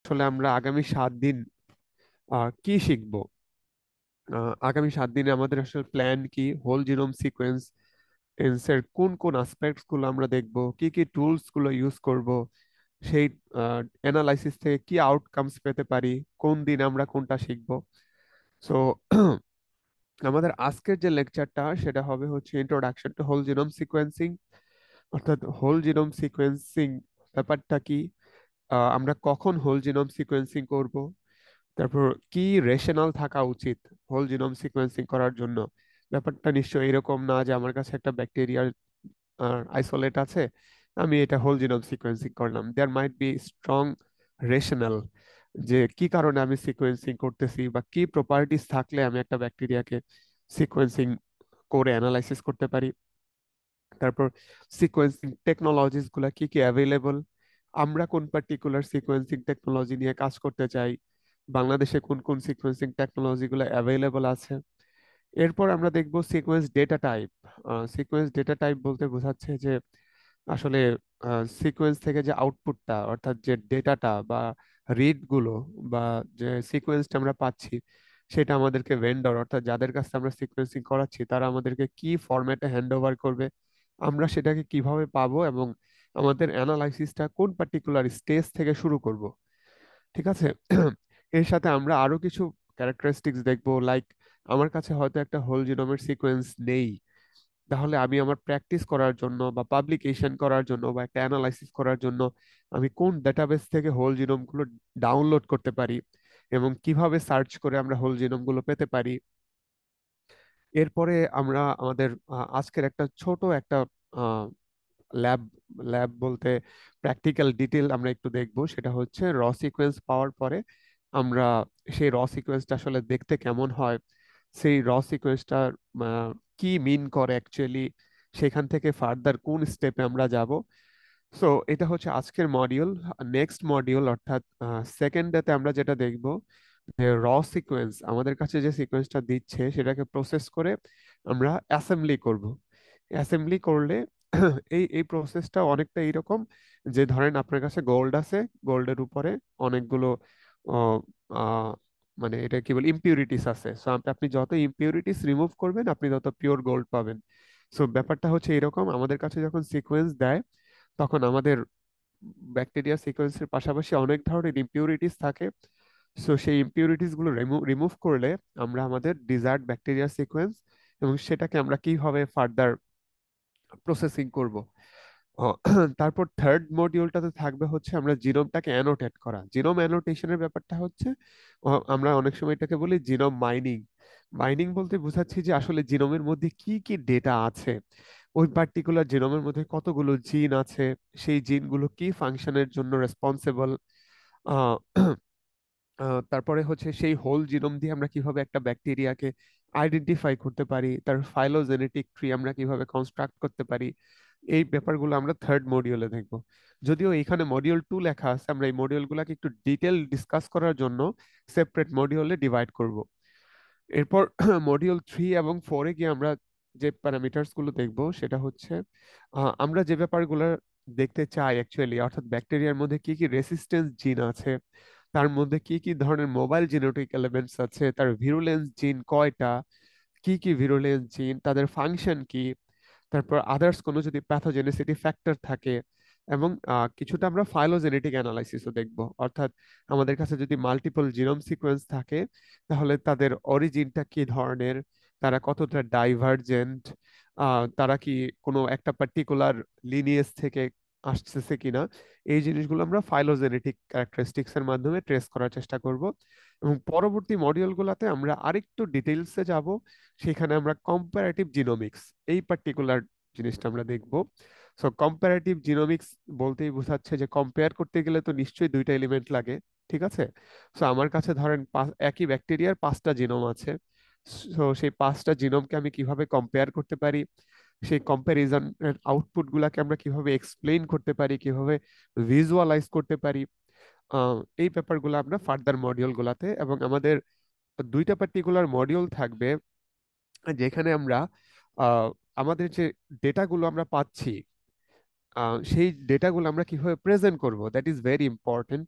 আসলে আমরা আগামী 7 দিন কি শিখবো। আগামী 7 দিনে আমাদের আসলে প্ল্যান কি, হোল জিনোম সিকোয়েন্স এর কোন কোন অ্যাসপেক্টস গুলো আমরা দেখব, কি কি টুলস গুলো ইউজ করব, সেই অ্যানালাইসিস থেকে কি আউটকামস পেতে পারি, কোন দিন আমরা কোনটা শিখব। সো আমাদের আজকের যে লেকচারটা সেটা হবে হচ্ছে introduction to whole genome sequencing, অর্থাৎ হোল জিনোম সিকোয়েন্সিং ব্যাপারটা কি, আমরা কখন হোল জিনোম সিকোয়েন্সিং করব, তারপর কি রেশনাল থাকা উচিত হোল জিনোম সিকোয়েন্সিং করার জন্য। ব্যাপারটা নিশ্চয়ই এরকম না যে আমার কাছে একটা ব্যাকটেরিয়ার আইসোলেট আছে, আমি এটা হোল জিনোম সিকোয়েন্সিং করলাম। দেয়ার মাইট বি স্ট্রং রেশনাল, যে কি কারণে আমি সিকোয়েন্সিং করতেছি বা কি প্রপার্টিস থাকলে আমি একটা ব্যাকটেরিয়াকে সিকোয়েন্সিং করে অ্যানালাইসিস করতে পারি। তারপর সিকোয়েন্সিং টেকনোলজিস গুলা কি কি অ্যাভেলেবল, আমরা কোন পার্টিকুলার সিকোয়েন্সিং টেকনোলজি নিয়ে কাজ করতে চাই, বাংলাদেশে কোন কোন সিকোয়েন্সিং টেকনোলজি গুলো অ্যাভেলেবল আছে। এরপর আমরা দেখব sequence data type. Sequence data type বলতে বোঝাচ্ছে যে আসলে সিকোয়েন্স থেকে যে আউটপুটটা, অর্থাৎ যে ডেটাটা বা রিড গুলো বা যে সিকোয়েন্সটা আমরা পাচ্ছি, সেটা আমাদেরকে ভেন্ডর অর্থাৎ যাদের কাছে আমরা সিকোয়েন্সিং করাচ্ছি তারা আমাদেরকে কি ফরম্যাটে হ্যান্ড ওভার করবে, আমরা সেটাকে কিভাবে পাবো, এবং আমাদের অ্যানালাইসিসটা কোন পার্টিকুলার স্টেজ থেকে শুরু করব। ঠিক আছে। এর সাথে আমরা আরো কিছু ক্যারেক্টারিস্টিক্স দেখবো, লাইক আমার কাছে হয়তো একটা হোল জিনোমের সিকোয়েন্স নেই, তাহলে আমি আমার প্র্যাকটিস করার জন্য বা পাবলিকেশন করার জন্য বা একটা অ্যানালাইসিস করার জন্য আমি কোন ডেটাবেস থেকে হোল জিনোম গুলো ডাউনলোড করতে পারি, এবং কিভাবে সার্চ করে আমরা হোল জিনোম গুলো পেতে পারি। এরপরে আমরা আমাদের আজকের একটা ছোট একটা ল্যাব ল্যাব বলতে প্র্যাকটিক্যাল ডিটেল আমরা একটু দেখব, সেটা হচ্ছে র সিকোয়েন্স পাওয়ার পরে আমরা সেই র সিকোয়েন্সটা আসলে দেখতে কেমন হয়, সেই র সিকোয়েন্সটা কি মিন করে অ্যাকচুয়ালি, সেখান থেকে ফার্দার কোন স্টেপে আমরা যাব। সো এটা হচ্ছে আজকের মডিউল। নেক্সট মডিউল অর্থাৎ সেকেন্ড ডেতে আমরা যেটা দেখব, যে র সিকোয়েন্স আমাদের কাছে যে সিকোয়েন্সটা দিচ্ছে সেটাকে প্রসেস করে আমরা অ্যাসেম্বলি করব। অ্যাসেম্বলি করলে এই এই প্রসেসটা অনেকটা এইরকম, যে ধরেন আপনার কাছে গোল্ড আছে, গোল্ডের উপরে অনেকগুলো আহ, আহ, মানে এটা কি বল ইম্পিউরিটিস আছে। সো আপনি যত ইম্পিউরিটিস রিমুভ করবেন আপনি তত পিওর গোল্ড পাবেন। সো ব্যাপারটা হচ্ছে এরকম, আমাদের কাছে যখন সিকোয়েন্স দেয় তখন আমাদের ব্যাকটেরিয়া সিকোয়েন্সের পাশাপাশি অনেক ধরনের ইম্পিউরিটিস থাকে। সো সেই ইম্পিউরিটিস গুলো রিমুভ করলে আমরা আমাদের ডিজায়ার্ড ব্যাকটেরিয়া সিকোয়েন্স, এবং সেটাকে আমরা কিভাবে ফার্দার প্রসেসিং করব। ও, তারপর থার্ড মডিউলটাতে থাকবে হচ্ছে আমরা জিনোমটাকে অ্যানোটেট করা। জিনোম অ্যানোটেশনের ব্যাপারটা হচ্ছে আমরা অনেক সময় এটাকে বলি জিনোম মাইনিং। মাইনিং বলতে বোঝাচ্ছি যে আসলে জিনোমের মধ্যে কি কি ডেটা আছে, ওই পার্টিকুলার জিনোমের মধ্যে কতগুলো জিন আছে, সেই জিনগুলো কি ফাংশনের জন্য রেসপন্সিবল। তারপরে হচ্ছে সেই হোল জিনোম দিয়ে আমরা কিভাবে একটা ব্যাকটেরিয়াকে আইডেন্টিফাই করতে পারি, তার ফাইলোজেনেটিক ট্রি আমরা কিভাবে কনস্ট্রাক্ট করতে পারি। এই ব্যাপারগুলো আমরা থার্ড মডিউলে দেখব। যদিও এখানে মডিউল 2 লেখা আছে, আমরা এই মডিউলগুলোকে একটু ডিটেল ডিসকাস করার জন্য সেপারেট মডিউলে ডিভাইড করব। এরপর মডিউল 3 এবং 4-এ গিয়ে আমরা যে প্যারামিটার্স গুলো দেখব সেটা হচ্ছে আমরা যে ব্যাপারগুলো দেখতে চাই অ্যাকচুয়ালি, অর্থাৎ ব্যাকটেরিয়ার মধ্যে কি কি রেসিস্টেন্স জিন আছে, তার মধ্যে কি কি ধরনের মোবাইল জেনেটিক এলিমেন্টস আছে, তার ভিরুলেন্স জিন কয়টা, কি কি ভিরুলেন্স জিন, তাদের ফাংশন কি, তারপর আদার্স কোনো যদি প্যাথোজেনিসিটি ফ্যাক্টর থাকে, এবং কিছুটা আমরা ফাইলোজেনেটিক অ্যানালাইসিসও দেখব। অর্থাৎ আমাদের কাছে যদি মাল্টিপল জিনোম সিকোয়েন্স থাকে তাহলে তাদের অরিজিনটা কি ধরনের, তারা কতটা ডাইভার্জেন্ট, তারা কি কোনো একটা পার্টিকুলার লিনিয়েজ থেকে আসতেছে কিনা, এই জিনিসগুলো আমরা ফাইলোজেনেটিক ক্যারেক্টারিস্টিক্স এর মাধ্যমে ট্রেস করার চেষ্টা করব। এবং পরবর্তী মডিউলগুলোতে আমরা আরেকটু ডিটেইলসে যাব, সেখানে আমরা কম্পারেটিভ জিনোমিক্স এই পার্টিকুলার জিনিসটা আমরা দেখব। সো কম্পারেটিভ জিনোমিক্স বলতেই বোঝাচ্ছে যে কম্পেয়ার করতে গেলে তো নিশ্চয়ই দুইটা এলিমেন্ট লাগে। ঠিক আছে। সো আমার কাছে ধরেন একই ব্যাকটেরিয়ার 5টা জিনোম আছে। সো সেই 5টা জিনোমকে আমি কিভাবে কম্পেয়ার করতে পারি, সেই কম্প্যারিজন আউটপুট গুলাকে আমরা কিভাবে এক্সপ্লেইন করতে পারি, কিভাবে ভিজুয়ালাইজ করতে পারি, এই ব্যাপারগুলো আমরা ফার্দার মডিউল গুলাতে, এবং আমাদের দুইটা পার্টিকুলার মডিউল থাকবে যেখানে আমরা আহ, আমাদের যে ডেটাগুলো আমরা পাচ্ছি সেই ডেটাগুলো আমরা কিভাবে প্রেজেন্ট করব, দ্যাট ইজ ভেরি ইম্পর্টেন্ট।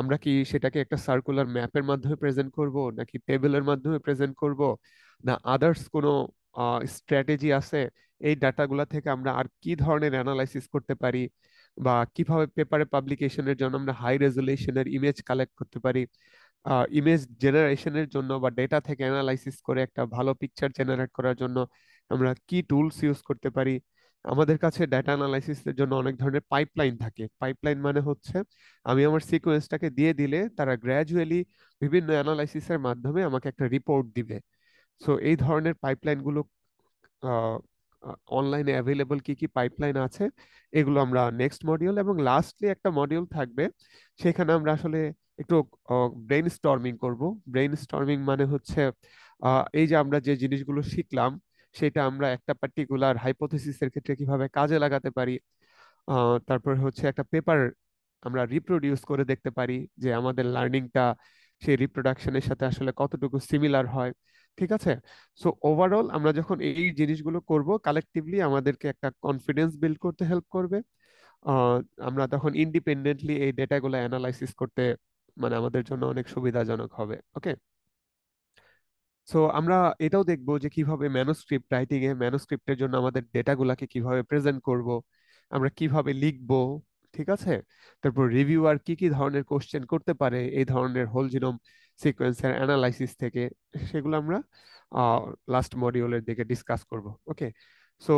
আমরা কি সেটাকে একটা সার্কুলার ম্যাপের মাধ্যমে প্রেজেন্ট করব, নাকি টেবিলের মাধ্যমে প্রেজেন্ট করব, না আদার্স কোনো স্ট্র্যাটেজি আছে? এই ডাটাগুলা থেকে আমরা আর কি ধরনের অ্যানালাইসিস করতে পারি, বা কিভাবে পেপারে পাবলিকেশনের জন্য আমরা হাই রেজলিউশনের ইমেজ কালেক্ট করতে পারি, ইমেজ জেনারেশনের জন্য বা ডেটা থেকে অ্যানালাইসিস করে একটা ভালো পিকচার জেনারেট করার জন্য আমরা কি টুলস ইউজ করতে পারি। আমাদের কাছে ডেটা অ্যানালাইসিসের জন্য অনেক ধরনের পাইপলাইন থাকে। পাইপলাইন মানে হচ্ছে আমি আমার সিকোয়েন্সটাকে দিয়ে দিলে তারা গ্র্যাজুয়ালি বিভিন্ন অ্যানালাইসিসের মাধ্যমে আমাকে একটা রিপোর্ট দিবে। সো এই ধরনের পাইপলাইন গুলো অনলাইনে অ্যাভেলেবল কি কি পাইপলাইন আছে, এগুলো আমরা নেক্সট মডিউল, এবং লাস্টলি একটা মডিউল থাকবে, সেখানে আমরা আসলে একটু ব্রেইন স্টর্মিং করব। ব্রেইন স্টর্মিং মানে হচ্ছে এই যে আমরা যে জিনিসগুলো শিখলাম সেটা আমরা একটা পার্টিকুলার হাইপোথেসিসের ক্ষেত্রে কিভাবে কাজে লাগাতে পারি। তারপর হচ্ছে একটা পেপার আমরা রিপ্রোডিউস করে দেখতে পারি যে আমাদের লার্নিংটা সেই রিপ্রোডাকশনের সাথে আসলে কতটুকু সিমিলার হয়। ঠিক আছে। সো ওভারঅল আমরা যখন এই জিনিসগুলো করব কালেকটিভলি, আমাদেরকে একটা কনফিডেন্স বিল্ড করতে হেল্প করবে। আহ, আমরা তখন ইন্ডিপেন্ডেন্টলি এই ডেটাগুলো অ্যানালাইসিস করতে মানে আমাদের জন্য অনেক সুবিধাজনক হবে। ওকে। সো আমরা এটাও দেখবো যে কিভাবে ম্যানুস্ক্রিপ্ট রাইটিং এ ম্যানুস্ক্রিপ্টের জন্য আমাদের ডেটাগুলাকে কিভাবে প্রেজেন্ট করব, আমরা কিভাবে লিখবো। ঠিক আছে। তারপর রিভিউয়ার কি কি ধরনের কোশ্চেন করতে পারে এই ধরনের হোল জিনোম সিকোয়েন্সের অ্যানালাইসিস থেকে, সেগুলো আমরা লাস্ট মডিউলের দিকে ডিসকাস করব। ওকে। সো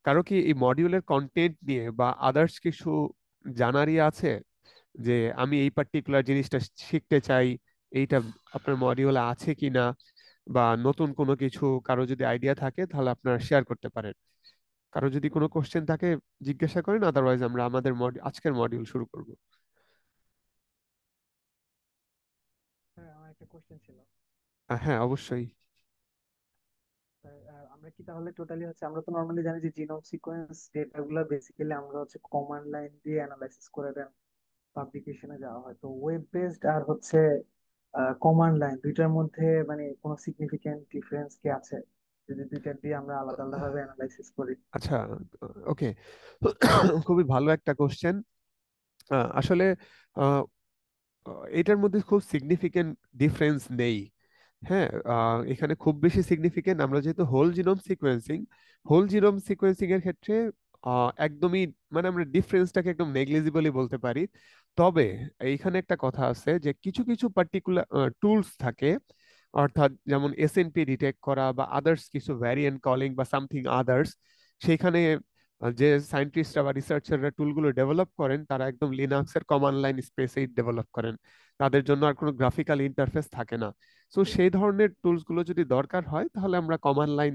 কারো কি এই মডিউলের কন্টেন্ট নিয়ে বা আদার্স কিছু জানারই আছে, যে আমি এই পার্টিকুলার জিনিসটা শিখতে চাই, এইটা আপনার মডিউলে আছে কিনা, বা নতুন কোনো কিছু কারো যদি আইডিয়া থাকে তাহলে আপনারা শেয়ার করতে পারেন। কারো যদি কোনো কোশ্চেন থাকে জিজ্ঞাসা করেন, আদারওয়াইজ আমরা আমাদের আজকের মডিউল শুরু করব। স্যার, আমার একটা কোশ্চেন ছিল। হ্যাঁ, অবশ্যই। স্যার, আমরা কি তাহলে টোটালি হচ্ছে, আমরা তো নর্মালি জানি যে জিনোম সিকোয়েন্স ডেটাগুলো বেসিক্যালি আমরা হচ্ছে কমান্ড লাইন দিয়ে অ্যানালাইসিস করে দেন পাবলিকেশনে যাওয়া হয়, তো ওয়েব বেসড আর হচ্ছে কমান্ড লাইন দুইটার মধ্যে মানে কোনো সিগনিফিকেন্ট ডিফারেন্স কি আছে যদি দুইটা দিয়ে আমরা আলাদা আলাদা ভাবে অ্যানালাইসিস করি? আচ্ছা। ওকে। খুবই ভালো একটা কোশ্চেন। আসলে আহ, এটার মধ্যে খুব সিগনিফিকেন্ট ডিফারেন্স নেই। হ্যাঁ, এখানে খুব বেশি সিগনিফিকেন্ট, আমরা যেহেতু হোল জিনোম সিকোয়েন্সিং এর ক্ষেত্রে একদমই মানে আমরা ডিফারেন্সটাকে একদম নেগলিজিবলি বলতে পারি। তবে এইখানে একটা কথা আছে যে কিছু কিছু পার্টিকুলার টুলস থাকে, অর্থাৎ যেমন এসএনপি ডিটেক্ট করা বা আদার্স কিছু ভ্যারিয়েন্ট কলিং বা সামথিং আদার্স, সেখানে যে সায়েন্টিস্টরা বা রিসার্চাররা টুলগুলো ডেভেলপ করেন তারা একদম লিনাক্সের কমান্ড লাইন স্পেসেই ডেভেলপ করেন। তাদের জন্য আর কোনো গ্রাফিক্যাল ইন্টারফেস থাকে না। সো সেই ধরনের টুলস গুলো যদি দরকার হয় তাহলে আমরা কমান্ড লাইন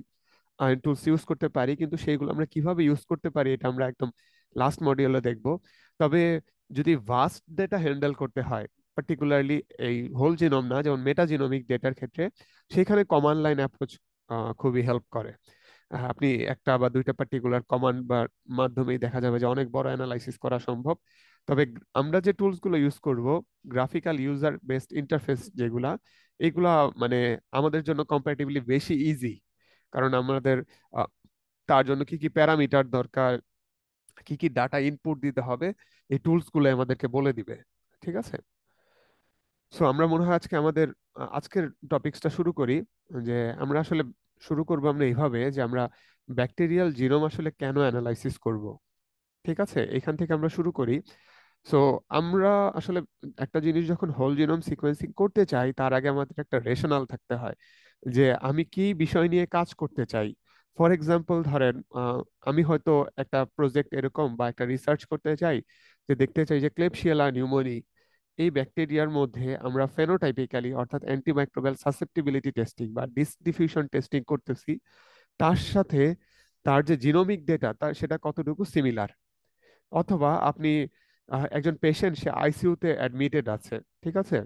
টুলস ইউজ করতে পারি, কিন্তু সেইগুলো আমরা কিভাবে ইউজ করতে পারি এটা আমরা একদম লাস্ট মডিউলে দেখব। তবে যদি ভাস্ট ডেটা হ্যান্ডেল করতে হয়, পার্টিকুলারলি এই হোল জিনোম না, যেমন মেটাজিনোমিক ডেটার ক্ষেত্রে, সেখানে কমান্ড লাইন অ্যাপ্রোচ খুবই হেল্প করে। আপনি একটা বা দুইটা পার্টিকুলার কমান্ড বা মাধ্যমেই দেখা যাবে যে অনেক বড় অ্যানালাইসিস করা সম্ভব। তবে আমরা যে টুলস গুলো ইউজ করব, গ্রাফিক্যাল ইউজার বেসড ইন্টারফেস যেগুলা, এগুলা মানে আমাদের জন্য কম্পারেটিভলি বেশি ইজি। কারণ আমাদের আহ, তার জন্য কি কি প্যারামিটার দরকার, কি কি ডাটা ইনপুট দিতে হবে, এই টুলস গুলো আমাদেরকে বলে দিবে। ঠিক আছে। সো আমরা মনে হয় আজকে আমাদের আজকের টপিকসটা শুরু করি। যে আমরা আসলে শুরু করবো আমরা এইভাবে যে আমরা ব্যাকটেরিয়াল জিনোম আসলে কেন অ্যানালাইসিস করব। ঠিক আছে, এখান থেকে আমরা শুরু করি। সো আমরা আসলে একটা জিনিস যখন হোল জিনোম সিকোয়েন্সিং করতে চাই তার আগে আমাদের একটা রেশনাল থাকতে হয়, যে আমি কি বিষয় নিয়ে কাজ করতে চাই। ফর এক্সাম্পল ধরেন, আমি হয়তো একটা প্রজেক্ট এরকম বা একটা রিসার্চ করতে চাই, যে দেখতে চাই যে ক্লেবশিয়েলা নিউমোনি এই ব্যাকটেরিয়ার মধ্যে আমরা ফেনোটাইপিক্যালি অর্থাৎ অ্যান্টিমাইক্রোবিয়াল সাসেপ্টিবিলিটি টেস্টিং বা ডিফিউশন টেস্টিং করতেছি, তার সাথে তার যে জিনোমিক ডেটা তার সেটা কতটুকু সিমিলার। অথবা আপনি একজন পেশেন্ট, সে আইসিইউতে অ্যাডমিটেড আছে। ঠিক আছে।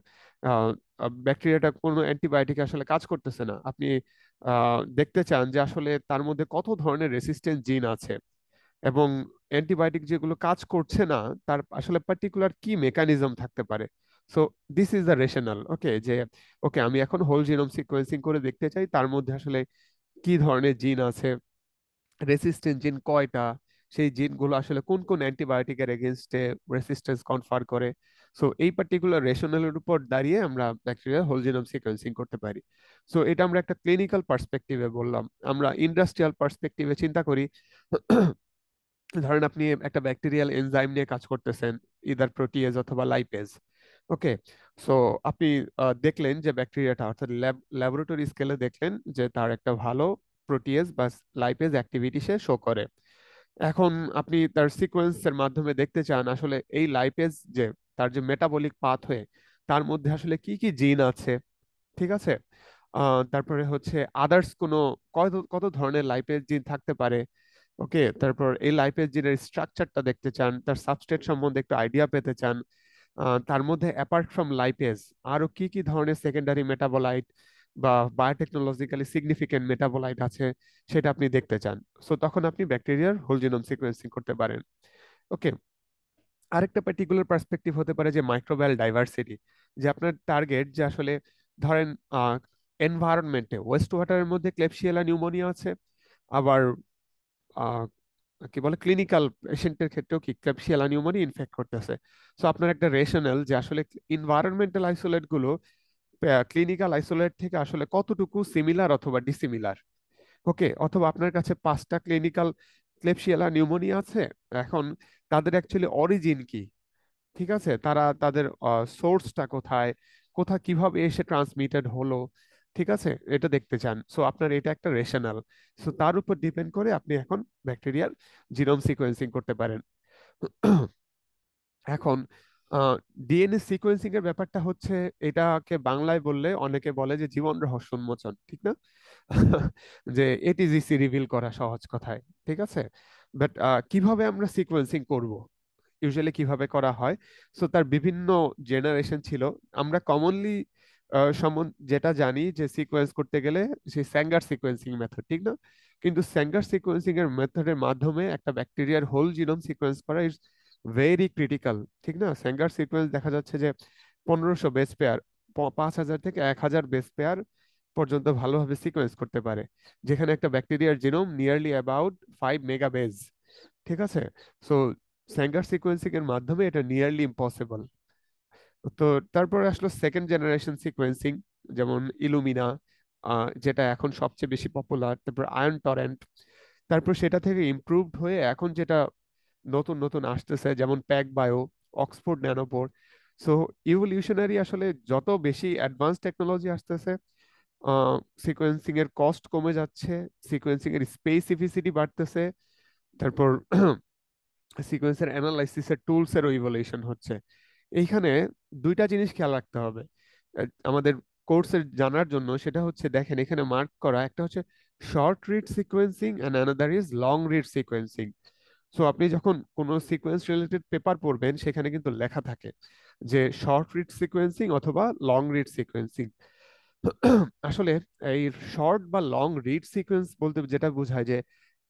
ব্যাকটেরিয়াটা কোনো অ্যান্টিবায়োটিক আসলে কাজ করতেছে না, আপনি দেখতে চান যে আসলে তার মধ্যে কত ধরনের রেসিস্টেন্ট জিন আছে, এবং অ্যান্টিবায়োটিক যেগুলো কাজ করছে না তার আসলে পার্টিকুলার কি মেকানিজম থাকতে পারে। So this is the rational. Okay, যে ওকে আমি এখন হোল জিনোম সিকোয়েন্সিং করে দেখতে চাই তার মধ্যে আসলে কি ধরনের জিন আছে, রেসিস্টেন্ট জিন কয়টা, সেই জিনগুলো আসলে কোন কোন অ্যান্টিবায়োটিকের এগেনস্টে রেসিস্টেন্স কনফার করে। সো এই পার্টিকুলার রেশনালের উপর দাঁড়িয়ে আমরা ব্যাকটেরিয়াল হোল জিনোম সিকোয়েন্সিং করতে পারি। সো এটা আমরা একটা ক্লিনিক্যাল পার্সপেক্টিভে বললাম। আমরা ইন্ডাস্ট্রিয়াল পার্সপেক্টিভে চিন্তা করি। ধরেন আপনি একটা ব্যাকটেরিয়াল এনজাইম নিয়ে কাজ করতেছেন, ইদার প্রোটিয়েজ অথবা লাইপেজ। ওকে, সো আপনি দেখলেন যে ব্যাকটেরিয়াটা, অর্থাৎ ল্যাবরেটরি স্কেলে দেখলেন যে তার একটা ভালো প্রোটিয়েজ বা লাইপেজ অ্যাক্টিভিটি সে শো করে। এখন আপনি তার সিকোয়েন্সের মাধ্যমে দেখতে চান আসলে এই লাইপেজ যে, তার যে মেটাবলিক পাথওয়ে, তার মধ্যে আসলে কি কি জিন আছে, ঠিক আছে। তারপরে হচ্ছে আদার্স কোনো কত কত ধরনের লাইপেজ জিন থাকতে পারে। ওকে, তারপর এই লাইপেজ জিনের স্ট্রাকচারটা দেখতে চান, তার সাবস্ট্রেট সম্বন্ধে একটু আইডিয়া পেতে চান। তার মধ্যে অ্যাপার্ট ফ্রম লাইপেজ আরো কি কি ধরনের সেকেন্ডারি মেটাবোলাইট বা বায়োটেকনোলজিক্যালি সিগনিফিকেন্ট মেটাবোলাইট আছে, সেটা আপনি দেখতে চান। সো তখন আপনি ব্যাকটেরিয়ার হোল জিনোম সিকোয়েন্সিং করতে পারেন। ওকে, আরেকটা পার্টিকুলার পার্সপেক্টিভ হতে পারে যে মাইক্রোবায়াল ডাইভার্সিটি, যে আপনার টার্গেট যে আসলে ধরেন এনভায়রনমেন্টে ওয়েস্ট ওয়াটারের মধ্যে ক্লেবশিয়েলা নিউমোনিয়া আছে, আবার আহ, কি বলে ক্লিনিক্যাল পেশেন্টের ক্ষেত্রেও কি ক্লেবশিয়েলা নিউমোনিয়া ইনফেক্ট করতেছে। সো আপনার একটা রেশনাল যে আসলে ইনভায়রনমেন্টাল আইসোলেট গুলো ক্লিনিক্যাল আইসোলেট থেকে আসলে কতটুকু সিমিলার অথবা ডিসিমিলার। ওকে, অথবা আপনার কাছে 5টা ক্লিনিক্যাল ক্লেবশিয়েলা নিউমোনিয়া আছে, এখন তাদের অ্যাকচুয়ালি অরিজিন কি, ঠিক আছে, তারা তাদের সোর্সটা কোথায়, কিভাবে এসে ট্রান্সমিটেড হলো, ঠিক আছে, এটা দেখতে চান। সো আপনার এটা একটা রেশনাল। সো তার উপর ডিপেন্ড করে আপনি এখন ব্যাকটেরিয়াল জিনোম সিকোয়েন্সিং করতে পারেন। এখন ডিএনএ সিকোয়েন্সিং এর ব্যাপারটা হচ্ছে, এটাকে বাংলায় বললে অনেকে বলে যে জীবন রহস্য উন্মোচন, ঠিক না? যে এটিজিসি রিভিল করা সহজ কথায়, ঠিক আছে। বাট কিভাবে আমরা সিকোয়েন্সিং করব, ইউজুয়ালি কিভাবে করা হয়, সো তার বিভিন্ন জেনারেশন ছিল। আমরা কমনলি যেটা জানি যে সিকোয়েন্স করতে গেলে সেই স্যাঙ্গার সিকোয়েন্সিং মেথড, ঠিক না? কিন্তু স্যাঙ্গার সিকোয়েন্সিং এর মেথডের মাধ্যমে একটা ব্যাকটেরিয়ার হোল জিনোম সিকোয়েন্স করা ইজ ভেরি ক্রিটিক্যাল, ঠিক না? স্যাঙ্গার সিকোয়েন্স দেখা যাচ্ছে যে 1500 বেস পেয়ার, 5000 থেকে 1000 বেস পেয়ার পর্যন্ত ভালোভাবে সিকোয়েন্স করতে পারে, যেখানে একটা ব্যাকটেরিয়ার genome nearly about 5 mega base, ঠিক আছে। সো স্যাঙ্গার সিকোয়েন্সিং এর মাধ্যমে এটা নিয়ারলি ইম্পসিবল। তো তারপরে আসলো সেকেন্ড জেনারেশন সিকোয়েন্সিং, যেমন ইলুমিনা, যেটা এখন সবচেয়ে বেশি পপুলার, তারপর আয়ন টরেন্ট। তারপর সেটা থেকে ইমপ্রুভড হয়ে এখন যেটা নতুন নতুন আসতেছে, যেমন PacBio, Oxford Nanopore. So evolutionary আসলে যত বেশি অ্যাডভান্স টেকনোলজি আসতেছে, সিকোয়েন্সিং এর কস্ট কমে যাচ্ছে, সিকোয়েন্সিং এর স্পেসিফিসিটি বাড়তেছে, তারপর সিকোয়েন্সের অ্যানালাইসিসের টুলস এরও ইভলিউশন হচ্ছে। এইখানে দুইটা জিনিস খেয়াল রাখতে হবে আমাদের কোর্সের জানার জন্য। সেটা হচ্ছে, দেখেন এখানে মার্ক করা, একটা হচ্ছে short read sequencing and another is long read sequencing. So আপনি যখন কোনো সিকোয়েন্স রিলেটেড পেপার পড়বেন, সেখানে কিন্তু লেখা থাকে যে শর্ট রিড সিকোয়েন্সিং অথবা লং রিড সিকোয়েন্সিং। আসলে এই শর্ট বা লং রিড সিকোয়েন্স বলতে যেটা বোঝায় যে,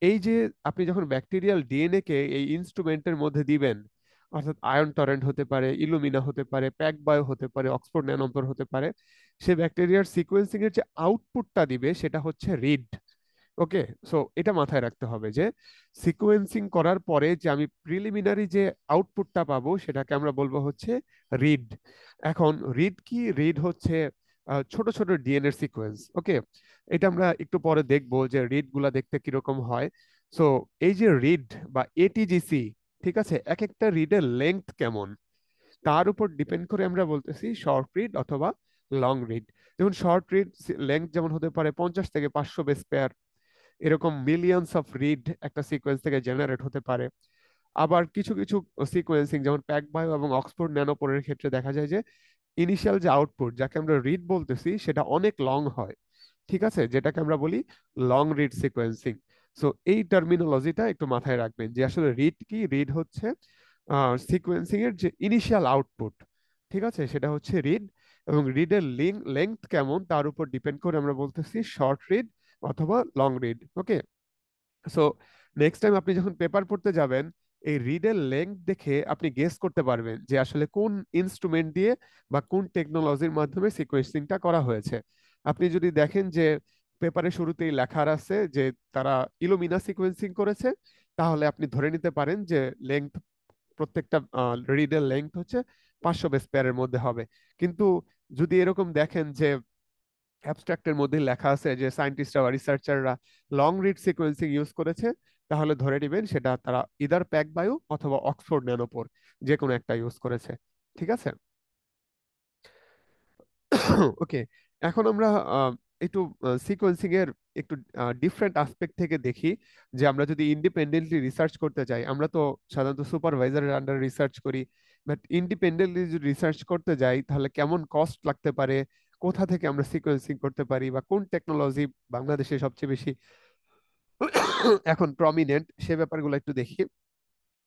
এই যে আপনি যখন ব্যাকটেরিয়াল ডিএনএ কে এই ইনস্ট্রুমেন্টের মধ্যে দিবেন, অর্থাৎ আয়ন টরেন্ট হতে পারে, ইলুমিনা হতে পারে, প্যাক বায়ো হতে পারে, অক্সফোর্ড ন্যানোপোর হতে পারে, সে ব্যাকটেরিয়ার সিকোয়েন্সিং এর যে আউটপুটটা দিবে সেটা হচ্ছে রিড। ওকে, সো এটা মাথায় রাখতে হবে যে সিকোয়েন্সিং করার পরে যে আমি প্রিলিমিনারি যে আউটপুটটা পাবো, সেটাকে আমরা বলবো হচ্ছে রিড। এখন রিড কি? রিড হচ্ছে ছোট ছোট ডিএনএ সিকোয়েন্স। ওকে, এটা আমরা একটু পরে দেখবো যে রিড গুলা দেখতে কিরকম হয়। সো এই যে রিড বা এটিজিসি, ঠিক আছে, এক একটা রিডের লেংথ কেমন, তার উপর ডিপেন্ড করে আমরা বলতেছি শর্ট রিড অথবা লং রিড। যেমন শর্ট রিড লেংথ যেমন হতে পারে 50 থেকে 500 বেস পেয়ার, এরকম মিলিয়নস অফ রিড একটা সিকোয়েন্স থেকে জেনারেট হতে পারে। আবার কিছু কিছু সিকোয়েন্সিং যেমন প্যাক বায়ো এবং অক্সফোর্ড ন্যানোপোরের ক্ষেত্রে দেখা যায় যে ইনিশিয়াল যে আউটপুট, যাকে আমরা রিড বলতেছি, সেটা অনেক লং হয়, ঠিক আছে, যেটাকে আমরা বলি লং রিড সিকোয়েন্সিং। সো এই টার্মিনোলজিটা একটু মাথায় রাখবেন যে আসলে রিড কি? রিড হচ্ছে সিকোয়েন্সিং এর যে ইনিশিয়াল আউটপুট, ঠিক আছে, সেটা হচ্ছে রিড। এবং রিডের লেংথ কেমন তার উপর ডিপেন্ড করে আমরা বলতেছি শর্ট রিড অথবা লং রিড। ওকে, সো নেক্সট টাইম আপনি যখন পেপার পড়তে যাবেন, এই রিডের লেংথ দেখে আপনি গেস করতে পারবেন যে আসলে কোন ইনস্ট্রুমেন্ট দিয়ে বা কোন টেকনোলজির মাধ্যমে সিকোয়েন্সিংটা করা হয়েছে। আপনি যদি দেখেন যে পেপারের শুরুতেই লেখা আছে যে তারা ইলুমিনা সিকোয়েন্সিং করেছে, তাহলে আপনি ধরে নিতে পারেন যে লেংথ, প্রত্যেকটা রিডের লেংথ হচ্ছে 500 বেস পেয়ারের মধ্যে হবে। কিন্তু যদি এরকম দেখেন যে অ্যাবস্ট্রাক্টের মধ্যে লেখা আছে যে সায়েন্টিস্টরা বা রিসার্চাররা লং রিড সিকোয়েন্সিং ইউজ করেছে, তাহলে ধরে নেবেন সেটা তারা ইদার প্যাক বায়ো অথবা অক্সফোর্ড ন্যানোপোর যে কোনো একটা ইউজ করেছে। ঠিক আছে। ওকে, এখন আমরা একটু সিকোয়েন্সিং এর একটু ডিফারেন্ট আসপেক্ট থেকে দেখি, যে আমরা যদি ইন্ডিপেন্ডেন্টলি রিসার্চ করতে চাই, আমরা তো সাধারণত সুপারভাইজারের আন্ডার রিসার্চ করি, বাট ইন্ডিপেন্ডেন্টলি যদি রিসার্চ করতে যাই তাহলে কেমন কস্ট লাগতে পারে, কোথা থেকে আমরা সিকোয়েন্সিং করতে পারি, বা কোন টেকনোলজি বাংলাদেশে সবচেয়ে বেশি এখন প্রমিনেন্ট, সে ব্যাপারগুলো একটু দেখি।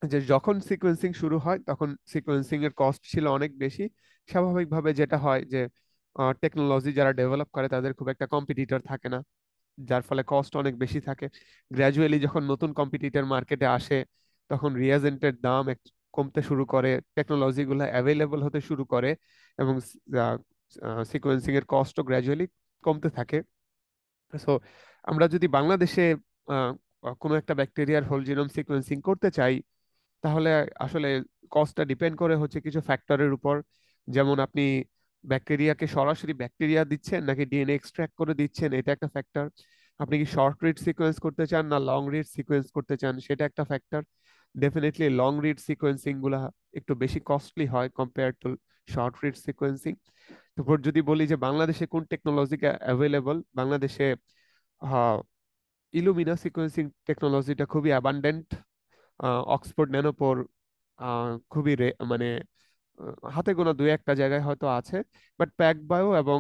যে যখন সিকোয়েন্সিং শুরু হয় তখন সিকোয়েন্সিং এর কস্ট ছিল অনেক বেশি। স্বাভাবিকভাবে যেটা হয় যে টেকনোলজি যারা ডেভেলপ করে তাদের খুব একটা কম্পিটিটর থাকে না, যার ফলে কস্ট অনেক বেশি থাকে। গ্র্যাজুয়ালি যখন নতুন কম্পিটিটর মার্কেটে আসে তখন রিয়াজেন্টের দাম কমতে শুরু করে, টেকনোলজি গুলো অ্যাভেলেবল হতে শুরু করে, এবং সিকোয়েন্সিং এর কস্টও গ্র্যাজুয়ালি কমতে থাকে। সো আমরা যদি বাংলাদেশে আহ, কোনো একটা ব্যাকটেরিয়ার হোল জিনোম সিকোয়েন্সিং করতে চাই, তাহলে আসলে কস্টটা ডিপেন্ড করে হচ্ছে কিছু ফ্যাক্টরের উপর। যেমন আপনি ব্যাকটেরিয়াকে সরাসরি ব্যাকটেরিয়া দিচ্ছেন নাকি ডিএনএ এক্সট্র্যাক্ট করে দিচ্ছেন, এটা একটা ফ্যাক্টর। আপনি কি শর্ট রিড সিকোয়েন্স করতে চান না লং রিড সিকোয়েন্স করতে চান, সেটা একটা factor. Definitely long read sequencing গুলা একটু বেশি কস্টলি হয় compare to short read sequencing. তারপর যদি বলি যে বাংলাদেশে কোন টেকনোলজি অ্যাভেলেবল, বাংলাদেশে ইলুমিনা সিকোয়েন্সিং টেকনোলজিটা খুবই অ্যাবান্ডেন্ট। অক্সফোর্ড ন্যানোপোর খুবই মানে হাতে গোনা দুই একটা জায়গায় হয়তো আছে। বাট প্যাক বায়ো এবং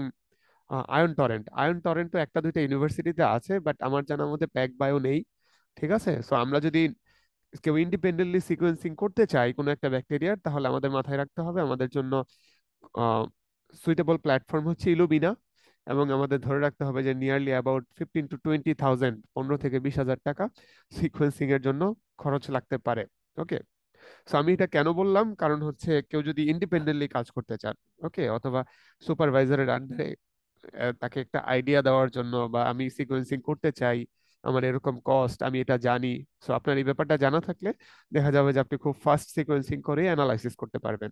আয়ন টরেন্ট তো একটা দুইটা ইউনিভার্সিটিতে আছে, বাট আমার জানার মধ্যে প্যাক বায়ো নেই। ঠিক আছে। সো আমরা যদি কেউ ইন্ডিপেন্ডেন্টলি সিকোয়েন্সিং করতে চাই কোনো একটা ব্যাকটেরিয়ার, তাহলে আমাদের মাথায় রাখতে হবে আমাদের জন্য সুইটেবল প্ল্যাটফর্ম হচ্ছে ইলুমিনা, এবং আমাদের ধরে রাখতে হবে যে নিয়ারলি অ্যাবাউট 15 to 20,000, 15 থেকে 20,000 টাকা সিকোয়েন্সিং এর জন্য খরচ লাগতে পারে। ওকে। সো আমি এটা কেন বললাম, কারণ হচ্ছে কেউ যদি ইন্ডিপেন্ডেন্টলি কাজ করতে চান, ওকে, অথবা সুপারভাইজারের আন্ডারে তাকে একটা আইডিয়া দেওয়ার জন্য, বা আমি সিকোয়েন্সিং করতে চাই, আমার এরকম কস্ট, আমি এটা জানি। সো আপনার এই ব্যাপারটা জানা থাকলে দেখা যাবে যে আপনি খুব ফাস্ট সিকোয়েন্সিং করে অ্যানালাইসিস করতে পারবেন।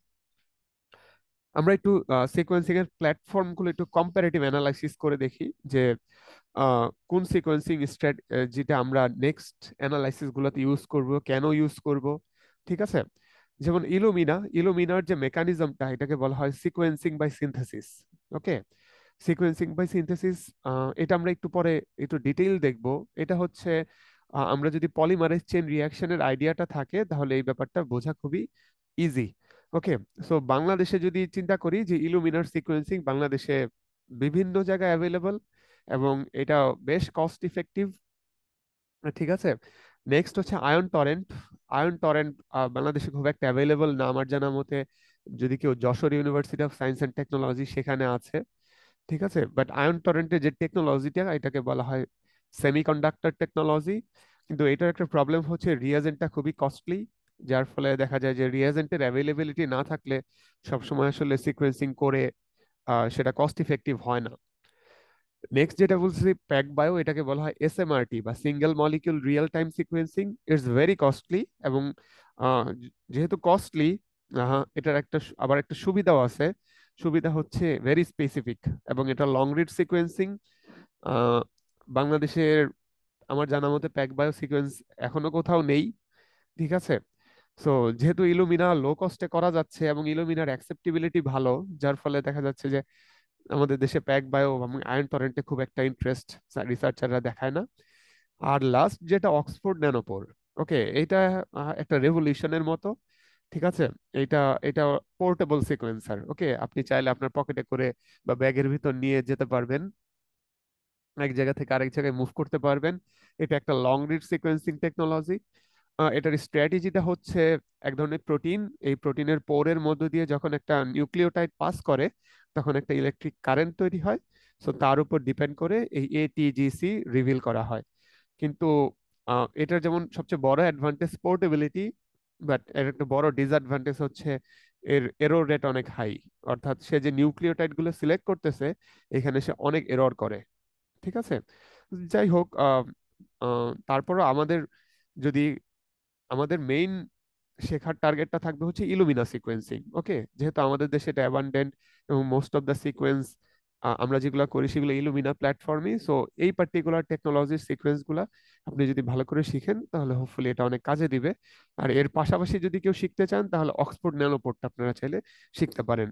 আমরা একটু সিকোয়েন্সিং এর প্ল্যাটফর্ম গুলো একটু কম্পারেটিভ অ্যানালাইসিস করে দেখি, যে কোন সিকোয়েন্সিং স্ট্র্যাটেজিটা আমরা নেক্সট অ্যানালাইসিস গুলোতে ইউজ করব, কেন ইউজ করব। ঠিক আছে। যেমন ইলুমিনার যে মেকানিজমটা, এটাকে বলা হয় sequencing by synthesis. Okay. Sequencing by synthesis, এটা আমরা একটু পরে একটু ডিটেইল দেখব। এটা হচ্ছে আমরা যদি পলিমারেজ চেন রিয়াকশনের আইডিয়াটা থাকে তাহলে এই ব্যাপারটা বোঝা খুবই ইজি। ওকে। সো বাংলাদেশে যদি চিন্তা করি যে ইলুমিনার সিকোয়েন্সিং বাংলাদেশে বিভিন্ন জায়গায় অ্যাভেলেবল, এবং এটা বেশ কস্ট ইফেক্টিভ। ঠিক আছে। নেক্সট হচ্ছে আয়ন টরেন্ট বাংলাদেশে খুব একটা অ্যাভেলেবল না আমার জানা মতে, যদি কেউ Jessore university of science and technology সেখানে আছে। ঠিক আছে। বাট আয়ন টরেন্টের যে টেকনোলজিটা, এটাকে বলা হয় সেমিকন্ডাক্টর টেকনোলজি। কিন্তু এটার একটা প্রবলেম হচ্ছে রিয়াজেন্টটা খুবই কস্টলি, যার ফলে দেখা যায় যে রিয়াজেন্টের অ্যাভেলেবিলিটি না থাকলে সবসময় আসলে সিকোয়েন্সিং করে সেটা কস্ট ইফেক্টিভ হয় না। নেক্সট যেটা বলছি প্যাক বায়ো, এটাকে বলা হয় এসএমআরটি বা single molecule real time sequencing. It's very costly, এবং যেহেতু কস্টলি, এটার একটা আবার একটা সুবিধাও আছে। সুবিধা হচ্ছে ভেরি স্পেসিফিক, এবং এটা লং রিড সিকোয়েন্সিং। বাংলাদেশের আমার জানা মতে প্যাক বায়ো সিকোয়েন্স এখনো কোথাও নেই। ঠিক আছে। সো যেহেতু ইলুমিনা লো কস্টে করা যাচ্ছে এবং ইলুমিনার অ্যাকসেপ্টেবিলিটি ভালো, যার ফলে দেখা যাচ্ছে যে আমাদের দেশে প্যাক বায়ো এবং আয়ন টরেন্টে খুব একটা ইন্টারেস্ট রিসার্চাররা দেখায় না। আর লাস্ট যেটা অক্সফোর্ড ন্যানোপোর। ওকে, এটা একটা রেভলিউশনের মতো। ঠিক আছে। এটা এটা পোর্টেবল সিকোয়েন্সার। ওকে, আপনি চাইলে আপনার পকেটে করে বা ব্যাগের ভিতর নিয়ে যেতে পারবেন, এক জায়গা থেকে আরেক জায়গায় মুভ করতে পারবেন। এটা একটা লং রিড সিকোয়েন্সিং টেকনোলজি। এটার স্ট্র্যাটেজিটা হচ্ছে এক ধরনের প্রোটিন, এই প্রোটিনের পোরের মধ্য দিয়ে যখন একটা নিউক্লিওটাইড পাস করে তখন একটা ইলেকট্রিক কারেন্ট তৈরি হয়। সো তার উপর ডিপেন্ড করে এই এটিজিসি রিভিল করা হয়। কিন্তু এটার যেমন সবচেয়ে বড় অ্যাডভান্টেজ পোর্টেবিলিটি, বাট এর একটা বড় ডিসঅ্যাডভান্টেজ হচ্ছে এর এরর রেট অনেক হাই। অর্থাৎ সে যে নিউক্লিওটাইড গুলো সিলেক্ট করতেছে এখানে সে অনেক এরর করে। ঠিক আছে। যাই হোক, তারপরও আমাদের যদি আমাদের মেইন শেখার টার্গেটটা থাকবে হচ্ছে ইলুমিনা সিকোয়েন্সিং। ওকে, যেহেতু আমাদের দেশে এটা অ্যাবান্ডেন্ট এবং মোস্ট অফ দ্য সিকোয়েন্স আমরা যেগুলো করি সেগুলো ইলুমিনা প্ল্যাটফর্মই। সো এই পার্টিকুলার টেকনোলজির সিকোয়েন্স গুলা আপনি যদি ভালো করে শিখেন তাহলে হোপফুলি এটা অনেক কাজে দিবে। আর এর পাশাপাশি যদি কেউ শিখতে চান তাহলে অক্সফোর্ড ন্যানোপোর্টটা আপনারা চাইলে শিখতে পারেন।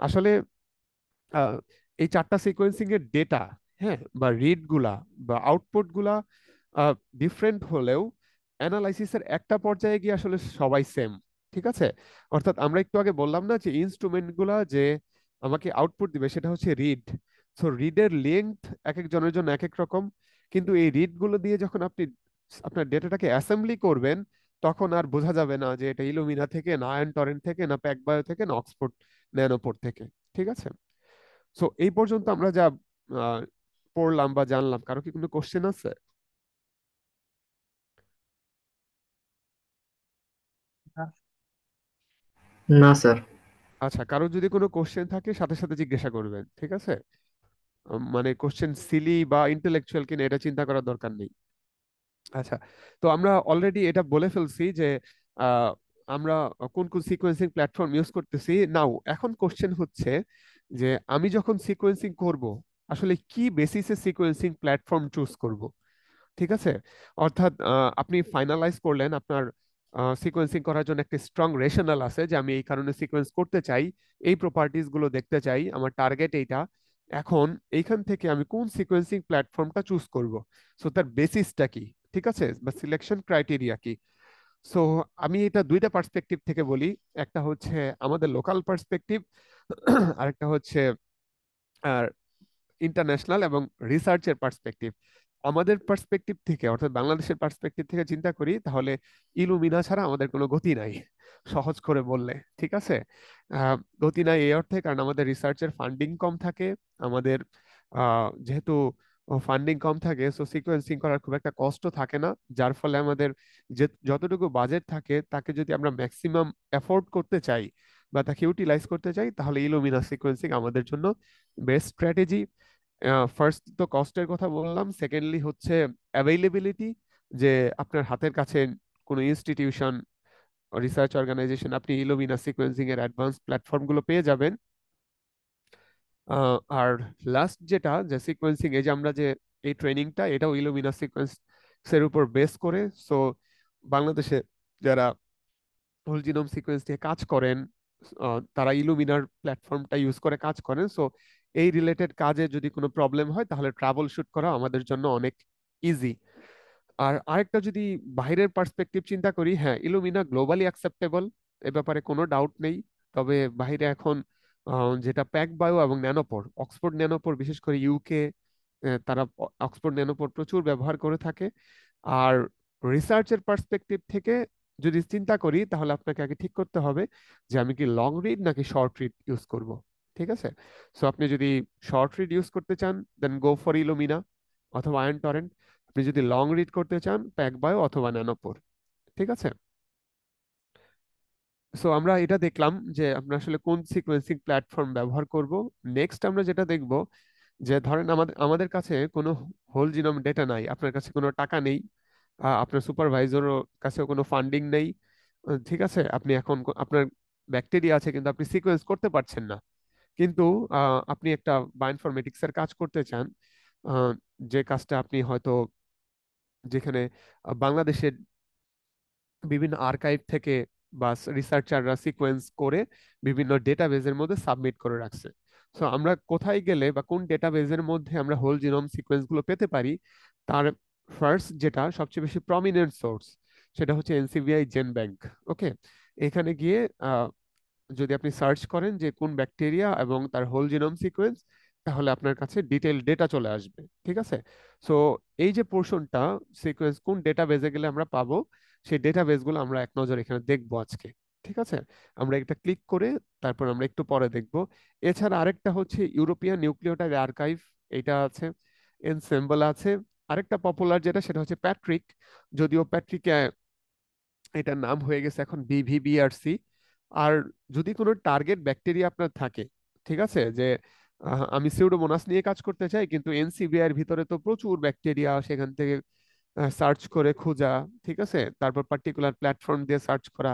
আসলে আহ, এই চারটা সিকোয়েন্সিং এর ডেটা, হ্যাঁ, বা রিড গুলা বা আউটপুট গুলা ডিফারেন্ট হলেও অ্যানালাইসিসের একটা পর্যায়ে গিয়ে আসলে সবাই সেম। ঠিক আছে, অর্থাৎ আমরা একটু আগে বললাম না যে ইনস্ট্রুমেন্ট গুলা যে আমাকে আউটপুট দিবে সেটা হচ্ছে রিড। সো রিডের লেন্থ এক একজনের জন্য এক এক রকম, কিন্তু এই রিড গুলো দিয়ে যখন আপনি আপনার ডেটাটাকে অ্যাসেম্বলি করবেন তখন আর বোঝা যাবে না যে এটা ইলুমিনা থেকে না আয়ন টরেন্ট থেকে না প্যাকবায়ো থেকে না অক্সফোর্ড ন্যানোপোর্ট থেকে। ঠিক আছে, সো এই পর্যন্ত আমরা যা আহ, পড়লাম বা জানলাম, কারো কি কোনো কোশ্চেন আছে? না স্যার। আচ্ছা, কারো যদি কোনো কোশ্চেন থাকে সাথে সাথে জিজ্ঞাসা করবেন, ঠিক আছে? মানে কোশ্চেন সিলি বা ইন্টেলেকচুয়াল কিনা এটা চিন্তা করার দরকার নেই। আচ্ছা, তো আমরা অলরেডি এটা বলে ফেলছি যে আহ, আমরা কোন কোন সিকোয়েন্সিং প্ল্যাটফর্ম ইউজ করতেছি নাও। এখন কোশ্চেন হচ্ছে যে আমি যখন সিকোয়েন্সিং করব আসলে কি বেসিসে সিকোয়েন্সিং প্ল্যাটফর্ম চুজ করব। ঠিক আছে, অর্থাৎ আপনি ফাইনালাইজ করলেন আপনার সিকোয়েন্সিং করার জন্য একটা স্ট্রং রেশনাল আছে যে আমি এই কারণে সিকোয়েন্স করতে চাই, এই প্রপার্টিজ গুলো দেখতে চাই, আমার টার্গেট এইটা। এখন এইখান থেকে আমি কোন সিকোয়েন্সিং প্ল্যাটফর্মটা চুজ করব, সো তার বেসিসটা কি, ঠিক আছে, বা সিলেকশন ক্রাইটেরিয়া কি। সো আমি এটা দুইটা পার্সপেক্টিভ থেকে বলি। একটা হচ্ছে আমাদের লোকাল পার্সপেক্টিভ, আরেকটা হচ্ছে ইন্টারন্যাশনাল এবং রিসার্চের পার্সপেক্টিভ। আমাদের পার্সপেক্টিভ থেকে অর্থাৎ বাংলাদেশের পার্সপেক্টিভ থেকে চিন্তা করি তাহলে ইলুমিনা ছাড়া আমাদের কোনো গতি নাই, সহজ করে বললে। ঠিক আছে, গতি নাই এই অর্থে কারণ আমাদের রিসার্চের ফান্ডিং কম থাকে। আমাদের যেহেতু ফান্ডিং কম থাকে সো সিকোয়েন্সিং করার খুব একটা কষ্ট থাকে না, যার ফলে আমাদের যে যতটুকু বাজেট থাকে তাকে যদি আমরা ম্যাক্সিমাম এফোর্ড করতে চাই বা তাকে ইউটিলাইজ করতে চাই তাহলে ইলুমিনা সিকোয়েন্সিং আমাদের জন্য বেস্ট স্ট্র্যাটেজি। ফার্স্ট তো কস্টের কথা বললাম, সেকেন্ডলি হচ্ছে অ্যাভেইলেবিলিটি, যে আপনার হাতের কাছে কোনো ইনস্টিটিউশন, রিসার্চ অর্গানাইজেশন আপনি ইলুমিনা সিকোয়েন্সিং এর অ্যাডভান্স প্ল্যাটফর্ম গুলো পেয়ে যাবেন। আর লাস্ট যেটা যে সিকোয়েন্সিং, এই যে আমরা যে এই ট্রেনিংটা এটাও ইলুমিনা সিকোয়েন্স এর উপর বেস করে। সো বাংলাদেশে যারা হোল জিনোম সিকোয়েন্স নিয়ে কাজ করেন তারা ইলুমিনার প্ল্যাটফর্মটা ইউজ করে কাজ করেন। সো এই রিলেটেড কাজে যদি কোনো প্রবলেম হয় তাহলে ট্রাবল শুট করা আমাদের জন্য অনেক ইজি। আর আরেকটা যদি বাইরের পার্সপেক্টিভ চিন্তা করি, হ্যাঁ ইলুমিনা গ্লোবালি অ্যাকসেপ্টেবল, এ ব্যাপারে কোনো ডাউট নেই। তবে বাইরে এখন যেটা প্যাক বায়ো এবং ন্যানোপোর, অক্সফোর্ড ন্যানোপোর বিশেষ করে ইউকে, তারা অক্সফোর্ড ন্যানোপোর প্রচুর ব্যবহার করে থাকে। আর রিসার্চের পার্সপেক্টিভ থেকে যদি চিন্তা করি তাহলে আপনাকে আগে ঠিক করতে হবে যে আমি কি লং রিড নাকি শর্ট রিড ইউজ করব। ঠিক আছে, সো আপনি যদি শর্ট রিড ইউজ করতে চান দেন গো ফর ইলুমিনা অথবা আয়ন টরেন্ট। আপনি যদি লং রিড করতে চান প্যাক বায়ো অথবা ন্যানোপোর। ঠিক আছে, সো আমরা এটা দেখলাম যে আমরা আসলে কোন সিকোয়েন্সিং প্ল্যাটফর্ম ব্যবহার করব। নেক্সট আমরা যেটা দেখব যে ধরেন আমাদের আমাদের কাছে কোনো হোল জিনোম ডেটা নাই, আপনার কাছে কোনো টাকা নেই, আপনার সুপারভাইজারও কাছেও কোনো ফান্ডিং নেই। ঠিক আছে, আপনি এখন আপনার ব্যাকটেরিয়া আছে কিন্তু আপনি সিকোয়েন্স করতে পারছেন না, কিন্তু আপনি একটা বায়োইনফরমেটিক্স এর কাজ করতে চান, আহ, যে কাজটা আপনি হয়তো যেখানে বাংলাদেশের বিভিন্ন আর্কাইভ থেকে বা রিসার্চাররা সিকোয়েন্স করে বিভিন্ন ডেটাবেজের মধ্যে সাবমিট করে রাখছে। সো আমরা কোথায় গেলে বা কোন ডেটাবেজের মধ্যে আমরা হোল জিনোম সিকোয়েন্স গুলো পেতে পারি, তার ফার্স্ট যেটা সবচেয়ে বেশি প্রমিনেন্ট সোর্স সেটা হচ্ছে এনসিভিআই জেন ব্যাংক। ওকে, এখানে গিয়ে যদি আপনি সার্চ করেন যে কোন ব্যাকটেরিয়া এবং তার হোল জিনোম সিকোয়েন্স তাহলে আপনার কাছে ডিটেল ডেটা চলে আসবে। ঠিক আছে, সো এই যে পোর্শনটা সিকোয়েন্স কোন ডেটাবেজে গেলে আমরা পাবো সেই ডেটাবেস গুলো আমরা এক নজর এখানে দেখবো আজকে। ঠিক আছে, আমরা এটা ক্লিক করে তারপর আমরা একটু পরে দেখব। এছাড়া আরেকটা হচ্ছে ইউরোপিয়ান নিউক্লিওটাইড আর্কাইভ, এটা আছে, এনসেম্বল আছে। আরেকটা পপুলার যেটা সেটা হচ্ছে প্যাট্রিক, যদিও প্যাট্রিক এটার নাম হয়ে গেছে এখন বিভিবিআরসি। আর যদি কোনো টার্গেট ব্যাকটেরিয়া আপনার থাকে, ঠিক আছে, যে আমি সিউডোমোনাস নিয়ে কাজ করতে চাই কিন্তু এনসিবিআর ভিতরে তো প্রচুর ব্যাকটেরিয়া, সেখান থেকে সার্চ করে খোঁজা, ঠিক আছে, তারপর পার্টিকুলার প্ল্যাটফর্ম দিয়ে সার্চ করা,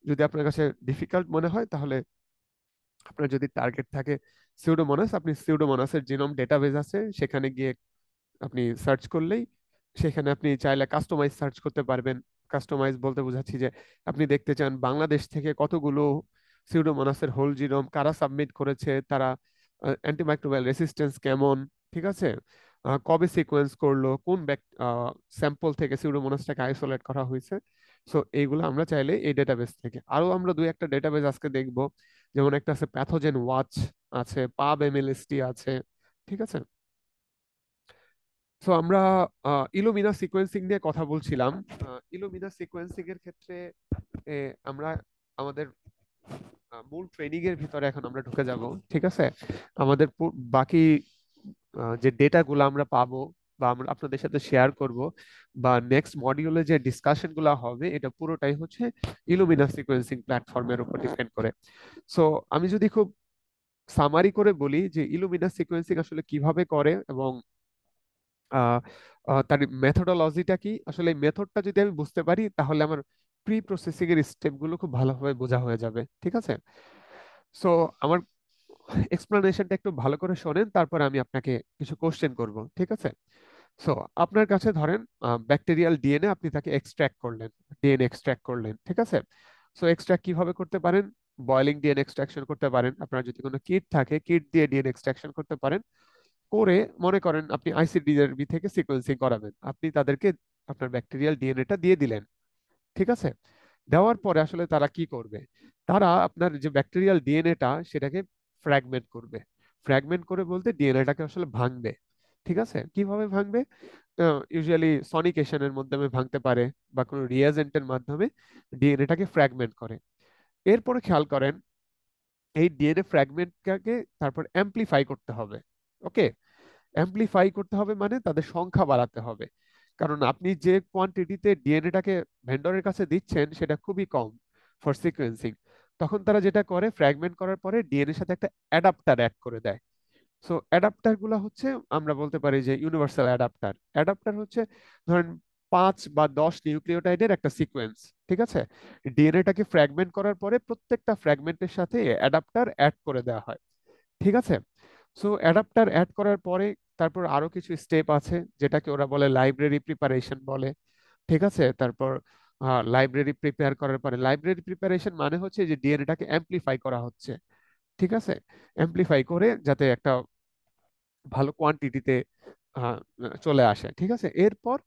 যদি আপনার কাছে ডিফিকাল্ট মনে হয় তাহলে আপনার যদি টার্গেট থাকে সিউডোমোনাস, আপনি সিউডোমোনাসের জিনোম ডেটাবেস আছে, সেখানে গিয়ে আপনি সার্চ করলেই সেখানে আপনি চাইলে কাস্টমাইজ সার্চ করতে পারবেন। কাস্টমাইজ বলতে বোঝাচ্ছি যে আপনি দেখতে চান বাংলাদেশ থেকে কতগুলো সিউডোমোনাসের হোল জিনোম কারা সাবমিট করেছে, তারা অ্যান্টিমাইক্রোবিয়াল রেসিস্টেন্স কেমন, ঠিক আছে, কবে সিকোয়েন্স করলো, কোন স্যাম্পল থেকে সিউডোমোনাসটাকে আইসোলেট করা হয়েছে। সো এইগুলো আমরা চাইলে এই ডেটাবেস থেকে, আরো আমরা দুই একটা ডেটাবেস আজকে দেখবো। যেমন একটা আছে প্যাথোজেন ওয়াচ, আছে পাব এমএলএসটি আছে, ঠিক আছে। সো আমরা ইলুমিনা সিকোয়েন্সিং নিয়ে কথা বলছিলাম। ইলুমিনা সিকোয়েন্সিং এর ক্ষেত্রে এ, আমরা আমাদের মূল ট্রেনিং এর ভিতরে এখন আমরা ঢুকে যাব, ঠিক আছে। আমাদের বাকি যে ডেটা গুলো আমরা পাবো বা আমরা আপনাদের সাথে শেয়ার করব বা নেক্সট মডিউলে যে ডিসকাশন গুলো হবে, এটা পুরোটাই হচ্ছে ইলুমিনা সিকোয়েন্সিং প্ল্যাটফর্মের উপর ডিপেন্ড করে। সো আমি যদি খুব সামারি করে বলি যে ইলুমিনা সিকোয়েন্সিং আসলে কিভাবে করে এবং আহ, তার মেথোডোলজিটা কি, আসলে এই মেথডটা যদি আমি বুঝতে পারি তাহলে আমার প্রি প্রসেসিং এর স্টেপ গুলো খুব ভালোভাবে বোঝা হয়ে যাবে, ঠিক আছে। সো আমার এক্সপ্লানেশনটা একটু ভালো করে শোনেন, তারপর আমি আপনাকে কিছু কোশ্চেন করব, ঠিক আছে। সো আপনার কাছে ধরেন ব্যাকটেরিয়াল ডিএনএ, আপনি তাকে এক্সট্র্যাক্ট করলেন, ডিএনএ এক্সট্র্যাক্ট করলেন, ঠিক আছে। সো এক্সট্র্যাক্ট কিভাবে করতে পারেন? বয়লিং ডিএনএ এক্সট্রাকশন করতে পারেন, আপনার যদি কোনো কিট থাকে কিট দিয়ে ডিএনএ এক্সট্রাকশন করতে পারেন। করে মনে করেন আপনি আইসিডিআরবি থেকে সিকোয়েন্সিং করাবেন, আপনি তাদেরকে আপনার ব্যাকটেরিয়াল ডিএনএটা দিয়ে দিলেন, ঠিক আছে। দেওয়ার পরে আসলে তারা কি করবে? তারা আপনার যে ব্যাকটেরিয়াল ডিএনএটা সেটাকে ফ্র্যাগমেন্ট করবে। ফ্র্যাগমেন্ট করে বলতে ডিএনএটাকে আসলে ভাঙবে, ঠিক আছে। কিভাবে ভাঙবে? ইউজুয়ালি সনিকেশনের মাধ্যমে ভাঙতে পারে বা কোনো রিয়াজেন্টের মাধ্যমে ডিএনএটাকে ফ্র্যাগমেন্ট করে। এরপরে খেয়াল করেন এই ডিএনএ ফ্র্যাগমেন্টটাকে তারপর অ্যাম্প্লিফাই করতে হবে। ওকে, অ্যাম্প্লিফাই করতে হবে মানে তাদের সংখ্যা বাড়াতে হবে। কারণ আপনি যে কোয়ান্টিটিতে ডিএনএটাকে ভেন্ডরের কাছে দিচ্ছেন সেটা খুবই কম ফর সিকোয়েন্সিং। তখন তারা যেটা করে, ফ্র্যাগমেন্ট করার পরে ডিএনএর সাথে একটা অ্যাডাপ্টার অ্যাড করে দেয়। সো অ্যাডাপ্টার গুলো হচ্ছে, আমরা বলতে পারি যে ইউনিভার্সাল অ্যাডাপ্টার। অ্যাডাপ্টার হচ্ছে ধরেন 5 বা 10 নিউক্লিওটাইডের একটা সিকোয়েন্স, ঠিক আছে। ডিএনএটাকে ফ্র্যাগমেন্ট করার পরে প্রত্যেকটা ফ্র্যাগমেন্টের সাথে অ্যাডাপ্টার অ্যাড করে দেওয়া হয়, ঠিক আছে। সো অ্যাডাপ্টার অ্যাড করার পরে তারপর আরো কিছু স্টেপ আছে যেটাকে ওরা বলে লাইব্রেরি প্রিপারেশন বলে, ঠিক আছে। তারপর লাইব্রেরি প্রিপেয়ার করার পরে, লাইব্রেরি প্রিপারেশন মানে হচ্ছে যে ডিএনএটাকে অ্যাম্প্লিফাই করা হচ্ছে, ঠিক আছে। অ্যাম্প্লিফাই করে যাতে একটা ভালো কোয়ান্টিটিতে চলে আসে, ঠিক আছে। এরপর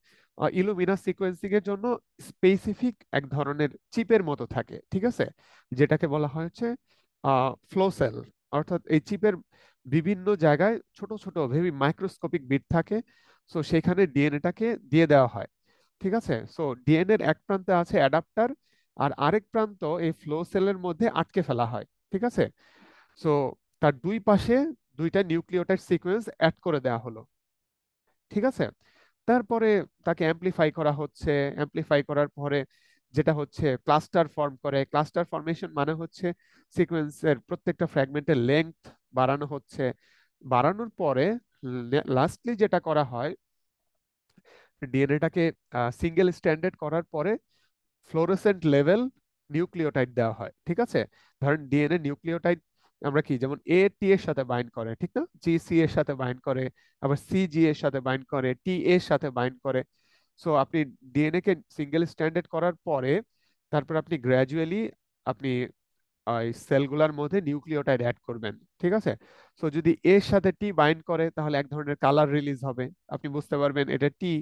ইলুমিনা সিকোয়েন্সিং এর জন্য স্পেসিফিক এক ধরনের চিপের মতো থাকে, ঠিক আছে, যেটাকে বলা হয় হচ্ছে ফ্লো সেল। অর্থাৎ এই চিপের বিভিন্ন জায়গায় ছোট ছোট ভেরি মাইক্রোস্কোপিক বিট থাকে। সো সেখানে ডিএনএটাকে দিয়ে দেওয়া হয়, ঠিক আছে। সো ডিএনএর এক প্রান্তে আছে অ্যাডাপ্টার, আর আরেক প্রান্ত এই ফ্লো সেলের মধ্যে আটকে ফেলা হয়, ঠিক আছে। সো তার দুই পাশে দুইটা নিউক্লিওটাইড সিকোয়েন্স অ্যাড করে দেওয়া হলো, ঠিক আছে। তারপরে তাকে অ্যাম্প্লিফাই করা হচ্ছে। অ্যাম্প্লিফাই করার পরে যেটা হচ্ছে ক্লাস্টার ফর্ম করে। ক্লাস্টার ফর্মেশন মানে হচ্ছে সিকোয়েন্সের প্রত্যেকটা ফ্র্যাগমেন্টের লেংথ বাড়ানো হচ্ছে। বাড়ানোর পরে লাস্টলি যেটা করা হয়, ডিএনএটাকে সিঙ্গেল স্ট্যান্ডার্ড করার পরে ফ্লোরোসেন্ট লেভেল নিউক্লিওটাইড দেওয়া হয়, ঠিক আছে। ধরেন ডিএনএ নিউক্লিওটাইড আমরা কি, যেমন এ টি এর সাথে বাইন্ড করে, ঠিক না, জি সি এর সাথে বাইন্ড করে, আবার সি জি এর সাথে বাইন্ড করে, টি এর সাথে বাইন্ড করে। সো আপনি ডিএনএ কে সিঙ্গেল স্ট্যান্ডার্ড করার পরে তারপর আপনি গ্র্যাজুয়ালি আপনি এই সেলগুলোর মধ্যে নিউক্লিওটাইড অ্যাড করবেন, ঠিক আছে। সো যদি এর সাথে টি বাইন্ড করে তাহলে এক ধরনের কালার রিলিজ হবে, আপনি বুঝতে পারবেন এটা টি,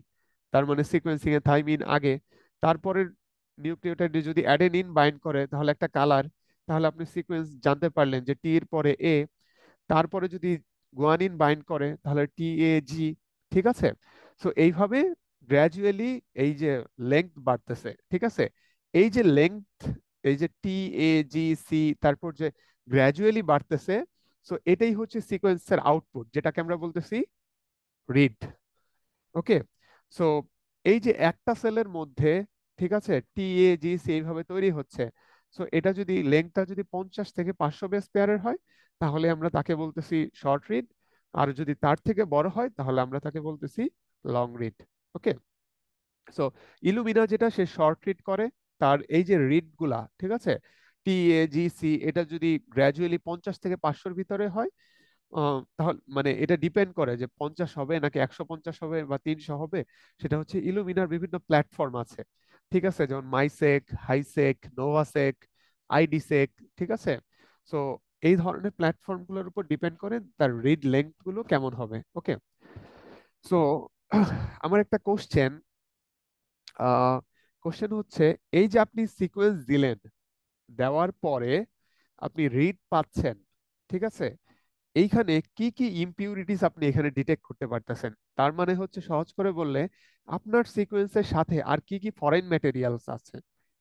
তার মানে সিকোয়েন্সিং এ থাইমিন আগে। তারপরে নিউক্লিওটাইডে যদি অ্যাডেনিন বাইন্ড করে তাহলে একটা কালার, তাহলে আপনি সিকোয়েন্স জানতে পারলেন যে টি এর পরে এ। তারপরে যদি গুয়ানিন বাইন্ড করে তাহলে টি এ জি, ঠিক আছে। সো এইভাবে গ্র্যাজুয়ালি এই যে লেংথ বাড়তেছে, ঠিক আছে। এই যে লেংথ, এই যে টি এ জি সি, তারপর যে গ্র্যাজুয়ালি বাড়তেছে, সো এটাই হচ্ছে সিকোয়েন্সের আউটপুট, যেটাকে আমরা বলতেছি রিড। ওকে, সো এই যে একটা সেলের মধ্যে, ঠিক আছে, টি এ জি সি এইভাবে তৈরি হচ্ছে। সো এটা যদি লেংথটা যদি 50 থেকে 500 বেস পেয়ারের হয় তাহলে আমরা তাকে বলতেছি শর্ট রিড। আর যদি তার থেকে বড় হয় তাহলে আমরা তাকে বলতেছি লং রিড। ওকে, সো ইলুমিনা যেটা সে শর্ট রিড করে, তার এই যে রিড গুলা, ঠিক আছে, টি এ জি সি, এটা যদি গ্র্যাজুয়ালি 50 থেকে 500-র ভিতরে হয়, তাহলে মানে এটা ডিপেন্ড করে যে 50 হবে নাকি 150 হবে বা 300 হবে। সেটা হচ্ছে ইলুমিনার বিভিন্ন প্ল্যাটফর্ম আছে, ঠিক আছে, যেমন মাইসেক, হাইসেক, নোভাসেক, আইডিসেক, ঠিক আছে। সো এই ধরনের প্ল্যাটফর্ম গুলোর উপর ডিপেন্ড করে তার রিড লেংথ গুলো কেমন হবে। ওকে। সো আমার একটা কোশ্চেন হচ্ছে, এই যে আপনি সিকোয়েন্স দিলেন, দেওয়ার পরে আপনি রিড পাচ্ছেন, ঠিক আছে, এইখানে কি কি ইমপিউরিটিস আপনি এখানে ডিটেক্ট করতে পারতেছেন? তার মানে হচ্ছে সহজ করে বললে, আপনার সিকোয়েন্সের সাথে আর কি কি ফরেন ম্যাটেরিয়ালস আছে,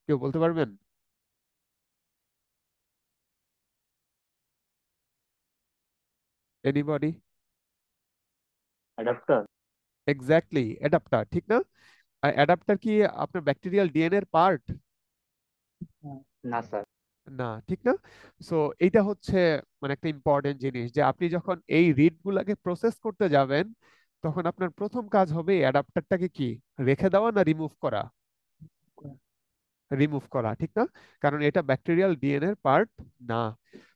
কেউ বলতে পারবেন? এনিবডি? অ্যাডাপ্টার। এক্স্যাক্টলি, অ্যাডাপ্টার, ঠিক না? অ্যাডাপ্টার কি আপনার ব্যাকটেরিয়াল ডিএনএ এর পার্ট? হ্যাঁ, না স্যার। না, ঠিক না? সো এইটা হচ্ছে মানে একটা ইম্পর্টেন্ট জিনিস, যে আপনি যখন এই রিড গুলাকে প্রসেস করতে যাবেন, তখন আপনার প্রথম কাজ হবে অ্যাডাপ্টারটাকে কি রেখে দেওয়া না রিমুভ করা? রিমুভ করা, ঠিক না? কারণ এটা ব্যাকটেরিয়াল ডিএনএ এর পার্ট না।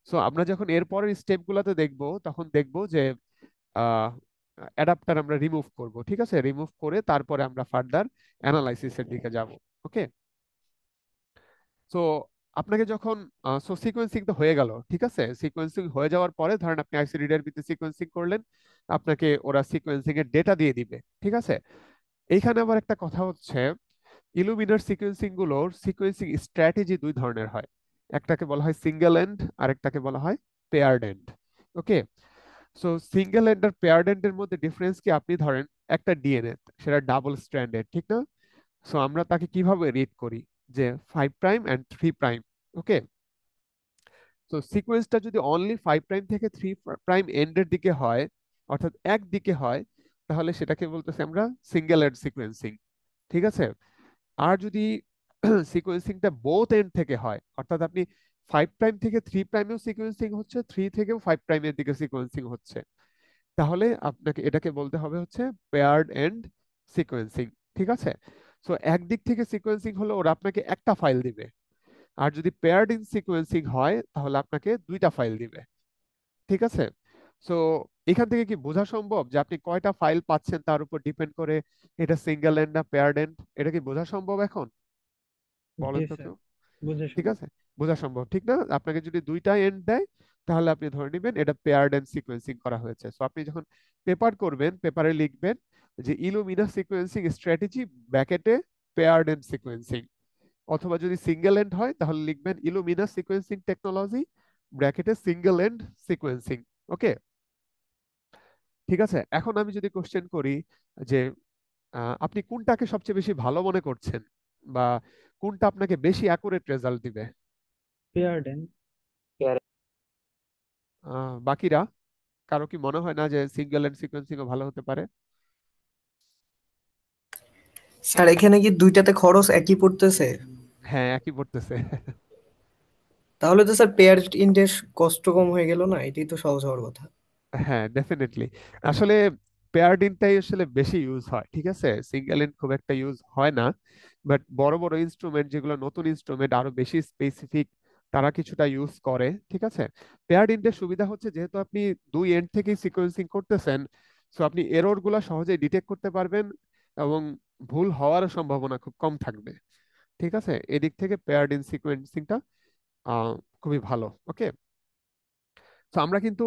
সো আমরা যখন এর পরের স্টেপ গুলাতে দেখবো, তখন দেখবো যে অ্যাডাপ্টার আমরা রিমুভ করব, ঠিক আছে, রিমুভ করে তারপরে আমরা ফার্দার অ্যানালাইসিসের দিকে যাব। ওকে। সো আপনাকে যখন সিকোয়েন্সিং তো হয়ে গেল, ঠিক আছে, সিকোয়েন্সিং হয়ে যাওয়ার পরে ধরেন আপনি আইসি রিডার ভিত্তিক সিকোয়েন্সিং করলেন, আপনাকে ওরা সিকোয়েন্সিং এর ডেটা দিয়ে দিবে, ঠিক আছে। এইখানে আবার একটা কথা হচ্ছে, ইলুমিনার সিকোয়েন্সিং গুলোর সিকোয়েন্সিং স্ট্র্যাটেজি দুই ধরনের হয়। একটাকে বলা হয় সিঙ্গেল এন্ড, আর একটাকে বলা হয় paired end. Okay. So single end আর পেয়ার্ড এন্ড এর মধ্যে ডিফারেন্স কি, আপনি ধরেন একটা ডিএনএ, সেটা ডাবল স্ট্র্যান্ডেড, ঠিক না? সো আমরা তাকে কিভাবে রিড করি, যে 5' অ্যান্ড 3'। ওকে। তো সিকোয়েন্সটা যদি অনলি 5' থেকে 3' এন্ডের দিকে হয়, অর্থাৎ একদিকে হয়, তাহলে সেটাকে বলতেছি আমরা সিঙ্গেল এন্ড সিকোয়েন্সিং, ঠিক আছে। আর যদি সিকোয়েন্সিংটা বোথ এন্ড থেকে হয়, অর্থাৎ আপনি 5' থেকে 3'এও সিকোয়েন্সিং হচ্ছে, 3 থেকেও 5' এর দিকে সিকোয়েন্সিং হচ্ছে, তাহলে আপনাকে এটাকে বলতে হবে হচ্ছে পেয়ার্ড এন্ড সিকোয়েন্সিং, ঠিক আছে। সো একদিক থেকে সিকোয়েন্সিং হলে ওরা আপনাকে একটা ফাইল দিবে, আর যদি পেয়ার্ড ইন সিকোয়েন্সিং হয় তাহলে আপনাকে দুইটা ফাইল দিবে, ঠিক আছে। সো এখান থেকে কি বোঝা সম্ভব যে আপনি কয়টা ফাইল পাচ্ছেন তার উপর ডিপেন্ড করে এটা সিঙ্গেল এন্ড না পেয়ার্ড এন্ড? এটা কি বোঝা সম্ভব এখন? জি বলেন তো স্যার, কেউ। বুঝে ঠিক শুনি। আছে, বোঝা সম্ভব, ঠিক না? আপনাকে যদি দুইটা এন্ড দেয়, তাহলে আপনি ধরে নেবেন এটা পেয়ার্ড এন্ড সিকোয়েন্সিং করা হয়েছে। সো আপনি যখন পেপার করবেন, পেপারে লিখবেন যে ইলুমিনা সিকোয়েন্সিং স্ট্র্যাটেজি ব্র্যাকেটে পেয়ার্ড এন্ড সিকোয়েন্সিং, অথবা যদি সিঙ্গেল এন্ড হয় তাহলে লিখবেন ইলুমিনা সিকোয়েন্সিং টেকনোলজি ব্র্যাকেটে সিঙ্গেল এন্ড সিকোয়েন্সিং। ওকে। ঠিক আছে, এখন আমি যদি কোশ্চেন করি যে আপনি কোনটাকে সবচেয়ে বেশি ভালো মনে করছেন, বা কোনটা আপনাকে বেশি অ্যাকুরেট রেজাল্ট দিবে? পেয়ারডেন। বাকিরা কারো কি মনে হয় না যে সিঙ্গেল এন্ড সিকোয়েন্সিং ভালো হতে পারে? স্যার এখানে কি দুইটাতে খরচ একই পড়তেছে? হ্যাঁ, একই পড়তেছে। তাহলে তো স্যার পেয়ার ইন্ডেক্স কষ্ট কম হয়ে গেল না, এটাই তো সহজ হওয়ার কথা। হ্যাঁ, ডেফিনেটলি। আসলে পেয়ার্ড ইনটাই আসলে বেশি ইউজ হয়, ঠিক আছে, সিঙ্গেল ইন খুব একটা ইউজ হয় না। বাট বড় বড় ইনস্ট্রুমেন্ট, যেগুলো নতুন ইনস্ট্রুমেন্ট আরো বেশি স্পেসিফিক, তারা কিছুটা ইউজ করে, ঠিক আছে। পেয়ার্ড ইন্টের সুবিধা হচ্ছে যেহেতু আপনি দুই এন্ড থেকেই সিকোয়েন্সিং করতেছেন, সো আপনি এরর গুলা সহজেই ডিটেক্ট করতে পারবেন, এবং ভুল হওয়ার সম্ভাবনা খুব কম থাকবে, ঠিক আছে। এদিক থেকে পেয়ার্ড ইন সিকোয়েন্সিংটা খুবই ভালো। ওকে। তো আমরা কিন্তু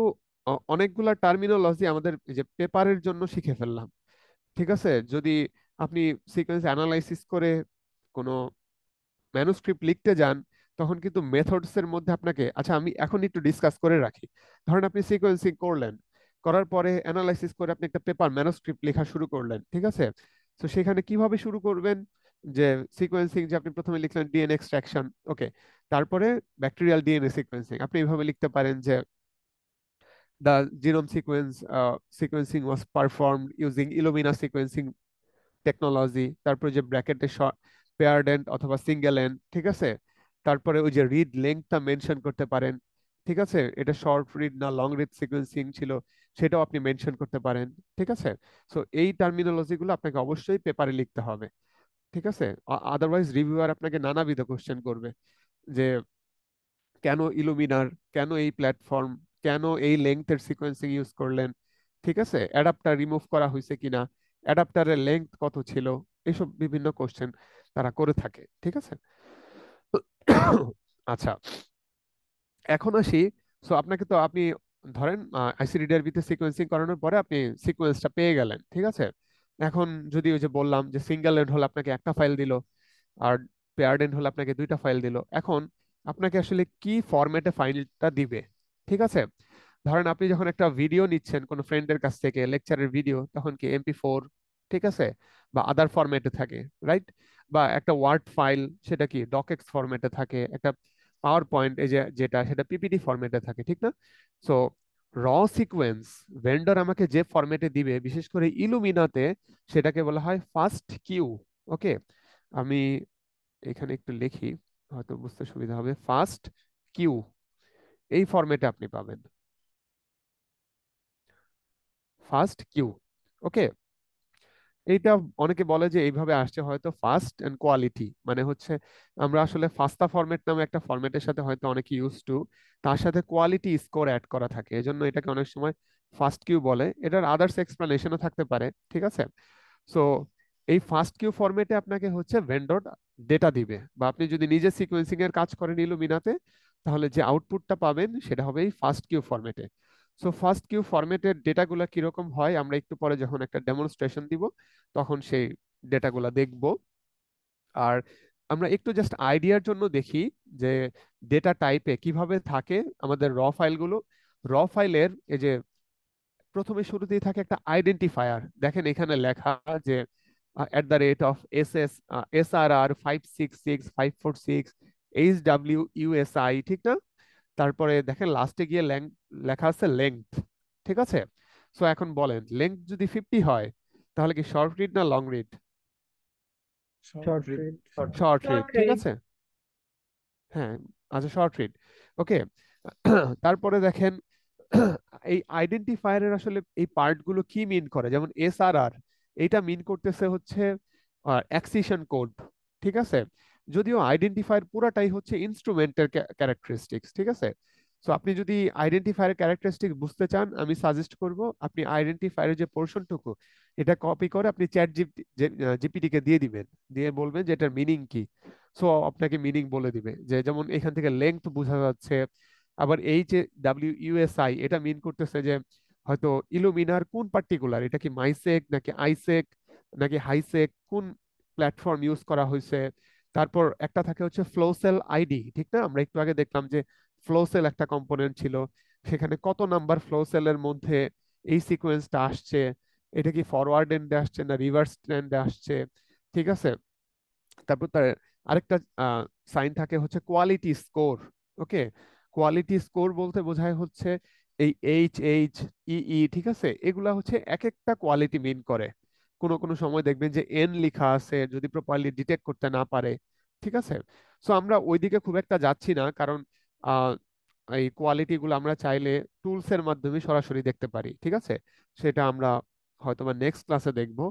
অনেকগুলা টার্মিনোলজি আমাদের এই যে পেপারের জন্য শিখে ফেললাম, ঠিক আছে। যদি আপনি সিকোয়েন্স অ্যানালাইসিস করে কোনো ম্যানুস্ক্রিপ্ট লিখতে যান, তখন কিন্তু মেথডস এর মধ্যে আপনাকে, আচ্ছা আমি এখন একটু ডিসকাস করে রাখি। ধরেন আপনি সিকোয়েন্সিং করলেন, করার পরে অ্যানালাইসিস করে আপনি একটা পেপার ম্যানুস্ক্রিপ্ট লেখা শুরু করলেন, ঠিক আছে। তো সেখানে কিভাবে শুরু করবেন, যে সিকোয়েন্সিং, যে আপনি প্রথমে লিখলেন ডিএনএ এক্সট্রাকশন, ওকে, তারপরে ব্যাকটেরিয়াল ডিএনএ সিকোয়েন্সিং, আপনি এইভাবে লিখতে পারেন যে the genome sequencing was performed using Illumina sequencing technology, তারপরে যে ব্র্যাকেটে পেয়ার্ড এন্ড অথবা সিঙ্গেল এন্ড, ঠিক আছে। তারপরে ওই যে রিড লেংথটা মেনশন করতে পারেন, ঠিক আছে, এটা শর্ট রিড না লং রিড সিকোয়েন্সিং ছিল, সেটাও আপনি মেনশন করতে পারেন, ঠিক আছে। সো এই টার্মিনোলজি গুলো আপনাকে অবশ্যই পেপারে লিখতে হবে, ঠিক আছে? আদারওয়াইজ রিভিউয়ার আপনাকে নানাবিধ কোশ্চেন করবে যে কেন ইলুমিনার, কেন এই প্ল্যাটফর্ম, কেন এই লেংথের সিকোয়েন্সিং ইউজ করলেন, ঠিক আছে, অ্যাডাপ্টার রিমুভ করা হয়েছে কিনা, অ্যাডাপ্টারের লেংথ কত ছিল, এসব বিভিন্ন কোশ্চেন তারা করে থাকে, ঠিক আছে। আচ্ছা, এখন আসি। সো আপনাকে তো আপনি ধরেন আইসিডিডিআরবি তে সিকোয়েন্সিং করানোর পরে আপনি সিকোয়েন্সটা পেয়ে গেলেন, ঠিক আছে। এখন যদি ওই যে বললাম যে সিঙ্গেল এন্ড হলে আপনাকে একটা ফাইল দিল, আর পেয়ার্ড এন্ড হলে আপনাকে দুইটা ফাইল দিল, এখন আপনাকে আসলে কি ফরম্যাটে ফাইলটা দিবে, ঠিক আছে। ধরেন আপনি যখন একটা ভিডিও নিচ্ছেন কোনো ফ্রেন্ডের কাছ থেকে, লেকচারের ভিডিও, তখন কি MP4, ঠিক আছে, বা আদার ফরম্যাটে থাকে, রাইট? বা একটা ওয়ার্ড ফাইল, সেটা কি ডকেক্স ফরম্যাটে থাকে, একটা পাওয়ার পয়েন্ট এই যে যেটা, সেটা পিপিটি ফরম্যাটে থাকে, ঠিক না? সো র সিকোয়েন্স ভেন্ডর আমাকে যে ফরম্যাটে দিবে, বিশেষ করে ইলুমিনাতে, সেটাকে বলা হয় ফাস্ট কিউ। ওকে, আমি এখানে একটু লিখি, হয়তো বুঝতে সুবিধা হবে। ফাস্ট কিউ এই ফরম্যাটে আপনি পাবেন, ফাস্ট কিউ। ওকে, এইটা অনেকে বলে যে এইভাবে আসছে হয়তো ফাস্ট এন্ড কোয়ালিটি, মানে হচ্ছে আমরা আসলে ফাস্টা ফরম্যাট নামে একটা ফরম্যাটের সাথে হয়তো অনেকে ইউজ টু, তার সাথে কোয়ালিটি স্কোর অ্যাড করা থাকে, এজন্য এটাকে অনেক সময় ফাস্ট কিউ বলে। এটার আদার্স এক্সপ্লেনেশনও থাকতে পারে, ঠিক আছে। সো এই ফাস্ট কিউ ফরম্যাটে আপনাকে হচ্ছে ভেন্ডর ডেটা দিবে, বা আপনি যদি নিজে সিকোয়েন্সিং এর কাজ করেন ইলুমিনাতে, তাহলে যে আউটপুটটা পাবেন সেটা হবে এই ফাস্ট কিউ ফরম্যাটে। সো ফার্স্ট কিউ ফরম্যাটের ডেটাগুলো কিরকম হয় আমরা একটু পরে যখন একটা ডেমনস্ট্রেশন দিব তখন সেই ডেটাগুলো দেখব। আর আমরা একটু জাস্ট আইডিয়ার জন্য দেখি যে ডেটা টাইপে কিভাবে থাকে আমাদের র ফাইলগুলো। র ফাইলের এই যে প্রথমে শুরুতেই থাকে একটা আইডেন্টিফায়ার, দেখেন এখানে লেখা যে @SRR566546 ঠিক না? তারপরে দেখেন লাস্টে গিয়ে লেখা আছে লেংথ, ঠিক আছে। সো এখন বলেন লেংথ যদি 50 হয় তাহলে কি শর্ট রিড না long read? Short read. Short read, ঠিক আছে। হ্যাঁ, আচ্ছা, শর্ট রিড। ওকে। তারপরে দেখেন এই আইডেন্টিফায়ারের আসলে এই পার্টগুলো কি মিন করে, যেমন SRR এটা মিন করতেছে হচ্ছে অ্যাক্সিশন কোড, ঠিক আছে। যদিও আইডেন্টিফায়ার পুরাটাই হচ্ছে ইনস্ট্রুমেন্টের ক্যারেক্টারিস্টিক্স, ঠিক আছে। সো আপনি যদি আইডেন্টিফায়ারের ক্যারেক্টারিস্টিক্স বুঝতে চান, আমি সাজেস্ট করব আপনি আইডেন্টিফায়ারের যে পোর্শনটুকু এটা কপি করে আপনি চ্যাট জিপিটি কে দিয়ে দিবেন, দিয়ে বলবেন যে এটার মিনিং কি। সো আপনাকে মিনিং বলে দিবে, যে যেমন এখান থেকে লেংথ বোঝা যাচ্ছে। আবার HWUSI এটা মিন করতেছে যে হয়তো ইলুমিনার কোন পার্টিকুলার, এটা কি মাইসেক নাকি আইসেক নাকি হাইসেক, কোন প্ল্যাটফর্ম ইউজ করা হয়েছে। তারপর একটা থাকে হচ্ছে ফ্লোসেল আইডি, ঠিক না? আমরা একটু আগে দেখলাম যে ফ্লোসেল একটা কম্পোনেন্ট ছিল, সেখানে কত নাম্বার ফ্লোসেলের মধ্যে এই সিকোয়েন্সটা আসছে, এটা কি ফরওয়ার্ড এন্ডে আসছে না রিভার্স এন্ডে আসছে, ঠিক আছে। তারপর তার আরেকটা সাইন থাকে হচ্ছে কোয়ালিটি স্কোর। ওকে, কোয়ালিটি স্কোর বলতে বোঝায় হচ্ছে এই HHEE, ঠিক আছে, এগুলা হচ্ছে এক একটা কোয়ালিটি মিন করে। কোনো কোনো সময় দেখবেন যে এন লেখা আছে যদি প্রপারলি ডিটেক্ট করতে না পারে, ঠিক আছে। সো আমরা ওইদিকে খুব একটা যাচ্ছি না, কারণ আহ, এই কোয়ালিটি গুলো আমরা চাইলে টুলস এর মাধ্যমে সরাসরি দেখতে পারি, ঠিক আছে। সেটা আমরা হয়তোবা নেক্সট ক্লাসে দেখবো।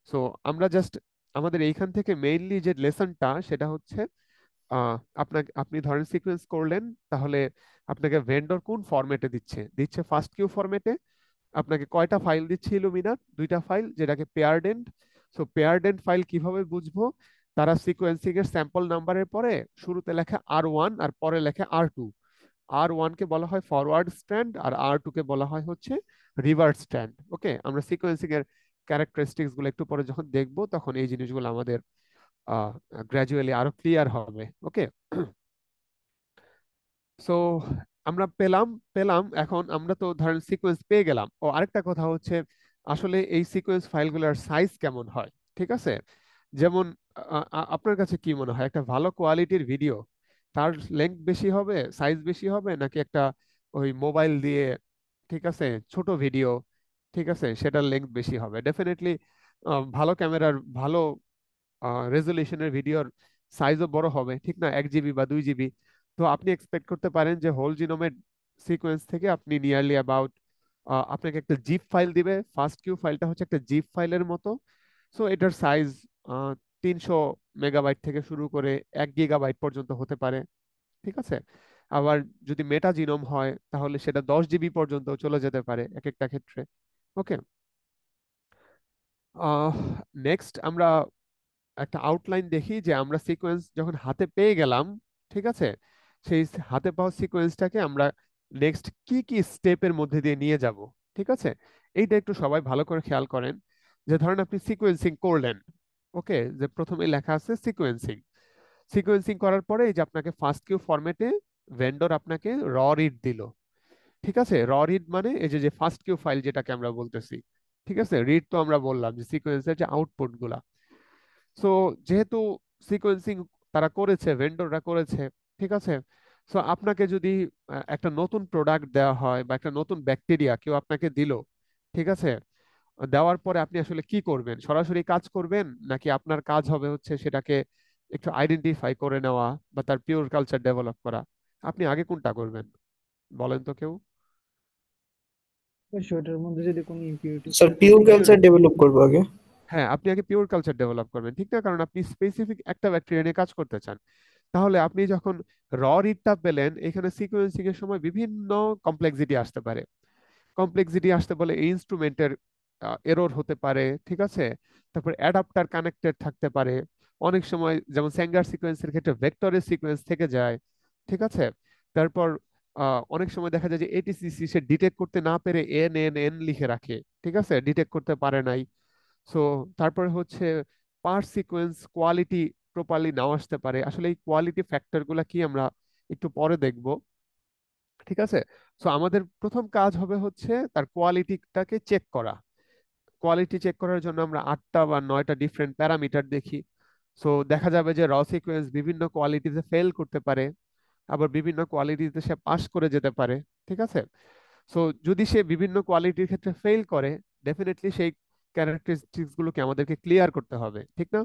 সো আমরা জাস্ট আমাদের এইখান থেকে মেইনলি যে লেসনটা সেটা হচ্ছে আপনাকে, আপনি ধরেন সিকোয়েন্স করলেন, তাহলে আপনাকে ভেন্ডর কোন ফরম্যাটে দিচ্ছে, দিচ্ছে ফার্স্ট কিউ ফরম্যাটে। আপনাকে কয়টা ফাইল দিচ্ছে ইলুমিনার? দুইটা ফাইল, যেটাকে paired end. So paired end file কিভাবে বুঝবো? তারা সিকোয়েন্সিং এর স্যাম্পল নাম্বারের পরে শুরুতে লেখে R1 আর পরে লেখে R2। R1 কে বলা হয় ফরওয়ার্ড স্ট্র্যান্ড আর R2 কে বলা হয় হচ্ছে রিভার্স স্ট্র্যান্ড। ওকে, আমরা সিকোয়েন্সিং এর ক্যারেক্টারিস্টিক্স গুলো একটু পরে যখন দেখবো তখন এই জিনিসগুলো আমাদের গ্র্যাজুয়ালি আরো ক্লিয়ার হবে। ওকে, সো আমরা পেলাম পেলাম এখন আমরা তো ধরেন সিকোয়েন্স পেয়ে গেলাম। ও আরেকটা কথা হচ্ছে আসলে এই সিকোয়েন্স ফাইলগুলোর সাইজ কেমন হয়, ঠিক আছে। যেমন আপনার কাছে কি মনে হয় একটা ভালো কোয়ালিটির ভিডিও তার লেন্থ বেশি হবে, সাইজ বেশি হবে, নাকি একটা ওই মোবাইল দিয়ে, ঠিক আছে, ছোট ভিডিও, ঠিক আছে, সেটার লেন্থ বেশি হবে? ডেফিনেটলি ভালো ক্যামেরার ভালো রেজলিউশনের ভিডিওর সাইজও বড় হবে, ঠিক না, 1 GB বা 2 GB। তো আপনি এক্সপেক্ট করতে পারেন যে হোল জিনোমের সিকোয়েন্স থেকে আপনি নিয়ারলি অ্যাবাউট, আপনাকে একটা জিপ ফাইল দিবে, ফার্স্ট কিউ ফাইলটা হচ্ছে একটা জিপ ফাইলের মতো। সো এটার সাইজ 300 মেগাবাইট থেকে শুরু করে 1 গিগাবাইট পর্যন্ত হতে পারে। ঠিক আছে। আবার যদি মেটা জিনোম হয় তাহলে সেটা 10 জিবি পর্যন্ত চলে যেতে পারে এক একটা ক্ষেত্রে। ওকে। নেক্সট আমরা একটা আউটলাইন দেখি যে আমরা সিকোয়েন্স যখন হাতে পেয়ে গেলাম, ঠিক আছে, সেই হাতে পাওয়া সিকোয়েন্সটাকে আমরা নেক্সট কি কি স্টেপের মধ্যে দিয়ে নিয়ে যাব। ঠিক আছে। এইটা একটু সবাই ভালো করে খেয়াল করেন। যে ধরেন আপনি সিকোয়েন্সিং করলেন, ওকে, যে প্রথমে লেখা আছে সিকোয়েন্সিং। সিকোয়েন্সিং করার পরে এই যে আপনাকে ফার্স্ট কিউ ফরম্যাটে ভেন্ডর আপনাকে র রিড দিল। ঠিক আছে। র রিড মানে এই যে যে ফার্স্ট কিউ ফাইল যেটাকে আমরা বলতেছি। ঠিক আছে। রিড তো আমরা বললাম যে সিকোয়েন্সের যে আউটপুট গুলা। সো যেহেতু সিকোয়েন্সিং তারা করেছে, ভেন্ডররা করেছে, ঠিক আছে। সো আপনাকে যদি একটা নতুন প্রোডাক্ট দেওয়া হয় বা একটা নতুন ব্যাকটেরিয়া কেউ আপনাকে দিল, ঠিক আছে, দেওয়ার পরে আপনি আসলে কি করবেন? সরাসরি কাজ করবেন, নাকি আপনার কাজ হবে হচ্ছে সেটাকে একটু আইডেন্টিফাই করে নেওয়া বা তার পিওর কালচার ডেভেলপ করা? আপনি আগে কোনটা করবেন বলেন তো কেউ? অবশ্যই ওটার মধ্যে যদি কোনো ইমপিউরিটিস স্যার থাকে পিওর সেগুলো কালচার ডেভেলপ করবো আগে। হ্যাঁ, আপনি আগে পিওর কালচার ডেভেলপ করবেন, ঠিক না? কারণ আপনি স্পেসিফিক একটা ব্যাকটেরিয়া নিয়ে কাজ করতে চান। তাহলে আপনি যখন র রিডটা পেলেন, এখানে সিকোয়েন্সিং এর সময় বিভিন্ন কমপ্লেক্সিটি আসতে পারে। কমপ্লেক্সিটি আসতে বলে ইনস্ট্রুমেন্টের এরর হতে পারে, ঠিক আছে। তারপর অ্যাডাপ্টার কানেক্টেড থাকতে পারে। অনেক সময় যেমন স্যাঙ্গার সিকোয়েন্সের ক্ষেত্রে ভেক্টরের সিকোয়েন্স থেকে যায়, ঠিক আছে। তারপর অনেক সময় দেখা যায় যে এটিসিসি সে ডিটেক্ট করতে না পেরে এন এন এন লিখে রাখে, ঠিক আছে, ডিটেক্ট করতে পারে নাই। সো তারপরে হচ্ছে পার সিকোয়েন্স কোয়ালিটি প্রপারলি নাও আসতে পারে। আসলে এই কোয়ালিটি ফ্যাক্টর গুলা কি আমরা একটু পরে দেখব। ঠিক আছে। সো আমাদের প্রথম কাজ হবে হচ্ছে তার কোয়ালিটিটাকে চেক করা। কোয়ালিটি চেক করার জন্য আমরা 8টা বা 9টা ডিফারেন্ট প্যারামিটার দেখি। সো দেখা যাবে যে র সিকোয়েন্স বিভিন্ন কোয়ালিটিতে ফেল করতে পারে, আবার বিভিন্ন কোয়ালিটিতে সে পাস করে যেতে পারে। ঠিক আছে। সো যদি সে বিভিন্ন কোয়ালিটির ক্ষেত্রে ফেল করে, ডেফিনেটলি সেই ক্যারেক্টারিস্টিক্স গুলোকে আমাদেরকে ক্লিয়ার করতে হবে, ঠিক না?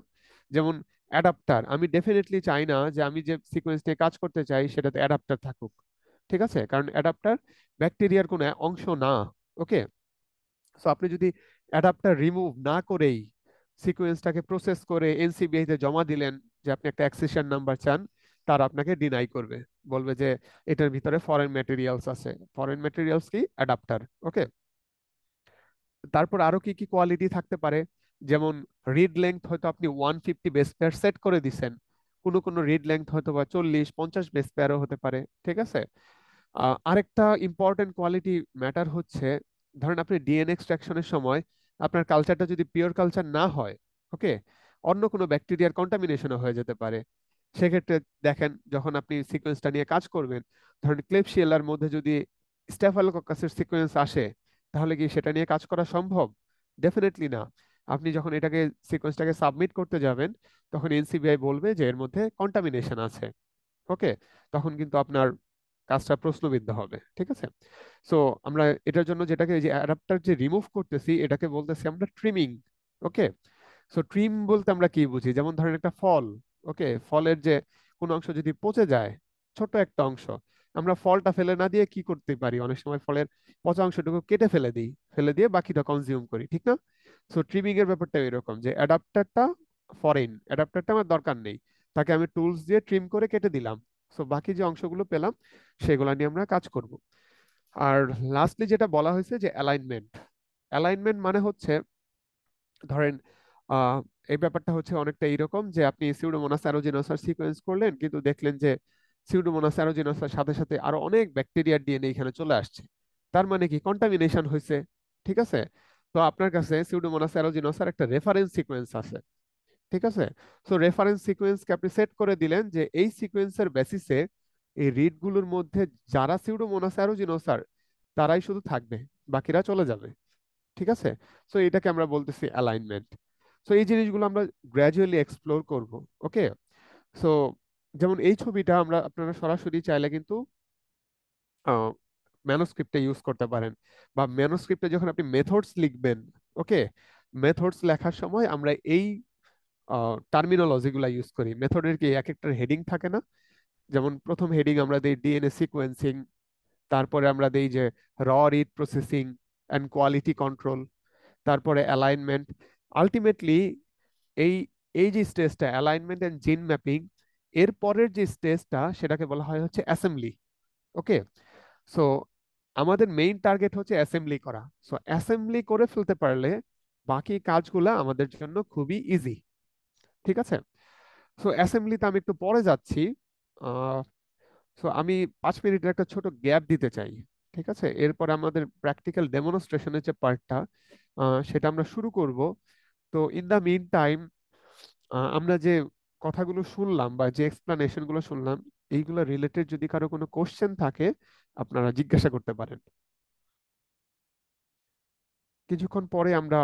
যেমন অ্যাডাপ্টার, আমি ডেফিনেটলি চাই না যে আমি যে সিকোয়েন্স নিয়ে কাজ করতে চাই সেটাতে অ্যাডাপ্টার থাকুক। ঠিক আছে। কারণ অ্যাডাপ্টার ব্যাকটেরিয়ার কোনো অংশ না। ওকে। সো আপনি যদি অ্যাডাপ্টার রিমুভ না করেই সিকোয়েন্সটাকে প্রসেস করে এনসিবিআই তে জমা দিলেন যে আপনি একটা অ্যাক্সেশন নাম্বার চান, তার আপনাকে ডিনাই করবে, বলবে যে এটার ভিতরে ফরেন ম্যাটেরিয়ালস আছে। ফরেন ম্যাটেরিয়ালস কি? অ্যাডাপ্টার। ওকে। তারপর আরো কি কি কোয়ালিটি থাকতে পারে? যেমন রিড লেংথ হয়তো আপনি 150 বেস পেয়ার সেট করে দিছেন, কোনো কোনো রিড লেংথ হয়তো বা 40-50 বেস পেয়ারও হতে পারে। ঠিক আছে। আরেকটা ইম্পর্টেন্ট কোয়ালিটি ম্যাটার হচ্ছে, ধরেন আপনি ডিএনএ এক্সট্রাকশনের সময় আপনার কালচারটা যদি পিওর কালচার না হয়, ওকে, অন্য কোনো ব্যাকটেরিয়ার কন্টামিনেশনও হয়ে যেতে পারে। সেক্ষেত্রে দেখেন যখন আপনি সিকোয়েন্সটা নিয়ে কাজ করবেন, ধরেন ক্লেবশিয়েলার মধ্যে যদি স্ট্যাফাইলোকক্কাসের সিকোয়েন্স আসে, তাহলে কি সেটা নিয়ে কাজ করা সম্ভব? ডেফিনেটলি না। আপনি যখন এটাকে সিকোয়েন্সটাকে সাবমিট করতে যাবেন, তখন এনসিবিআই বলবে যে এর মধ্যে কন্টামিনেশন আছে। ওকে। তখন কিন্তু আপনার কাজটা প্রশ্নবিদ্ধ হবে। ঠিক আছে। সো আমরা এটার জন্য যেটাকে এই যে অ্যাডাপ্টার যে রিমুভ করতেছি এটাকে বলতেছি আমরা ট্রিমিং। ওকে। সো ট্রিম বলতে আমরা কি বুঝি? যেমন ধরেন একটা ফল, ওকে, ফলের যে কোনো অংশ যদি পচে যায়, ছোট একটা অংশ, আমরা ফলটা ফেলে না দিয়ে কি করতে পারি? অনেক সময় ফলের পচা অংশটুকু কেটে ফেলে দিই, ফেলে দিয়ে বাকিটা কনজিউম করি, ঠিক না? সো ট্রিমিং এর ব্যাপারটা এরকম যে অ্যাডাপ্টারটা ফরেন, অ্যাডাপ্টারটা আমার দরকার নেই, তাকে আমি টুলস দিয়ে ট্রিম করে কেটে দিলাম। সো বাকি যে অংশগুলো পেলাম সেগুলো নিয়ে আমরা কাজ করব। আর লাস্টলি যেটা বলা হয়েছে যে অ্যালাইনমেন্ট। অ্যালাইনমেন্ট মানে হচ্ছে ধরেন আহ এই ব্যাপারটা হচ্ছে অনেকটা এরকম যে আপনি সিউডোমোনাস অ্যারুজিনোসার সিকোয়েন্স করলেন, কিন্তু দেখলেন যে সিউডোমোনাস অ্যারুজিনোসার সাথে সাথে আরো অনেক ব্যাকটেরিয়ার ডিএনএ এখানে চলে আসছে। তার মানে কি? কন্টামিনেশন হয়েছে। ঠিক আছে। তো আপনার কাছে সিউডোমোনাস অ্যারুজিনোসার একটা রেফারেন্স সিকোয়েন্স আছে। ঠিক আছে। সো রেফারেন্স সিকোয়েন্সকে আপনি সেট করে দিলেন যে এই সিকোয়েন্সের বেসিসে এই রিড গুলোর মধ্যে যারা সিউডোমোনাস অ্যারুজিনোসার তারাই শুধু থাকবে, বাকিরা চলে যাবে। ঠিক আছে। সো এটাকে আমরা বলতেছি অ্যালাইনমেন্ট। সো এই জিনিসগুলো আমরা গ্র্যাজুয়ালি এক্সপ্লোর করব। ওকে। সো যেমন এই ছবিটা আমরা আপনারা সরাসরি চাইলে কিন্তু ম্যানোস্ক্রিপ্টে ইউজ করতে পারেন, বা ম্যানোস্ক্রিপ্টে যখন আপনি মেথডস লিখবেন, ওকে, মেথডস লেখার সময় আমরা এই টার্মিনোলজি গুলা ইউজ করি। মেথডের কি এক একটা হেডিং থাকে না? যেমন প্রথম হেডিং আমরা দিই ডিএনএ সিকোয়েন্সিং, তারপরে আমরা দিই যে র read processing and quality control, তারপরে অ্যালাইনমেন্ট। আলটিমেটলি এই এই যে স্টেজটা অ্যালাইনমেন্ট এন্ড জিন ম্যাপিং, এর পরের যে স্টেজটা সেটাকে বলা হয় হচ্ছে অ্যাসেম্বলি। ওকে, সো আমাদের মেইন টার্গেট হচ্ছে অ্যাসেম্বলি করা। সো অ্যাসেম্বলি করে ফেলতে পারলে বাকি কাজগুলা আমাদের জন্য খুবই ইজি। ঠিক আছে, সো অ্যাসেম্বলিতে আমি একটু পরে যাচ্ছি। সো আমি 5 মিনিটের একটা ছোট গ্যাপ দিতে চাই। ঠিক আছে, এরপর আমাদের প্র্যাকটিক্যাল ডেমনস্ট্রেশনের যে পার্টটা সেটা আমরা শুরু করব। তো ইন দা মিন টাইম আমরা যে কথাগুলো শুনলাম বা যে এক্সপ্লানেশন গুলো শুনলাম, এইগুলো রিলেটেড যদি কারো কোনো কোশ্চেন থাকে আপনারা জিজ্ঞাসা করতে পারেন। কিছুক্ষণ পরে আমরা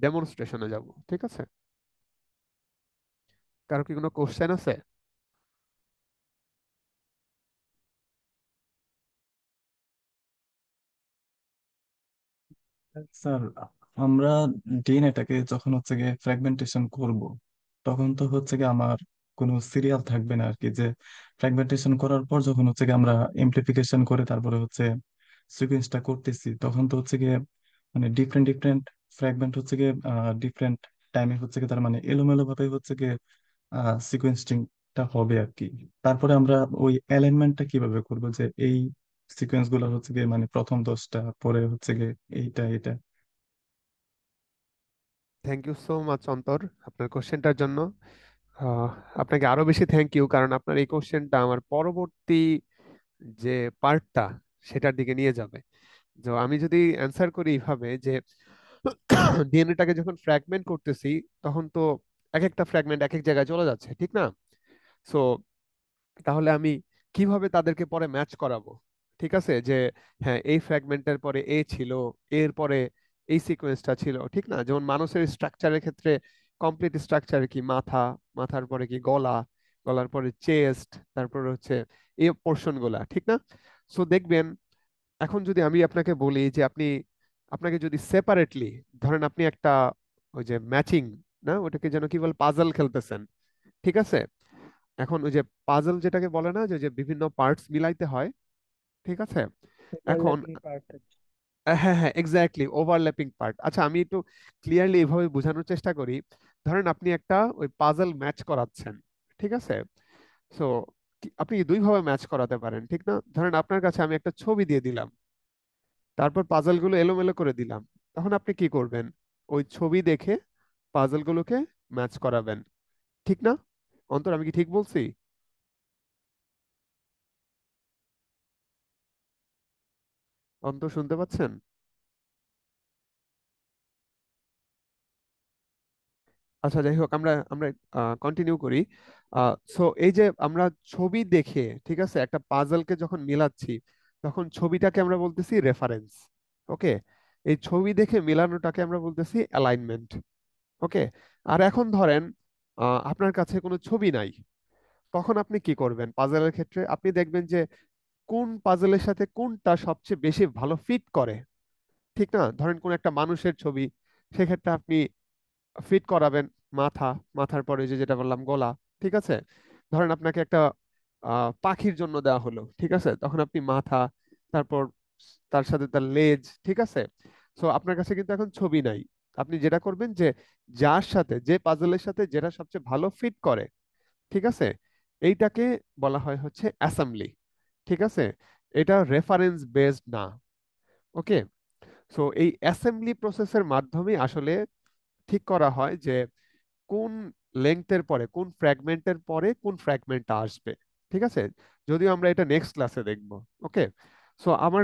ডেমনস্ট্রেশনে যাব। ঠিক আছে, কারো কি কোনো কোশ্চেন আছে? স্যার, আমরা ডিএনএটাকে যখন হচ্ছে গিয়ে ফ্র্যাগমেন্টেশন করব, তখন তো হচ্ছে গিয়ে আমার কোনো সিরিয়াল থাকবে না আর কি, যে ফ্র্যাগমেন্টেশন করার পর যখন হচ্ছে গিয়ে আমরা এমপ্লিফিকেশন করে তারপরে হচ্ছে সিকোয়েন্সটা করতেছি, তখন তো হচ্ছে গিয়ে মানে ডিফারেন্ট ডিফারেন্ট ফ্র্যাগমেন্ট হচ্ছে গিয়ে ডিফারেন্ট টাইমে হচ্ছে গিয়ে, তার মানে এলোমেলো ভাবে হচ্ছে গিয়ে সিকোয়েন্সিংটা হবে আর কি। তারপরে আমরা ওই অ্যালাইনমেন্টটা কিভাবে করবো, যে এই সিকোয়েন্স গুলো হচ্ছে গিয়ে মানে প্রথম 10টা, পরে হচ্ছে গিয়ে এইটা এটা। থ্যাংক ইউ সো মাচ অন্তর আপনার কোশ্চেনটার জন্য। আহ, আপনাকে আরো বেশি থ্যাংক ইউ, কারণ আপনার এই কোশ্চেনটা আমার পরবর্তী যে পার্টটা সেটার দিকে নিয়ে যাবে। তো আমি যদি অ্যান্সার করি এইভাবে যে ডিএনএটাকে যখন ফ্র্যাগমেন্ট করতেছি তখন তো এক একটা ফ্র্যাগমেন্ট এক এক জায়গায় চলে যাচ্ছে, ঠিক না? সো তাহলে আমি কিভাবে তাদেরকে পরে ম্যাচ করাবো? ঠিক আছে, যে হ্যাঁ এই ফ্র্যাগমেন্টের পরে এ ছিল, এর পরে এই সিকোয়েন্সটা ছিল, ঠিক না? যেমন মানুষের স্ট্রাকচারের ক্ষেত্রে কমপ্লিট স্ট্রাকচার কি মাথা, মাথার পরে কি গলা, গলার পরে চেস্ট, তারপর হচ্ছে এই পোর্শন গুলা, ঠিক না? সো দেখবেন, এখন যদি আমি আপনাকে বলি যে আপনাকে যদি সেপারেটলি ধরেন, আপনি একটা ওই যে ম্যাচিং, না ওটাকে যেন কি বলে, পাজল খেলতেছেন। ঠিক আছে, এখন ওই যে পাজল যেটাকে বলে না, যে যে বিভিন্ন পার্টস মিলাইতে হয়। ঠিক আছে, এখন ওভারল্যাপিং পার্ট। হ্যাঁ হ্যাঁ এক্স্যাক্টলি ওভারল্যাপিং পার্ট। আচ্ছা আমি একটু ক্লিয়ারলি এভাবে বোঝানোর চেষ্টা করি। ধরেন আপনি একটা ওই পাজল ম্যাচ করাচ্ছেন। ঠিক আছে, সো আপনি দুইভাবে ম্যাচ করাতে পারেন, ঠিক না? ধরেন আপনার কাছে আমি একটা ছবি দিয়ে দিলাম, তারপর পাজল গুলো এলোমেলো করে দিলাম। তখন আপনি কি করবেন? ওই ছবি দেখে পাজল গুলোকে ম্যাচ করাবেন, ঠিক না? অন্তর, আমি কি ঠিক বলছি? অন্তর, শুনতে পাচ্ছেন? আচ্ছা যাই হোক, আমরা আমরা কন্টিনিউ করি। সো এই যে আমরা ছবি দেখে, ঠিক আছে, একটা পাজলকে যখন মিলাচ্ছি, তখন ছবিটাকে আমরা বলতেছি রেফারেন্স। ওকে, এই ছবি দেখে মিলানোটাকে আমরা বলতেছি অ্যালাইনমেন্ট। ওকে, আর এখন ধরেন আপনার কাছে কোনো ছবি নাই, তখন আপনি কি করবেন? পাজলের ক্ষেত্রে আপনি দেখবেন যে কোন পাজলের সাথে কোনটা সবচেয়ে বেশি ভালো ফিট করে, ঠিক না? ধরেন কোন একটা মানুষের ছবি, সেক্ষেত্রে আপনি ফিট করাবেন মাথা, মাথার পরে যে যেটা বললাম গলা। ঠিক আছে, ধরেন আপনাকে একটা পাখির জন্য দেওয়া হলো, ঠিক আছে, তখন আপনি মাথা, তারপর তার সাথে তার লেজ। ঠিক আছে, সো আপনার কাছে কিন্তু এখন ছবি নাই। আপনি যেটা করবেন যে যার সাথে, যে পাজলের সাথে যেটা সবচেয়ে ভালো ফিট করে, ঠিক আছে, এইটাকে বলা হয় হচ্ছে অ্যাসেম্বলি। ঠিক আছে, এটা রেফারেন্স বেসড না। ওকে, সো এই অ্যাসেম্বলি প্রসেসের মাধ্যমে আসলে ঠিক করা হয় যে কোন লেংথের পরে, কোন ফ্র্যাগমেন্টের পরে কোন ফ্র্যাগমেন্টটা আসবে। ঠিক আছে, যদিও আমরা এটা নেক্সট ক্লাসে দেখব। ওকে, সো আমার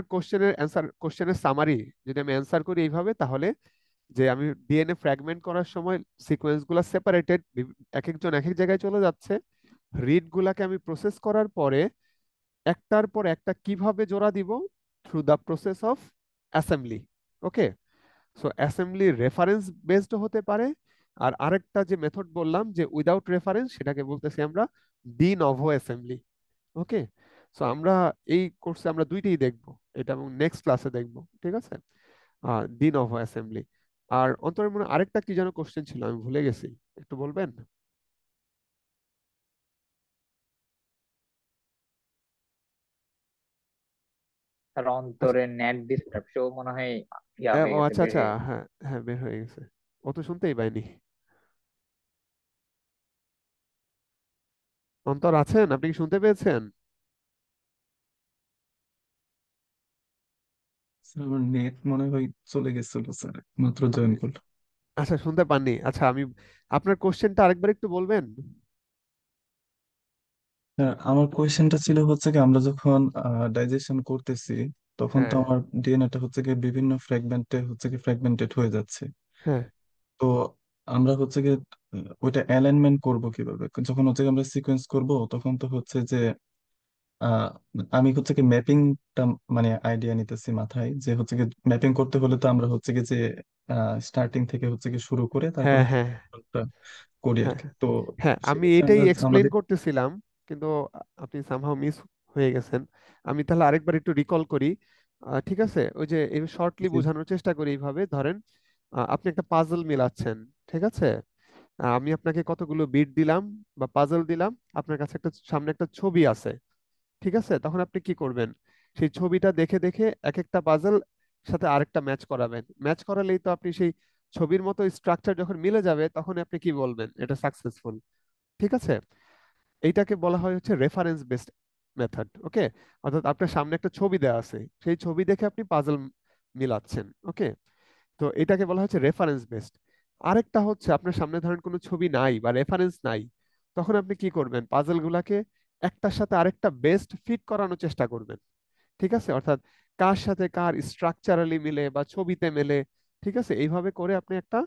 কোশ্চেনের সামারি যদি আমি অ্যান্সার করি এইভাবে, তাহলে যে আমি ডিএনএ ফ্র্যাগমেন্ট করার সময় সিকোয়েন্স গুলা সেপারেটেড, এক একজন এক এক জায়গায় চলে যাচ্ছে। রিড গুলাকে আমি প্রসেস করার পরে একটার পর একটা কিভাবে জোড়া দিব? Through the process of assembly. Okay, so assembly reference based হতে পারে, আর আরেকটা যে মেথড বললাম যে উইদাউট রেফারেন্স, সেটাকে বলতেছি আমরা ডি নভো অ্যাসেম্বলি। ওকে, সো আমরা এই কোর্সে আমরা দুইটাই দেখব, এটা এবং নেক্সট ক্লাসে দেখব। ঠিক আছে, ডি নভো অ্যাসেম্বলি। আর অন্তরের মনে আরেকটা কি যেন কোশ্চেন ছিল, আমি ভুলে গেছি, একটু বলবেন? তার আচ্ছা, অন্তরের নেট ডিস্টার্ব শো মনে হয় ইয়া হয়ে ও গেছে, আচ্ছা বের আচ্ছা, হয়ে গেছে। হ্যাঁ হ্যাঁ বের হয়ে গেছে, ও তো শুনতেই পাইনি। অন্তর আছেন? আপনি কি শুনতে পেয়েছেন? স্যার আমার নেট মনে হয় চলে গেছিল স্যার, মাত্র জয়েন আপনি- করলাম। আচ্ছা, শুনতে পাননি? আচ্ছা, আমি আপনার কোশ্চেনটা আরেকবার একটু বলবেন? স্যার আমার কোয়েশ্চেনটা ছিল হচ্ছে কি, আমরা যখন ডাইজেশন করতেছি তখন তো হ্যাঁ, আমার ডিএনএটা হচ্ছে কি বিভিন্ন ফ্র্যাগমেন্টে হচ্ছে কি ফ্র্যাগমেন্টেড হয়ে যাচ্ছে। হ্যাঁ, তো আমরা হচ্ছে কি ওইটা অ্যালাইনমেন্ট করব কিভাবে? যখন হচ্ছে কি আমরা সিকোয়েন্স করব তখন তো হচ্ছে যে আহ, আমি হচ্ছে কি ম্যাপিংটা মানে আইডিয়া নিতেছি মাথায়, যে হচ্ছে কি ম্যাপিং করতে হলে তো আমরা হচ্ছে কি যে স্টার্টিং থেকে হচ্ছে কি শুরু করে তারপর হ্যাঁ, হ্যাঁ, করি আর হ্যাঁ, কি। তো হ্যাঁ, আমি সেক্ষেত্রে এটাই আমরা এক্সপ্লেন আমাদের করতেছিলাম, কিন্তু আপনি সামহাও মিস হয়ে গেছেন। আমি তাহলে আরেকবার একটু রিকল করি। ঠিক আছে, ওই যে এই শর্টলি যে বোঝানোর চেষ্টা করি এইভাবে। ধরেন আপনি একটা পাজল মিলাচ্ছেন, ঠিক আছে? আমি আপনাকে কতগুলো বিট দিলাম বা পাজল দিলাম, আপনার কাছে একটা সামনে একটা ছবি আছে, ঠিক আছে? তখন আপনি কি করবেন? সেই ছবিটা দেখে দেখে এক একটা পাজল সাথে আরেকটা ম্যাচ করাবেন। ম্যাচ করালেই তো আপনি সেই ছবির মতো স্ট্রাকচার যখন মিলে যাবে তখন আপনি কি বলবেন? এটা সাকসেসফুল। ঠিক আছে? এইটাকে বলা হয় হচ্ছে রেফারেন্স বেসড মেথড। ওকে? অর্থাৎ আপনার সামনে একটা ছবি দেওয়া আছে, সেই ছবি দেখে আপনি পাজল মিলাচ্ছেন। ওকে? তো এটাকে বলা হচ্ছে রেফারেন্স বেসড। আরেকটা হচ্ছে আপনার সামনে ধরেন কোনো ছবি নাই বা রেফারেন্স নাই, তখন আপনি কি করবেন? পাজল গুলাকে একটার সাথে আরেকটা বেস্ট ফিট করানোর চেষ্টা করবেন। ঠিক আছে? অর্থাৎ কার সাথে কার স্ট্রাকচারালি মিলে বা ছবিতে মেলে, ঠিক আছে, এইভাবে করে আপনি একটা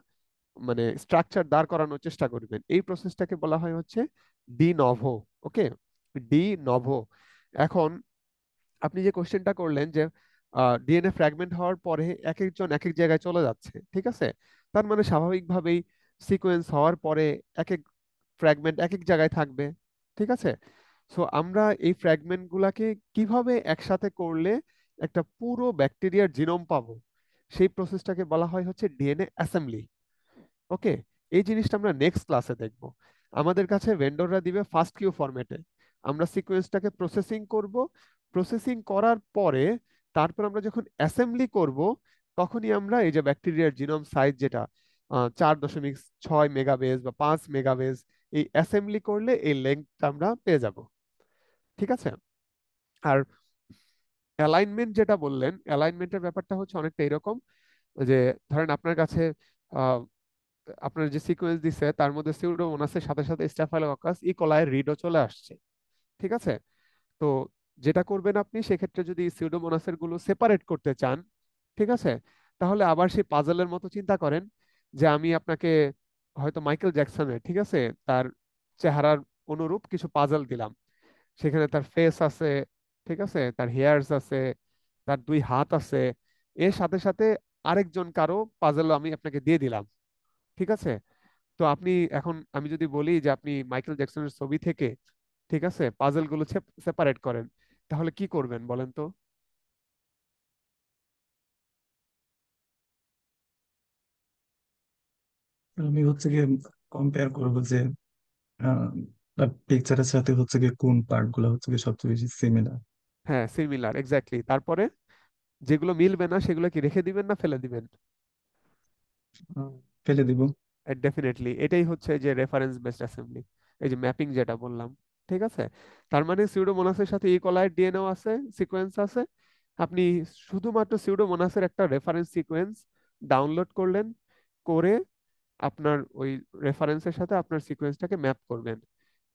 মানে স্ট্রাকচার দাঁড় করানোর চেষ্টা করবেন। এই প্রসেসটাকে বলা হয় হচ্ছে de novo. Okay? De novo. এখন আপনি যে কোশ্চেনটা করলেন যে ডিএনএ ফ্র্যাগমেন্ট হওয়ার পরে এক একজন এক এক জায়গায় চলে যাচ্ছে, ঠিক আছে? তার মানে স্বাভাবিকভাবেই সিকোয়েন্স হওয়ার পরে এক এক ফ্র্যাগমেন্ট এক এক জায়গায় থাকবে। ঠিক আছে? সো আমরা এই ফ্র্যাগমেন্ট গুলাকে কিভাবে একসাথে করলে একটা পুরো ব্যাকটেরিয়ার জিনোম পাবো, সেই প্রসেসটাকে বলা হয় হচ্ছে ডিএনএ অ্যাসেম্বলি। ওকে? এই জিনিসটা আমরা নেক্সট ক্লাসে দেখব। আমাদের কাছে ভেন্ডররা দিবে ফাস্ট কিউ ফরম্যাটে, আমরা সিকোয়েন্সটাকে প্রসেসিং করব। প্রসেসিং করার পরে তারপর আমরা যখন অ্যাসেম্বলি করব, তখনই আমরা এই যে ব্যাকটেরিয়ার জিনোম সাইজ যেটা 4.6 মেগাবেজ বা 5 মেগাবেজ, এই অ্যাসেম্বলি করলে এই লেন্থটা আমরা পেয়ে যাব। ঠিক আছে? আর অ্যালাইনমেন্ট যেটা বললেন, অ্যালাইনমেন্টের ব্যাপারটা হচ্ছে অনেকটা এরকম যে ধরেন আপনার কাছে আপনার যে সিকোয়েন্স দিছে তার মধ্যে সিউডোমোনাসের সাথে সাথে স্ট্যাফাইলোককাস ইকোলাই রিডও চলে আসছে। ঠিক আছে? তো যেটা করবেন আপনি সেক্ষেত্রে যদি সিউডোমোনাসের গুলো সেপারেট করতে চান, ঠিক আছে, তাহলে আবার সেই পাজলের মতো চিন্তা করেন যে আমি আপনাকে হয়তো মাইকেল জ্যাকসনের, ঠিক আছে, তার চেহারার অনুরূপ কিছু পাজল দিলাম। সেখানে তার ফেস আছে, ঠিক আছে, তার হেয়ারস আছে, তার দুই হাত আছে, এর সাথে সাথে আরেকজন কারো পাজলও আমি আপনাকে দিয়ে দিলাম। ঠিক আছে? তো আপনি এখন আমি যদি বলি যে আপনি মাইকেল জ্যাকসনের ছবি থেকে, ঠিক আছে, পাজল গুলো সেপারেট করেন, তাহলে কি করবেন বলেন তো? আমি হচ্ছে গিয়ে কম্পেয়ার করবো যে পিকচারের সাথে হচ্ছে গিয়ে কোন পার্ট গুলো হচ্ছে গিয়ে সবচেয়ে বেশি সিমিলার। হ্যাঁ, সিমিলার, এক্স্যাক্টলি। তারপরে যেগুলো মিলবে না সেগুলো কি রেখে দিবেন না ফেলে দিবেন? ফেলে দিব। ডেফিনেটলি এটাই হচ্ছে যে রেফারেন্স বেসড অ্যাসেম্বলি, এই যে ম্যাপিং যেটা বললাম। ঠিক আছে? তার মানে সিউডোমোনাসের সাথে ইকোলাই ডিএনএও আছে, সিকোয়েন্স আছে। আপনি শুধুমাত্র সিউডোমোনাসের একটা রেফারেন্স সিকোয়েন্স ডাউনলোড করলেন, করে আপনার ওই রেফারেন্সের সাথে আপনার সিকোয়েন্সটাকে ম্যাপ করবেন।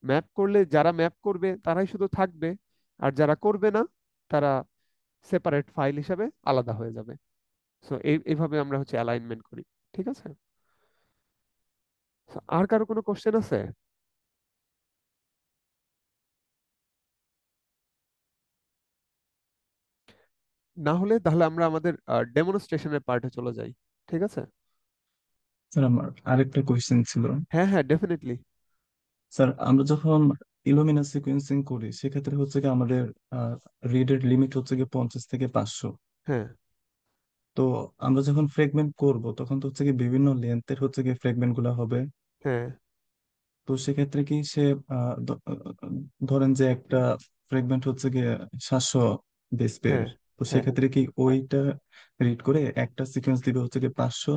ম্যাপ করলে যারা ম্যাপ করবে তারাই শুধু থাকবে, আর যারা করবে না তারা সেপারেট ফাইল হিসাবে আলাদা হয়ে যাবে। সো এইভাবে আমরা হচ্ছে অ্যালাইনমেন্ট করি। ঠিক আছে? So, আর কারো কোনো কোশ্চেন আছে? না হলে তাহলে আমরা আমাদের ডেমনস্ট্রেশনের পার্টে চলে যাই। ঠিক আছে? স্যার আমার আরেকটা কোয়েশ্চেন ছিল। হ্যাঁ, হ্যাঁ, ডেফিনেটলি। স্যার আমরা যখন ইলুমিনা সিকোয়েন্সিং করি সেক্ষেত্রে হচ্ছে কি আমাদের রিডের লিমিট হচ্ছে কি 50 থেকে 500। হ্যাঁ, তো আমরা যখন ফ্রেগমেন্ট করব তখন তো হচ্ছে কি বিভিন্ন লেন্থের হচ্ছে কি ফ্রেগমেন্ট গুলা হবে। হ্যাঁ, তো সেক্ষেত্রে কি সে ধরেন যে একটা ফ্রেগমেন্ট হচ্ছে গিয়ে 700 বেস পেয়ার, হ্যাঁ, তো হ্যাঁ। সেক্ষেত্রে কি ওইটা রিড করে একটা সিকোয়েন্স দিবে হচ্ছে গিয়ে 500,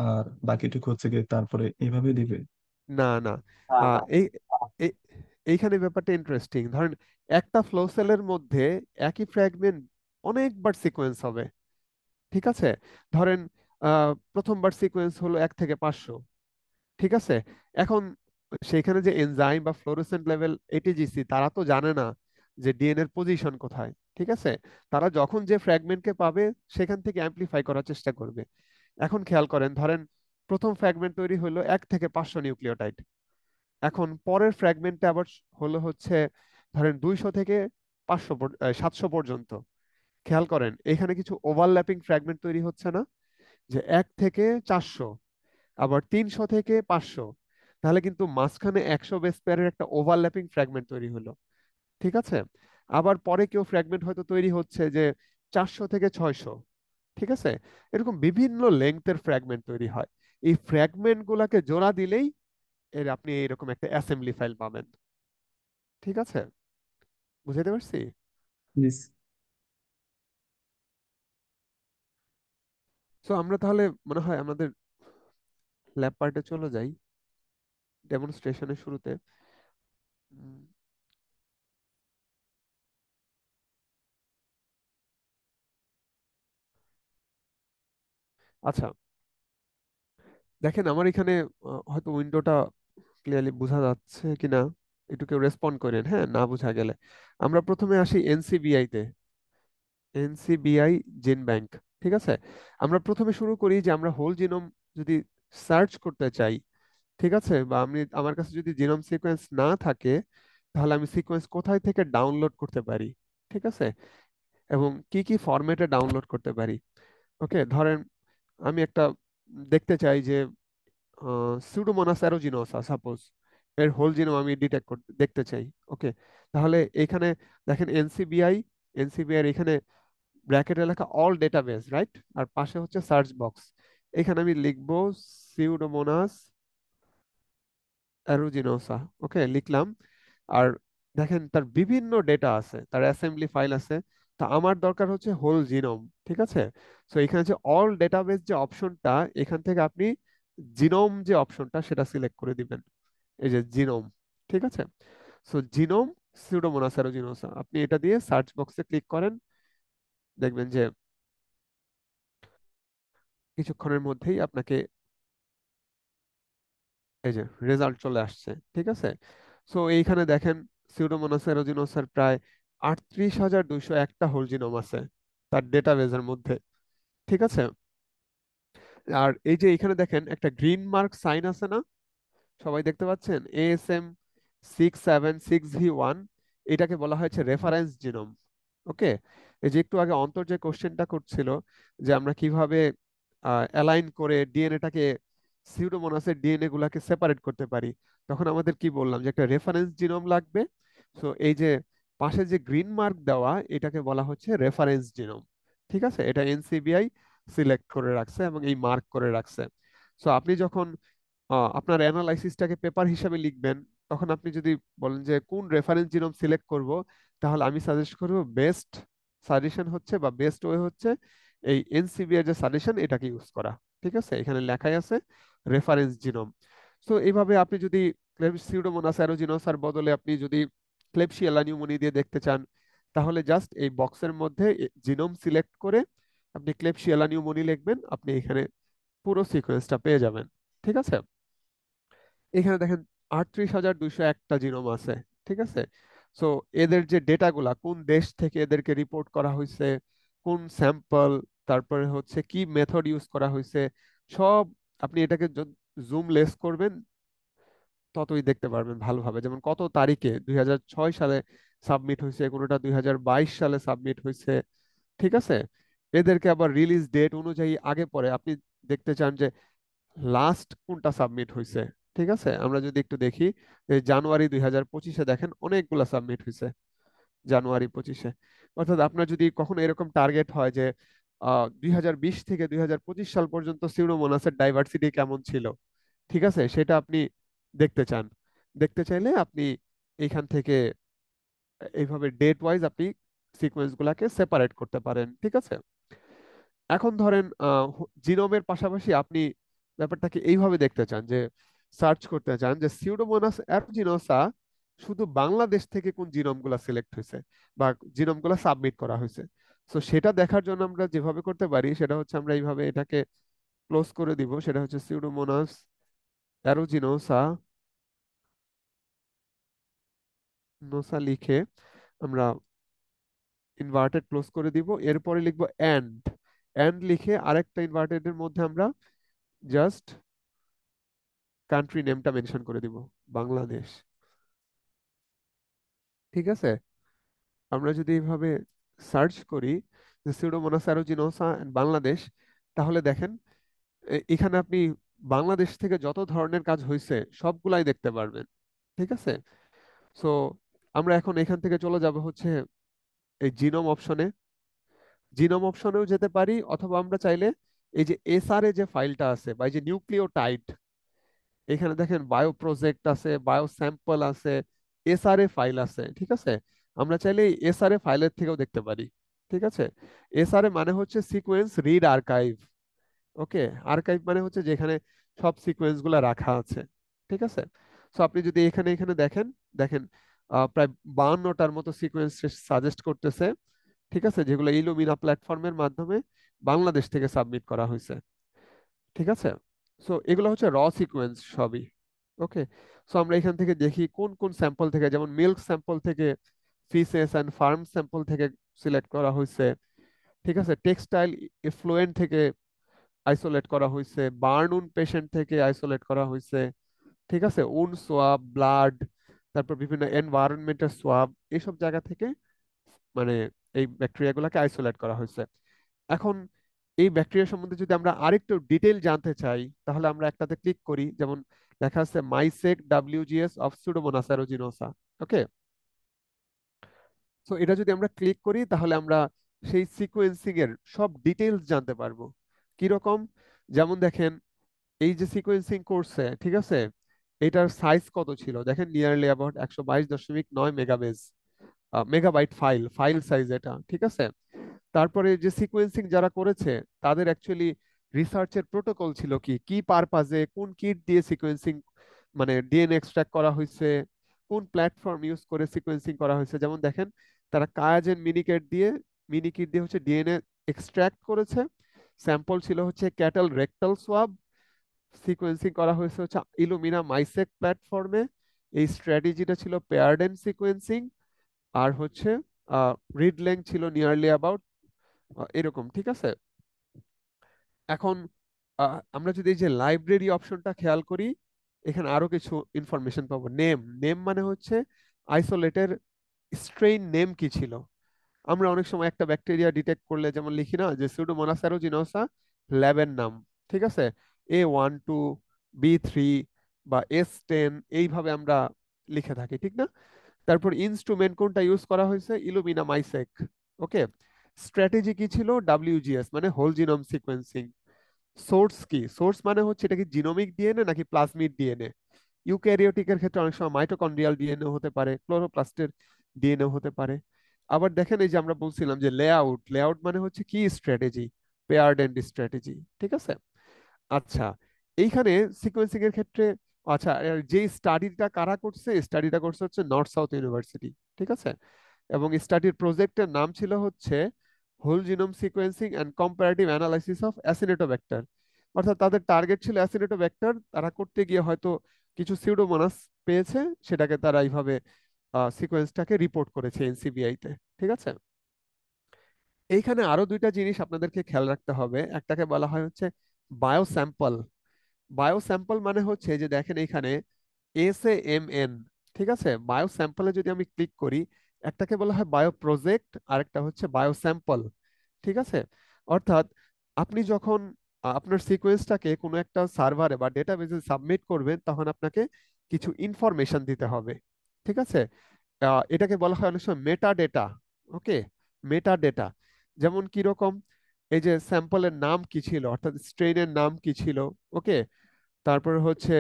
আর বাকিটুকু হচ্ছে গিয়ে তারপরে এইভাবে দিবে? না, না, এই এই এইখানে ব্যাপারটা ইন্টারেস্টিং। ধরেন একটা ফ্লো সেলের মধ্যে একই ফ্র্যাগমেন্ট অনেকবার সিকোয়েন্স হবে, ঠিক আছে? ধরেন প্রথমবার সিকোয়েন্স হলো 1 থেকে 500, ঠিক আছে? এখন সেখানে যে এনজাইম বা ফ্লোরোসেন্ট লেভেল এটিজিসি তারা তো জানে না যে ডিএনএ এর পজিশন কোথায়, ঠিক আছে? তারা যখন যে ফ্র্যাগমেন্টকে পাবে সেখান থেকে অ্যাম্প্লিফাই করার চেষ্টা করবে। এখন খেয়াল করেন, ধরেন প্রথম ফ্র্যাগমেন্ট তৈরি হলো 1 থেকে 500 নিউক্লিওটাইড। এখন পরের ফ্র্যাগমেন্টে আবার হলো হচ্ছে ধরেন 200 থেকে 700 পর্যন্ত। খেয়াল করেন এখানে কিছু ওভারল্যাপিং ফ্র্যাগমেন্ট তৈরি হচ্ছে না, যে 1 থেকে 400, আবার 300 থেকে 500। তাহলে কিন্তু মাঝখানে 100 বেস পেয়ারের একটা ওভারল্যাপিং ফ্র্যাগমেন্ট তৈরি হলো, ঠিক আছে? আবার পরে কেউ ফ্র্যাগমেন্ট হয়তো তৈরি হচ্ছে যে 400 থেকে 600, ঠিক আছে? এরকম বিভিন্ন লেংথের ফ্র্যাগমেন্ট তৈরি হয়। এই ফ্র্যাগমেন্ট গুলাকে জোড়া দিলেই আপনি এরকম একটা অ্যাসেম্বলি ফাইল পাবেন, ঠিক আছে? বুঝাইতে পারছি? Yes. সো আমরা তাহলে মনে হয় আমাদের ল্যাব পার্টে চলে যাই, ডেমনস্ট্রেশনের শুরুতে। উম, আচ্ছা, দেখেন আমার এখানে হয়তো উইন্ডোটা ক্লিয়ারলি বোঝা যাচ্ছে কিনা, একটু কেউ রেসপন্ড করেন হ্যাঁ না বোঝা গেলে। আমরা প্রথমে আসি এনসিবিআই তে, এনসিবিআই জিন ব্যাংক, ঠিক আছে? আমরা প্রথমে শুরু করি যে আমরা হোল জিনোম যদি সার্চ করতে চাই, ঠিক আছে, বা আমার কাছে যদি জিনোম সিকোয়েন্স না থাকে, তাহলে আমি সিকোয়েন্স কোথায় থেকে ডাউনলোড করতে পারি, ঠিক আছে, এবং কি কি ফরম্যাটে ডাউনলোড করতে পারি। ওকে, ধরেন আমি একটা দেখতে চাই যে সিউডোমোনাস অ্যারুজিনোসা সাপোজ, এর হোল জিনোম আমি ডিটেক্ট করতে দেখতে চাই। ওকে, তাহলে এখানে দেখেন এনসিবিআই, এনসিবিআই এর এখানে ব্র্যাকেটে লেখা অল ডেটাবেস, রাইট? আর পাশে হচ্ছে সার্চ বক্স। এখানে আমি লিখবো সিউডোমোনাস অ্যারুজিনোসা। ওকে, লিখলাম। আর দেখেন তার বিভিন্ন ডেটা আছে, তার অ্যাসেম্বলি ফাইল আছে। তা আমার দরকার হচ্ছে হোল জিনোম, ঠিক আছে? সো এখানে যে অল ডেটাবেস যে অপশনটা, এখান থেকে আপনি জিনোম যে অপশনটা সেটা সিলেক্ট করে দিবেন, এই যে জিনোম, ঠিক আছে? সো জিনোম সিউডোমোনাস অ্যারুজিনোসা, আপনি এটা দিয়ে সার্চ বক্সে ক্লিক করেন, দেখবেন যে কিছুক্ষণের মধ্যেই আপনাকে এই যে রেজাল্ট চলে আসছে, ঠিক আছে? সো এইখানে দেখেন সিউডোমোনাস এরোজিনোসার প্রায় 38,201টা হোল জিনোম আছে তার ডেটাবেজের মধ্যে, ঠিক আছে? আর এই যে এখানে দেখেন একটা গ্রিন মার্ক সাইন আছে না, সবাই দেখতে পাচ্ছেন? ASM 676V1, এটাকে বলা হয়েছে রেফারেন্স জিনোম। ওকে, এই যে একটু আগে অন্তর যে কোশ্চেনটা করছিল যে আমরা কিভাবে অ্যালাইন করে ডিএনএটাকে, সিউডোমোনাসের ডিএনএ গুলাকে সেপারেট করতে পারি, তখন আমাদের কি বললাম যে একটা রেফারেন্স জিনোম লাগবে। সো এই যে পাশে যে গ্রিন মার্ক দেওয়া, এটাকে বলা হচ্ছে রেফারেন্স জিনোম, ঠিক আছে? এটা এনসিবিআই সিলেক্ট করে রাখছে এবং এই মার্ক করে রাখছে। সো আপনি যখন আপনার অ্যানালাইসিসটাকে পেপার হিসাবে লিখবেন, তখন আপনি যদি বলেন যে কোন রেফারেন্স জিনোম সিলেক্ট করব, তাহলে আমি সাজেস্ট করব বেস্ট সাজেশন হচ্ছে বা বেস্ট ওয়ে হচ্ছে এই এনসিবি এর যে সাজেশন এটাকে ইউজ করা, ঠিক আছে? এখানে লেখাই আছে রেফারেন্স জিনোম। সো এইভাবে আপনি যদি সিউডোমোনাস অ্যারুজিনোসার বদলে আপনি যদি ক্লেবশিয়েলা নিউমোনি দিয়ে দেখতে চান, তাহলে জাস্ট এই বক্সের মধ্যে জিনোম সিলেক্ট করে আপনি ক্লেবশিয়েলা নিউমোনি লিখবেন, আপনি এখানে পুরো সিকোয়েন্সটা পেয়ে যাবেন, ঠিক আছে? এখানে দেখেন 38,201টা জিনোম আছে, ঠিক আছে? সো এদের যে ডেটাগুলা কোন দেশ থেকে এদেরকে রিপোর্ট করা হয়েছে, কোন স্যাম্পল, তারপরে হচ্ছে কি মেথড ইউজ করা হয়েছে, সব আপনি এটাকে জুম লেস করবেন ততই দেখতে পারবেন ভালোভাবে। যেমন কত তারিখে 2006 সালে সাবমিট হয়েছে, কোনোটা 2022 সালে সাবমিট হয়েছে, ঠিক আছে? এদেরকে আবার রিলিজ ডেট অনুযায়ী আগে পরে আপনি দেখতে চান যে লাস্ট কোনটা সাবমিট হয়েছে, ঠিক আছে? আমরা যদি একটু দেখি, এই জানুয়ারি 2025-এ দেখেন অনেকগুলা সাবমিট হয়েছে জানুয়ারি 25-এ। অর্থাৎ আপনার যদি কখনো এরকম টার্গেট হয় যে 2020 থেকে 2025 সাল পর্যন্ত সিউডোমোনাসের ডাইভার্সিটি কেমন ছিল, ঠিক আছে, সেটা আপনি দেখতে চান, দেখতে চাইলে আপনি এখান থেকে এইভাবে ডেট ওয়াইজ আপনি সিকোয়েন্স গুলাকে সেপারেট করতে পারেন, ঠিক আছে? এখন ধরেন জিনোমের পাশাপাশি আপনি ব্যাপারটাকে এইভাবে দেখতে চান যে সার্চ করতে চান যে সিউডোমোনাস অ্যারুজিনোসা শুধু বাংলাদেশ থেকে কোন জিনোম গুলা সিলেক্ট হয়েছে বা জিনোম গুলা সাবমিট করা হয়েছে। তো সেটা দেখার জন্য আমরা যেভাবে করতে পারি সেটা হচ্ছে আমরা এইভাবে এটাকে ক্লোজ করে দিব, সেটা হচ্ছে সিউডোমোনাস অ্যারুজিনোসা নোসা লিখে আমরা ইনভার্টেড ক্লোজ করে দিব, এরপরে লিখবো এন্ড। এন্ড লিখে আরেকটা ইনভার্টেড এর মধ্যে আমরা জাস্ট কান্ট্রি নেমটা মেনশন করে দিব, বাংলাদেশ। ঠিক আছে, আমরা যদি এইভাবে সার্চ করি যে সিউডোমোনাস অ্যারুজিনোসা এন্ড বাংলাদেশ, তাহলে দেখেন এখানে আপনি বাংলাদেশ থেকে যত ধরনের কাজ হয়েছে সবগুলাই দেখতে পারবেন। ঠিক আছে, সো আমরা এখন এখান থেকে চলে যাব হচ্ছে এই জিনোম অপশনে। জিনোম অপশনেও যেতে পারি, অথবা আমরা চাইলে এই যে এসআরএ যে ফাইলটা আছে বা এই যে নিউক্লিওটাইড, এখানে দেখেন বায়ো প্রজেক্ট আছে, বায়ো স্যাম্পল আছে, এসআরএ ফাইল আছে। ঠিক আছে, আমরা চাইলে এই এসআরএ ফাইলের থেকেও দেখতে পারি। ঠিক আছে, এসআরএ মানে হচ্ছে সিকোয়েন্স রিড আর্কাইভ। ওকে, আর্কাইভ মানে হচ্ছে যেখানে সব সিকোয়েন্স গুলা রাখা আছে। ঠিক আছে, সো আপনি যদি এখানে এখানে দেখেন, দেখেন প্রায় 52টার মতো সিকোয়েন্স সাজেস্ট করতেছে। ঠিক আছে, যেগুলো ইলুমিনা প্ল্যাটফর্মের মাধ্যমে বাংলাদেশ থেকে সাবমিট করা হয়েছে। ঠিক আছে, সো এগুলো হচ্ছে র সিকোয়েন্স সবই। ওকে, সো আমরা এখান থেকে দেখি কোন কোন স্যাম্পল থেকে, যেমন মিল্ক স্যাম্পল থেকে, ফিসেস অ্যান্ড ফার্ম স্যাম্পল থেকে সিলেক্ট করা হয়েছে। ঠিক আছে, টেক্সটাইল এফ্লুয়েন্ট থেকে আইসোলেট করা হয়েছে, বার্ন উন পেশেন্ট থেকে আইসোলেট করা হয়েছে। ঠিক আছে, উন সোয়াব, ব্লাড, তারপর বিভিন্ন এনভায়রনমেন্টের সোয়াব, এইসব জায়গা থেকে মানে এই ব্যাকটেরিয়াগুলোকে আইসোলেট করা হয়েছে। এখন এই ব্যাকটেরিয়া সম্বন্ধে যদি আমরা আরেকটু ডিটেইল জানতে চাই, তাহলে আমরা একটাতে ক্লিক করি, যেমন লেখা আছে মাইসেক ডাব্লিউজিএস অফ সুডোমোনাস অ্যারুজিনোসা। ওকে, সো এটা যদি আমরা ক্লিক করি তাহলে আমরা সেই সিকোয়েন্সিং এর সব ডিটেইলস জানতে পারবো। কিরকম, যেমন দেখেন এই যে সিকোয়েন্সিং করছে, ঠিক আছে, এটার সাইজ কত ছিল দেখেন, nearly about 122.9 megabase, megabyte file, file size এটা। ঠিক আছে, তারপরে যে সিকোয়েন্সিং যারা করেছে তাদের অ্যাকচুয়ালি রিসার্চের প্রোটোকল ছিল কি, কি পারপাজে, কোন কিট দিয়ে সিকোয়েন্সিং মানে ডিএনএ এক্সট্রাক্ট করা হয়েছে, কোন প্ল্যাটফর্ম ইউজ করে সিকোয়েন্সিং করা হয়েছে। যেমন দেখেন তারা কায়াজেন মিনিকিট দিয়ে হচ্ছে ডিএনএ এক্সট্রাক্ট করেছে। স্যাম্পল ছিল হচ্ছে ক্যাটেল রেকটাল সোয়াব, সিকোয়েন্সিং করা হয়েছে হচ্ছে ইলুমিনা মাইসেক প্ল্যাটফর্মে। এই স্ট্র্যাটেজিটা ছিল পেয়ার্ড এন্ড সিকোয়েন্সিং, আর হচ্ছে রিড লেংথ ছিল নিয়ারলি অ্যাবাউট এরকম। ঠিক আছে, এখন আমরা যদি এই যে লাইব্রেরি অপশনটা খেয়াল করি, এখানে আরো কিছু ইনফরমেশন পাবো। নেম, নেম মানে হচ্ছে আইসোলেটের স্ট্রেইন নেম কি ছিল। আমরা অনেক সময় একটা ব্যাকটেরিয়া ডিটেক্ট করলে যেমন লিখি না যে সিউডোমোনাস অ্যারুজিনোসা ল্যাবের নাম, ঠিক আছে, A12, B3 বা S10, এইভাবে আমরা লিখে থাকি, ঠিক না? তারপর ইনস্ট্রুমেন্ট কোনটা ইউজ করা হয়েছে, ইলুমিনা মাইসেক। ওকে, স্ট্র্যাটেজি কি ছিল, WGS মানে হোল জিনোম সিকোয়েন্সিং। সোর্স কি, সোর্স মানে হচ্ছে এটা কি জিনোমিক ডিএনএ নাকি প্লাজমিড ডিএনএ। ইউক্যারিওটিকের ক্ষেত্রে অনেক সময় মাইটোকন্ড্রিয়াল ডিএনএ হতে পারে, ক্লোরোপ্লাস্টের ডিএনএ হতে পারে। আবার দেখেন এই যে আমরা বলছিলাম যে লেআউট, লেআউট মানে হচ্ছে কি স্ট্র্যাটেজি, পেয়ার্ড এন্ড স্ট্র্যাটেজি। ঠিক আছে, আচ্ছা, এইখানে সিকোয়েন্সিং এর ক্ষেত্রে, আচ্ছা, আর যে স্টাডিটা কারা করছে, স্টাডিটা করছে হচ্ছে নর্থ সাউথ ইউনিভার্সিটি। ঠিক আছে, এবং স্টাডির প্রজেক্টের নাম ছিল হচ্ছে whole genome sequencing and comparative analysis of Acinetobacter. অর্থাৎ তাদের টার্গেট ছিল অ্যাসিনেটোব্যাক্টার, তারা করতে গিয়ে হয়তো কিছু সিউডোমোনাস পেয়েছে, সেটাকে তারা এইভাবে সিকোয়েন্সটাকে রিপোর্ট করেছে এনসিবিআই তে। ঠিক আছে, এইখানে আরো দুইটা জিনিস আপনাদেরকে খেয়াল রাখতে হবে। একটাকে বলা হয় হচ্ছে বায়ো স্যাম্পল। বায়ো স্যাম্পল মানে হচ্ছে যে দেখেন এখানে SAMN। ঠিক আছে, বায়ো স্যাম্পলে যদি আমি ক্লিক করি, একটাকে বলা হয় বায়ো প্রজেক্ট, আর একটা হচ্ছে বায়ো স্যাম্পল। ঠিক আছে, অর্থাৎ আপনি যখন আপনার সিকোয়েন্সটাকে কোনো একটা সার্ভারে বা ডেটাবেসে সাবমিট করবেন, তখন আপনাকে কিছু ইনফরমেশন দিতে হবে। ঠিক আছে, এটাকে বলা হয় অনেক সময় মেটা ডেটা। ওকে, মেটা ডেটা, যেমন কি রকম, এই যে স্যাম্পলের নাম কি ছিল, অর্থাৎ স্ট্রেইনের নাম কি ছিল। ওকে, তারপরে হচ্ছে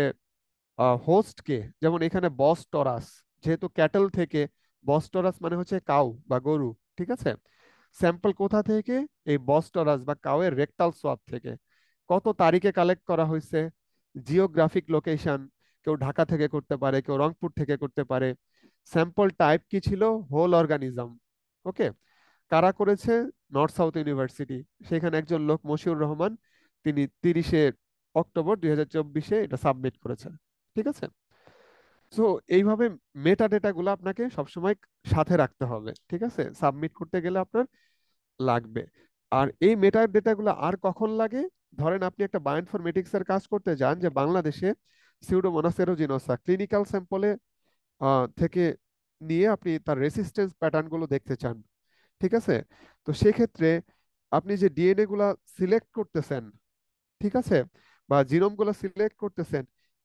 হোস্ট কে, যেমন এখানে বস টরাস, যেহেতু ক্যাটল থেকে, বস টরাস মানে হচ্ছে কাউ বা গরু। ঠিক আছে, স্যাম্পল কোথা থেকে, এই বস টরাস বা কাউয়ের রেকটাল সোয়াব থেকে। কত তারিখে কালেক্ট করা হয়েছে, জিওগ্রাফিক লোকেশন, কেউ ঢাকা থেকে করতে পারে, কেউ রংপুর থেকে করতে পারে। স্যাম্পল টাইপ কি ছিল? Whole organism. ওকে। কারা করেছে? North South University. সেখানে একজন লোক মশিউর রহমান, তিনি 30শে অক্টোবর 2024 এটা সাবমিট করেছেন। ঠিক আছে। সো এইভাবে মেটা ডেটা গুলো আপনাকে সবসময় সাথে রাখতে হবে, ঠিক আছে, সাবমিট করতে গেলে আপনার লাগবে। আর এই মেটা ডেটাগুলো আর কখন লাগে? ধরেন আপনি একটা বায়োইনফরমেটিক্স এর কাজ করতে যান, যে বাংলাদেশে সিউডোমোনাস এরোজিনোসা ক্লিনিক্যাল স্যাম্পলে থেকে নিয়ে আপনি তার রেসিস্টেন্স প্যাটার্ন গুলো দেখতে চান। ঠিক আছে। তো সেক্ষেত্রে আপনি যে ডিএনএ গুলা সিলেক্ট করতেছেন, ঠিক আছে, বা জিনোম গুলো সিলেক্ট করতেছেন,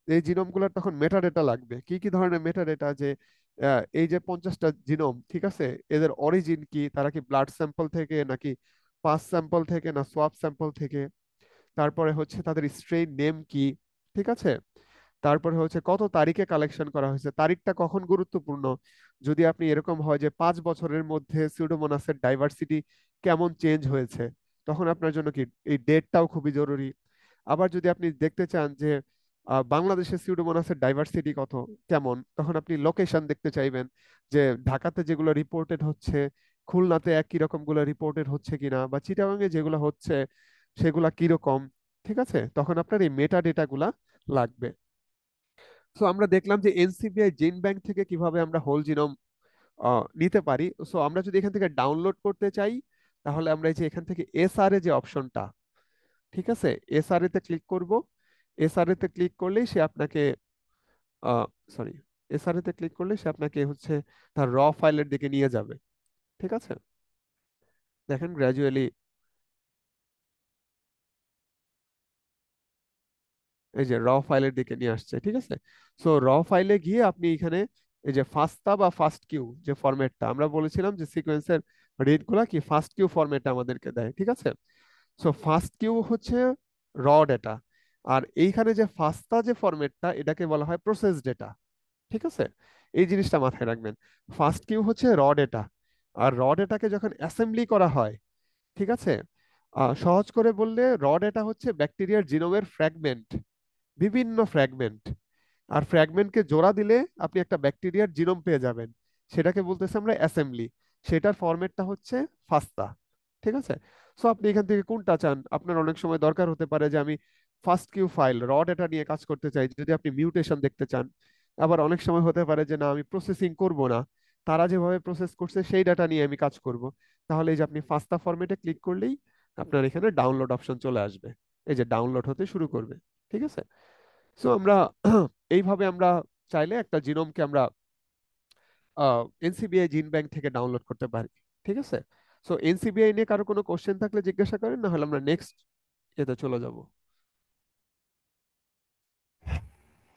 এই জিনোম গুলার তখন মেটা ডেটা লাগবে। কি কি ধরনের মেটা ডেটা? যে এই যে 50টা জিনোম, ঠিক আছে, এদের অরিজিন কি, তারা কি ব্লাড স্যাম্পল থেকে নাকি পাস স্যাম্পল থেকে না সোয়াব স্যাম্পল থেকে, তারপরে হচ্ছে তাদের স্ট্রেইন নেম কি, ঠিক আছে, তারপরে হচ্ছে কত তারিখে কালেকশন করা হয়েছে, তারিখটা কখন গুরুত্বপূর্ণ। যদি আপনি এরকম হয় যে 5 বছরের মধ্যে সিউডোমোনাসের ডাইভার্সিটি কেমন চেঞ্জ হয়েছে, তখন আপনার জন্য কি এই ডেটটাও খুবই জরুরি। আবার যদি আপনি দেখতে চান যে বাংলাদেশের সিউডোমোনাসের ডাইভার্সিটি কত কেমন, তখন আপনি লোকেশন দেখতে চাইবেন, যে ঢাকাতে যেগুলো রিপোর্টেড হচ্ছে, খুলনাতে একই রকম গুলো রিপোর্টেড হচ্ছে কিনা, বা চিটাগাঙে যেগুলো হচ্ছে সেগুলা কিরকম। ঠিক আছে, তখন আপনার এই মেটা ডেটা গুলা লাগবে। সো আমরা দেখলাম যে এনসিবিআই জিন ব্যাংক থেকে কিভাবে আমরা হোল জিনোম নিতে পারি। সো আমরা যদি এখান থেকে ডাউনলোড করতে চাই, তাহলে আমরা এই যে এখান থেকে এসআরএ যে অপশনটা, ঠিক আছে, এসআরএ তে ক্লিক করব। এসআরএ তে ক্লিক করলেই সে আপনাকে সরি এসআরএ তে ক্লিক করলে সে আপনাকে হচ্ছে তার র ফাইলের দিকে নিয়ে যাবে। ঠিক আছে, দেখেন গ্র্যাজুয়ালি এই যে র ফাইলের দিকে নিয়ে আসছে। ঠিক আছে। সো র ফাইলে গিয়ে আপনি এখানে এই যে ফাস্টা বা ফাস্ট কিউ যে ফরম্যাটটা আমরা বলেছিলাম, যে সিকোয়েন্সের রিড গুলা কি ফাস্ট কিউ ফরম্যাটে আমাদেরকে দেয়। ঠিক আছে। সো ফাস্ট কিউ হচ্ছে র ডেটা, আর এইখানে যে ফাস্টা যে ফরম্যাটটা, এটাকে বলা হয় প্রসেস ডেটা। ঠিক আছে, এই জিনিসটা মাথায় রাখবেন। ফার্স্ট কিউ হচ্ছে র ডেটা, আর র ডেটাকে যখন অ্যাসেম্বলি করা হয়, ঠিক আছে, সহজ করে বললে র ডেটা হচ্ছে ব্যাকটেরিয়ার জিনোমের ফ্র্যাগমেন্ট, বিভিন্ন ফ্র্যাগমেন্ট। আর ফ্র্যাগমেন্টকে জোড়া দিলে আপনি একটা ব্যাকটেরিয়ার জিনোম পেয়ে যাবেন, সেটাকে বলতেছে আমরা অ্যাসেম্বলি। সেটার ফরম্যাটটা হচ্ছে ফাস্তা। ঠিক আছে। সো আপনি এখান থেকে কোনটা চান? আপনার অনেক সময় দরকার হতে পারে যে আমি ফার্স্ট কিউ ফাইল র ডেটা নিয়ে কাজ করতে চাই, যদি আপনি মিউটেশন দেখতে চান। আবার অনেক সময় হতে পারে যে না, আমি প্রসেসিং করব না, তারা যেভাবে প্রসেস করছে সেই ডাটা নিয়ে আমি কাজ করব। তাহলে এই যে আপনি ফাস্তা ফরম্যাটে ক্লিক করলেই আপনার এখানে ডাউনলোড অপশন চলে আসবে, এই যে ডাউনলোড হতে শুরু করবে। ঠিক আছে। সো আমরা এইভাবে আমরা চাইলে একটা জিনোমকে আমরা এনসিবিআই জিন ব্যাংক থেকে ডাউনলোড করতে পারি। ঠিক আছে। সো এনসিবিআই নিয়ে কারো কোনো কোশ্চেন থাকলে জিজ্ঞাসা করেন, না হলে আমরা নেক্সট এতে চলে যাব।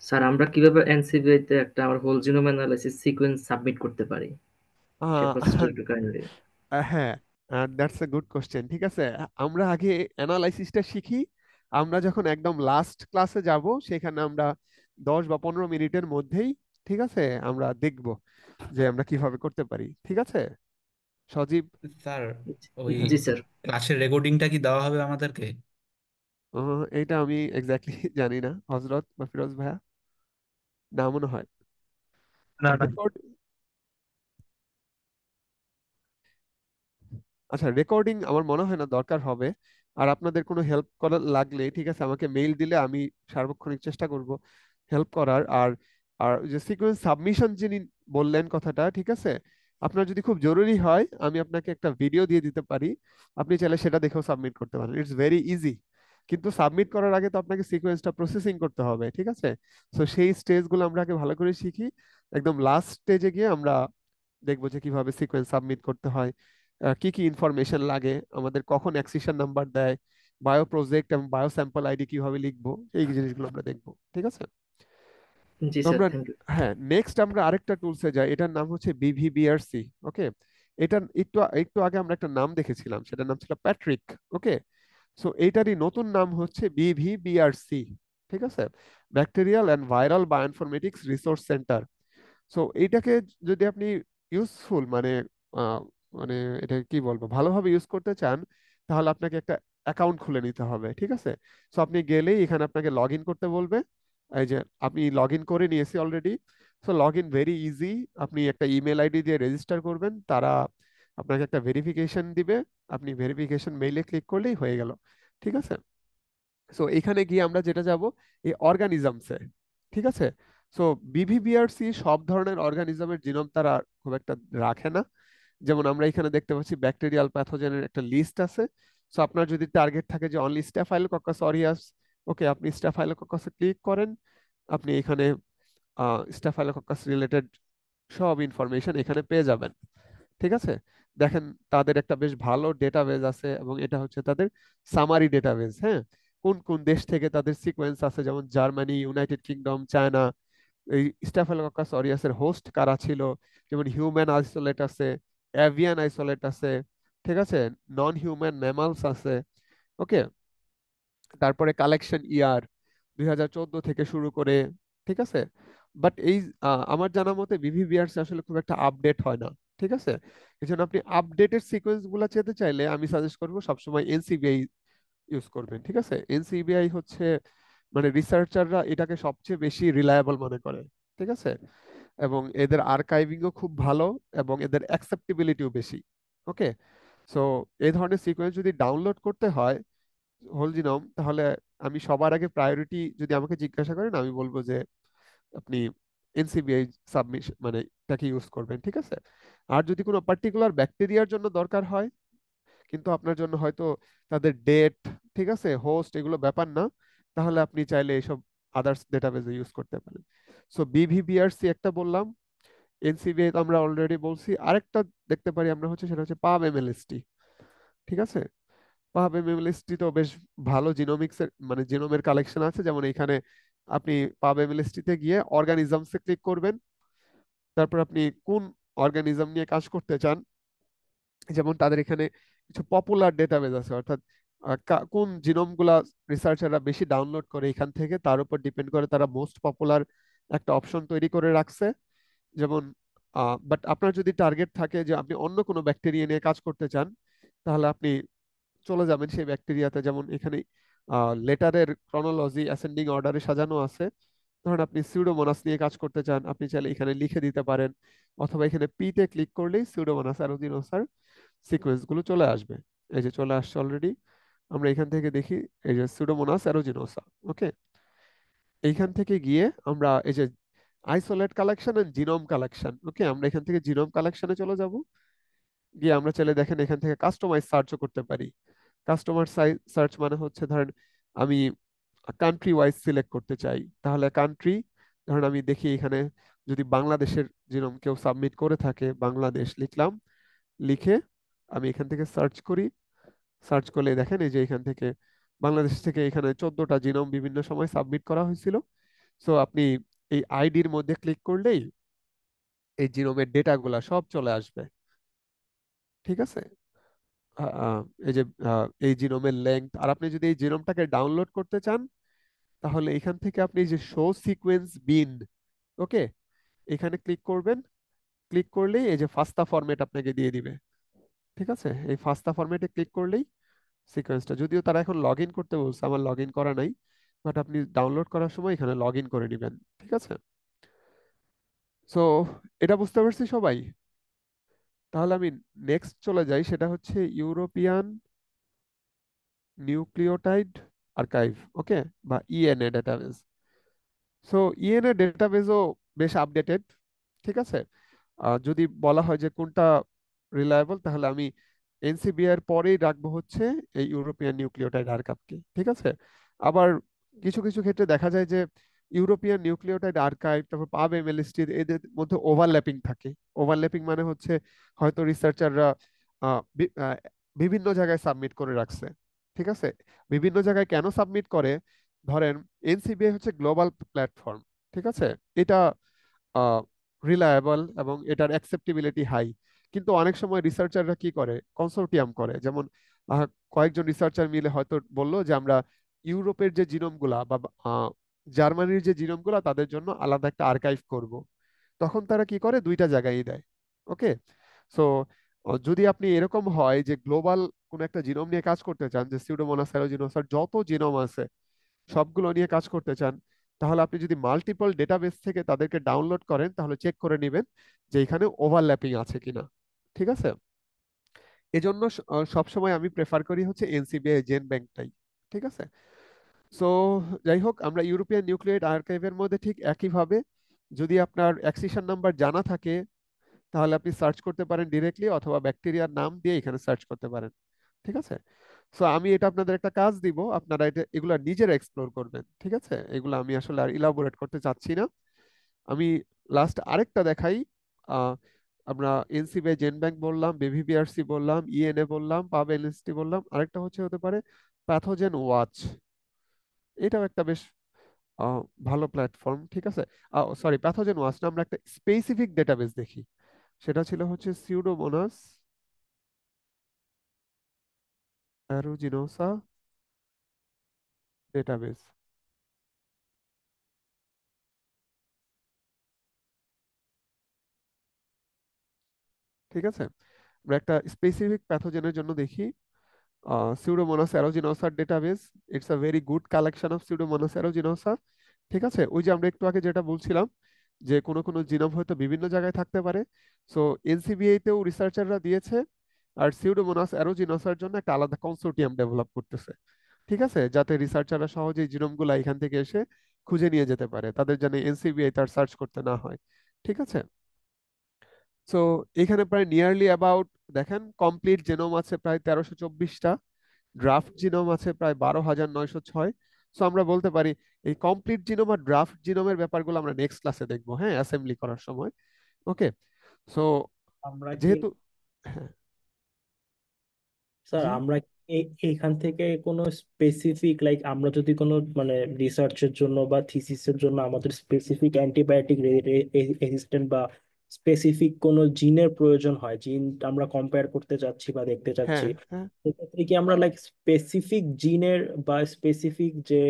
স্যার আমরা কিভাবে এনসিবিআই তে একটা আমার whole genome analysis sequence submit করতে পারি সে আহ, প্রসেসটা একটু কাইন্ডলি। হ্যাঁ, দ্যাটস এ গুড কোশ্চেন। ঠিক আছে, আমরা আগে অ্যানালাইসিসটা শিখি। আমরা যখন একদম লাস্ট ক্লাসে যাব, সেখানে আমরা 10 বা 15 মিনিটের মধ্যেই, ঠিক আছে, আমরা দেখব যে আমরা কিভাবে করতে পারি। ঠিক আছে সজীব? স্যার ওই জি স্যার। ক্লাসের রেকর্ডিংটা কি দেওয়া হবে আমাদেরকে? এইটা আমি এক্স্যাক্টলি জানি না, হজরত বা ফিরোজ ভাইয়া, না মনে হয় না না রেকর্ড। আচ্ছা, রেকর্ডিং আমার মনে হয় না দরকার হবে। আর আপনাদের কোনো হেল্প করার লাগলে, ঠিক আছে, আমাকে মেইল দিলে আমি সার্বক্ষণিক চেষ্টা করব হেল্প করার। আর আর ওই যে সিকোয়েন্স সাবমিশন যিনি বললেন কথাটা, ঠিক আছে, আপনার যদি খুব জরুরি হয় আমি আপনাকে একটা ভিডিও দিয়ে দিতে পারি, আপনি চাইলে সেটা দেখেও সাবমিট করতে পারেন। It's very easy. কিন্তু সাবমিট করার আগে তো আপনাকে সিকোয়েন্সটা প্রসেসিং করতে হবে। ঠিক আছে। তো সেই স্টেজগুলো আমরা আগে ভালো করে শিখি, একদম লাস্ট স্টেজে গিয়ে আমরা দেখবো যে কিভাবে সিকোয়েন্স সাবমিট করতে হয়, কি কি ইনফরমেশন লাগে, আমাদের কখন অ্যাক্সিশন নাম্বার দেয়, বায়ো প্রজেক্ট এবং বায়ো স্যাম্পল আইডি কিভাবে লিখবো, এই জিনিসগুলো আমরা দেখবো। ঠিক আছে। জি তো স্যার, আমরা, থ্যাংক ইউ। হ্যাঁ, নেক্সট আমরা আরেকটা টুলসে যাই, এটার নাম হচ্ছে বিভিবিআরসি। ওকে। এটা একটু একটু আগে আমরা একটা নাম দেখেছিলাম, সেটার নাম ছিল প্যাট্রিক। ওকে। সো এইটারই নতুন নাম হচ্ছে বিভিবিআরসি। ঠিক আছে, bacterial and viral bioinformatics resource centre. So এইটাকে যদি আপনি ইউজফুল মানে আহ, মানে এটা কি বলবো, ভালোভাবে ইউজ করতে চান, তাহলে আপনাকে একটা অ্যাকাউন্ট খুলে নিতে হবে। ঠিক আছে। সো আপনি গেলেই এখানে আপনাকে লগ ইন করতে বলবে। এই যে আমি লগ ইন করে নিয়েছি already. So log in very easy. আপনি একটা ইমেল আইডি দিয়ে রেজিস্টার করবেন, তারা আপনাকে একটা ভেরিফিকেশন দিবে, আপনি ভেরিফিকেশন মেইলে ক্লিক করলেই হয়ে গেল। ঠিক আছে। সো এখানে গিয়ে আমরা যেটা যাব এই অর্গানিজমসে। ঠিক আছে। সো বিভিবিআরসি সব ধরনের অর্গানিজমের জিনোম তারা খুব একটা রাখে না। যেমন আমরা এখানে দেখতে পাচ্ছি ব্যাকটেরিয়াল প্যাথোজেনের একটা লিস্ট আছে। সো আপনার যদি টার্গেট থাকে যে অনলি স্ট্যাফাইলোকক্কাস অরিয়াস, ওকে, আপনি স্ট্যাফাইলোকক্কাসে ক্লিক করেন, আপনি এখানে স্ট্যাফাইলোকক্কাস রিলেটেড সব ইনফরমেশন এখানে পেয়ে যাবেন। ঠিক আছে। দেখেন তাদের একটা বেশ ভালো ডেটাবেজ আছে, এবং এটা হচ্ছে তাদের সামারি ডেটাবেজ। হ্যাঁ, কোন কোন দেশ থেকে তাদের সিকোয়েন্স আছে, যেমন জার্মানি, ইউনাইটেড কিংডম, চায়না। এই স্ট্যাফাইলোকক্কাস অরিয়াসের হোস্ট কারা ছিল, যেমন হিউম্যান আইসোলেট আছে, অ্যাভিয়ান আইসোলেট আছে। ঠিক আছে। নন হিউম্যান ম্যামালস আছে। ওকে। তারপরে কালেকশন ইয়ার 2014 থেকে শুরু করে। ঠিক আছে। বাট এই আমার জানা মতে বিভিবিআরস আসলে খুব একটা আপডেট হয় না। ঠিক আছে। এই জন্য আপনি আপডেটেড সিকোয়েন্স গুলা চেতে চাইলে আমি সাজেস্ট করবো সবসময় এনসিবিআই ইউজ করবেন। ঠিক আছে। এনসিবিআই হচ্ছে মানে রিসার্চাররা এটাকে সবচেয়ে বেশি রিলায়েবল মনে করে। ঠিক আছে। এবং এদের আর্কাইভিংও খুব ভালো, এবং এদের অ্যাকসেপ্টেবিলিটিও বেশি। ওকে। সো এই ধরনের সিকোয়েন্স যদি ডাউনলোড করতে হয় হোল জিনোম, তাহলে আমি সবার আগে প্রায়োরিটি যদি আমাকে জিজ্ঞাসা করেন, আমি বলবো যে আপনি এনসিবিআই সাবমিশন মানে এটাকে ইউজ করবেন। ঠিক আছে। আর যদি কোনো পার্টিকুলার ব্যাকটেরিয়ার জন্য দরকার হয়, কিন্তু আপনার জন্য হয়তো তাদের ডেট, ঠিক আছে, হোস্ট, এগুলো ব্যাপার না, তাহলে আপনি চাইলে এইসব আদার্স ডেটাবেজে ইউজ করতে পারেন। সো বিভিবিআরসি একটা বললাম, এনসিবিআই তো আমরা অলরেডি বলছি। আরেকটা দেখতে পারি আমরা হচ্ছে, সেটা হচ্ছে পাব এমএলএসটি। ঠিক আছে। পাব এমএলএসটি তো বেশ ভালো জিনোমিক্স এর মানে জিনোমের কালেকশন আছে। যেমন এখানে আপনি পাব এমএলএসটি তে গিয়ে অর্গানিজমসে ক্লিক করবেন, তারপর আপনি কোন অর্গানিজম নিয়ে কাজ করতে চান, যেমন তাদের এখানে কিছু পপুলার ডেটাবেজ আছে, অর্থাৎ কোন জিনোম গুলা রিসার্চাররা বেশি ডাউনলোড করে এখান থেকে, তার উপর ডিপেন্ড করে তারা মোস্ট পপুলার একটা অপশন তৈরি করে রাখছে। যেমন বাট আপনার যদি টার্গেট থাকে যে আপনি অন্য কোনো ব্যাকটেরিয়া নিয়ে কাজ করতে চান, তাহলে আপনি চলে যাবেন সেই ব্যাকটেরিয়াতে। যেমন এখানে লেটারের ক্রনোলজি অ্যাসেন্ডিং অর্ডারে সাজানো আছে। ধরুন আপনি সিউডোমোনাস নিয়ে কাজ করতে চান, আপনি চাইলে এখানে লিখে দিতে পারেন, অথবা এখানে পি তে ক্লিক করলেই সিউডোমোনাস অ্যারুজিনোসার সিকোয়েন্স গুলো চলে আসবে। এই যে চলে আসছে অলরেডি। আমরা এখান থেকে দেখি, এই যে সিউডোমোনাস অ্যারুজিনোসা। ওকে। এইখান থেকে গিয়ে আমরা এই যে isolate collection and genome collection, okay, আমরা এখান থেকে জিনোম কালেকশনে চলে যাব। গিয়ে আমরা চাইলে দেখেন এখান থেকে কাস্টমাইজ সার্চও করতে পারি। কাস্টমার সার্চ মানে হচ্ছে ধরেন আমি কান্ট্রি ওয়াইজ সিলেক্ট করতে চাই, তাহলে কান্ট্রি, ধরেন আমি দেখি এখানে যদি বাংলাদেশের জিনোম কেউ সাবমিট করে থাকে, বাংলাদেশ লিখলাম, লিখে আমি এখান থেকে সার্চ করি। সার্চ করলে দেখেন এই যে এখান থেকে বাংলাদেশ থেকে এখানে 14টা জিনোম বিভিন্ন সময় সাবমিট করা হয়েছিল। সো আপনি এই আইডির মধ্যে ক্লিক করলেই এই জিনোমের ডেটাগুলা সব চলে আসবে। ঠিক আছে। এই যে এই জিনোমের লেংথ, আর আপনি যদি এই জিনোমটাকে ডাউনলোড করতে চান, তাহলে এখান থেকে আপনি এই যে শো সিকোয়েন্স বিন, ওকে, এখানে ক্লিক করবেন। ক্লিক করলেই এই যে ফাস্টা ফরম্যাট আপনাকে দিয়ে দিবে। ঠিক আছে। এই ফাস্টা ফরম্যাটে ক্লিক করলেই সিকোয়েন্সটা, যদিও তারা এখন লগ ইন করতে বলছে, আমার লগ ইন করা নাই, বাট আপনি ডাউনলোড করার সময় এখানে লগ ইন করে নেবেন। ঠিক আছে। সো এটা বুঝতে পারছি সবাই। তাহলে আমি নেক্সট চলে যাই, সেটা হচ্ছে ইউরোপিয়ান নিউক্লিওটাইড আর্কাইভ, ওকে, বা ইএনএ ডেটাবেস। সো ইএনএ ডেটাবেসও বেশ আপডেটেড। ঠিক আছে। যদি বলা হয় যে কোনটা রিলায়েবল, তাহলে আমি এনসিবিআই এর পরেই রাখবো হচ্ছে এই ইউরোপিয়ান নিউক্লিওটাইড আর্কাইভকে। ঠিক আছে। আবার কিছু কিছু ক্ষেত্রে দেখা যায় যে ইউরোপিয়ান নিউক্লিওটাইড আর্কাইভ, তারপর পাব এমএলএসটি, এদের মধ্যে ওভারল্যাপিং থাকে। ওভারল্যাপিং মানে হচ্ছে হয়তো রিসার্চাররা বিভিন্ন জায়গায় সাবমিট করে রাখছে। ঠিক আছে। বিভিন্ন জায়গায় কেন সাবমিট করে, ধরেন এনসিবিআই হচ্ছে গ্লোবাল প্ল্যাটফর্ম। ঠিক আছে। এটা রিলায়েবল এবং এটার অ্যাকসেপ্টেবিলিটি হাই। কিন্তু অনেক সময় রিসার্চাররা কি করে, কনসোর্টিয়াম করে। যেমন আহ, কয়েকজন রিসার্চার মিলে হয়তো বললো যে আমরা ইউরোপের যে জিনোমগুলা বা জার্মানির যে জিনোমগুলা তাদের জন্য আলাদা একটা আর্কাইভ করব। তখন তারা কি করে, দুইটা জায়গায় দেয়। ওকে। সো যদি আপনি এরকম হয় যে গ্লোবাল কোন একটা জিনোম নিয়ে কাজ করতে চান, যে সিউডোমোনাস অ্যারুজিনোসার যত জিনোম আছে সবগুলো নিয়ে কাজ করতে চান, তাহলে আপনি যদি মাল্টিপল ডেটাবেস থেকে তাদেরকে ডাউনলোড করেন তাহলে চেক করে নেবেন যে এখানে ওভারল্যাপিং আছে কিনা। ঠিক আছে, এজন্য সবসময় আমি প্রেফার করি হচ্ছে এনসিবিআই জেন ব্যাংকটাই। ঠিক আছে। সো যাই হোক, আমরা ইউরোপিয়ান নিউক্লিয়েট আর্কাইভের মধ্যে ঠিক একইভাবে যদি আপনার অ্যাক্সিশন নাম্বার জানা থাকে তাহলে আপনি সার্চ করতে পারেন ডিরেক্টলি, অথবা ব্যাকটেরিয়ার নাম দিয়ে এখানে সার্চ করতে পারেন। ঠিক আছে। সো আমি এটা আপনাদের একটা কাজ দিব, আপনারা এটা এগুলা নিজেরা এক্সপ্লোর করবেন। ঠিক আছে, এগুলো আমি আসলে আর ইলাবোরেট করতে চাচ্ছি না। আমি লাস্ট আরেকটা দেখাই। আহ, আমরা এনসিবিআই জেন ব্যাংক বললাম, বিভিপিআরসি বললাম, ইএনএ বললাম, পাব এনএসটি বললাম, আরেকটা হচ্ছে হতে পারে প্যাথোজেন ওয়াচ। এটাও একটা বেশ আহ, ভালো প্ল্যাটফর্ম। ঠিক আছে, সরি, প্যাথোজেন ওয়াচ না, আমরা একটা স্পেসিফিক ডেটাবেস দেখি, সেটা ছিল হচ্ছে সিউডোমোনাস অ্যারুজিনোসা ডেটাবেস। ঠিক আছে, আমরা একটা স্পেসিফিক প্যাথোজেনের জন্য দেখি Pseudomonas aeruginosa database. It's a very good collection of Pseudomonas aeruginosa. ঠিক আছে, ওই যে আমরা একটু আগে যেটা বলছিলাম যে কোনো কোনো জিনোম হয়তো বিভিন্ন জায়গায় থাকতে পারে। সো এনসিবিএ তেও রিসার্চাররা দিয়েছে, আর সিউডোমোনাস অ্যারুজিনোসার জন্য একটা আলাদা কনসোর্টিয়াম ডেভেলপ করতেছে। ঠিক আছে, যাতে রিসার্চাররা সহজেই জিনোমগুলো এখান থেকে এসে খুঁজে নিয়ে যেতে পারে, তাদের যেন এনসিবিআই তার সার্চ করতে না হয়। ঠিক আছে। সো এখানে প্রায় নিয়ারলি অ্যাবাউট, দেখেন, কমপ্লিট জেনোম আছে প্রায় 1324টা, ড্রাফট জিনোম আছে প্রায় 12,906। সো আমরা বলতে পারি এই কমপ্লিট জিনোম আর ড্রাফট জিনোমের ব্যাপারগুলো আমরা নেক্সট ক্লাসে দেখবো, হ্যাঁ, অ্যাসেম্বলি করার সময়। ওকে। সো আমরা কি যেহেতু, হ্যাঁ, স্যার জি, আমরা এইখান থেকে কোনো স্পেসিফিক লাইক আমরা যদি কোনো মানে রিসার্চের জন্য বা থিসিসের জন্য আমাদের স্পেসিফিক অ্যান্টিবায়োটিক রেজিস্ট্যান্ট বা স্পেসিফিক কোনো জিনের প্রয়োজন হয়, জিন আমরা কম্পেয়ার করতে চাচ্ছি বা দেখতে চাচ্ছি, হ্যাঁ, হ্যাঁ, সেক্ষেত্রে কি আমরা লাইক স্পেসিফিক জিনের বা স্পেসিফিক যে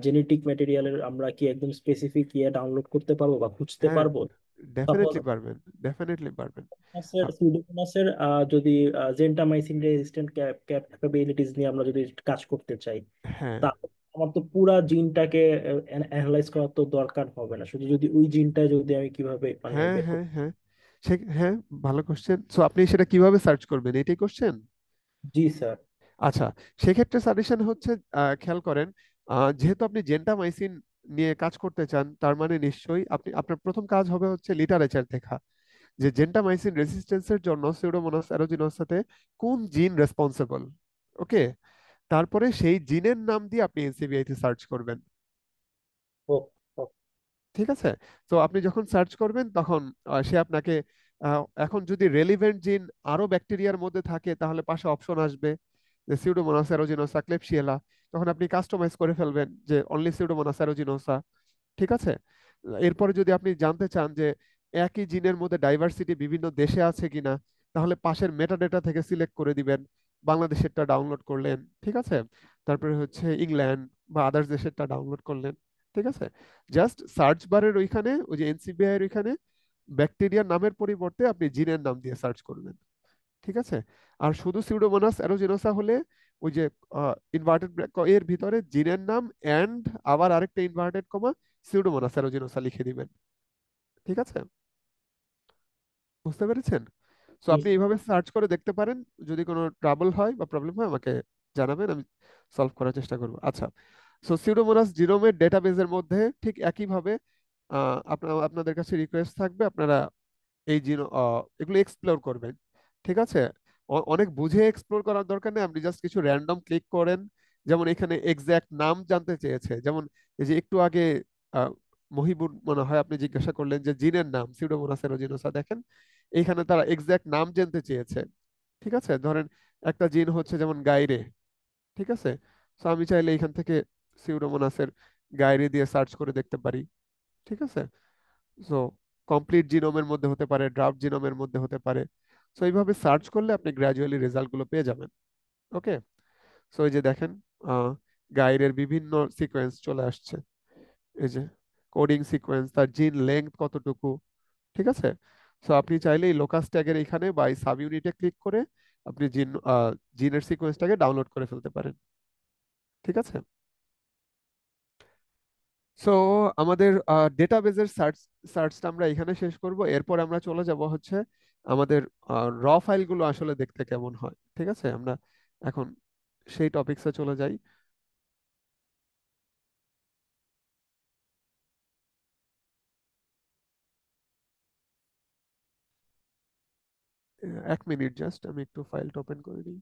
জেনেটিক ম্যাটেরিয়ালের আমরা কি একদম স্পেসিফিক ইয়ে ডাউনলোড করতে পারবো বা খুঁজতে হ্যাঁ, পারবো? সাপোজ ডেফিনেটলি পারবেন, ডেফিনেটলি পারবেন। মাসের আ- সিউডোমোনাসের যদি জেন্টামাইসিন রেজিস্ট্যান্ট ক্যাপাবিলিটিস নিয়ে আমরা যদি কাজ করতে চাই, হ্যাঁ, তাহলে আমার তো পুরা জিনটাকে অ্যানালাইজ করার তো দরকার হবে না, শুধু যদি ওই জিনটা যদি আমি কিভাবে মানে হ্যাঁ, বের হ্যাঁ, করতে। হ্যাঁ, হ্যাঁ, ভালো কোশ্চেন। সো আপনি সেটা কিভাবে সার্চ করবেন, এটাই কোশ্চেন। জি স্যার। আচ্ছা, সেক্ষেত্রে সাজেশন হচ্ছে, খেয়াল করেন, যেহেতু আপনি জেন্টামাইসিন নিয়ে কাজ করতে চান, তার মানে নিশ্চয়ই আপনি, আপনার প্রথম কাজ হবে হচ্ছে লিটারেচার দেখা যে জেন্টামাইসিন রেজিস্ট্যান্সের জন্য সিউডোমোনাস অ্যারুজিনোসাতে কোন জিন রেসপন্সিবল। ওকে, তারপরে সেই জিনের নাম দিয়ে আপনি এনসিবিআই তে সার্চ করবেন। ও, ও, ঠিক আছে। তো আপনি যখন সার্চ করবেন তখন সে আপনাকে, এখন যদি রেলিভেন্ট জিন আরো ব্যাকটেরিয়ার মধ্যে থাকে তাহলে পাশে অপশন আসবে যে সিউডোমোনাস অ্যারুজিনোসা ক্লেবশিয়েলা, তখন আপনি কাস্টমাইজ করে ফেলবেন যে অনলি সিউডোমোনাস অ্যারুজিনোসা। ঠিক আছে। এরপরে যদি আপনি জানতে চান যে একই জিনের মধ্যে ডাইভার্সিটি বিভিন্ন দেশে আছে কিনা, তাহলে পাশের মেটাডেটা থেকে সিলেক্ট করে দিবেন, বাংলাদেশেরটা ডাউনলোড করলেন। ঠিক আছে, তারপরে হচ্ছে ইংল্যান্ড বা আদার্স দেশেরটা ডাউনলোড করলেন। ঠিক আছে, জাস্ট সার্চ বারের ওইখানে ওই যে এনসিবিআই এর ওইখানে ব্যাকটেরিয়ার নামের পরিবর্তে আপনি জিনের নাম দিয়ে সার্চ করবেন। ঠিক আছে। আর শুধু সিউডোমোনাস অ্যারুজিনোসা হলে ওই যে ইনভার্টেড এর ভিতরে জিনের নাম এন্ড আবার আরেকটা ইনভার্টেড কমা সিউডোমোনাস অ্যারুজিনোসা লিখে দিবেন। ঠিক আছে, বুঝতে পেরেছেন? সো জি আপনি এইভাবে সার্চ করে দেখতে পারেন, যদি কোনো ট্রাবল হয় বা প্রবলেম হয় আমাকে জানাবেন, আমি সলভ করার চেষ্টা করব। আচ্ছা, সো সিউডোমোনাস জিনোমের ডেটাবেজের মধ্যে ঠিক একইভাবে আপনাদের কাছে রিকোয়েস্ট থাকবে, আপনারা এই এগুলো এক্সপ্লোর করবেন। ঠিক আছে, অনেক বুঝে এক্সপ্লোর করার দরকার নেই, আপনি জাস্ট কিছু র্যান্ডম ক্লিক করেন। যেমন এখানে এক্সাক্ট নাম জানতে চেয়েছে, যেমন এই যে একটু আগে আহ, মহিবুর মনে হয় আপনি জিজ্ঞাসা করলেন যে জিনের নাম সিউডোমোনাস এরোজিনোসা, দেখেন এইখানে তারা এক্সাক্ট নাম জানতে চেয়েছে। ঠিক আছে, ধরেন একটা জিন হচ্ছে যেমন গাইরে। ঠিক আছে, তো আমি চাইলে এখান থেকে সিউডোমোনাসের গাইরে দিয়ে সার্চ করে দেখতে পারি। ঠিক আছে। সো কমপ্লিট জিনোমের মধ্যে হতে পারে, ড্রাফট জিনোমের মধ্যে হতে পারে। সো এইভাবে সার্চ করলে আপনি গ্র্যাজুয়ালি রেজাল্ট গুলো পেয়ে যাবেন। ওকে। সো এই যে দেখেন, গাইডের বিভিন্ন সিকোয়েন্স চলে আসছে, এই যে কোডিং সিকোয়েন্স, তার জিন লেংথ কতটুকু। ঠিক আছে। সো আপনি চাইলে এই লোকাস ট্যাগের এখানে বা এই সাব ইউনিটে ক্লিক করে আপনি জিনের সিকোয়েন্সটাকে ডাউনলোড করে ফেলতে পারেন। ঠিক আছে। সো আমাদের ডেটাবেজের সার্চটা আমরা এখানে শেষ করব। এরপর আমরা চলে যাব হচ্ছে আমাদের র ফাইলগুলো আসলে দেখতে কেমন হয়। ঠিক আছে, আমরা এখন সেই টপিকসে চলে যাই। এক মিনিট, জাস্ট আমি একটু ফাইলটা ওপেন করে নিই।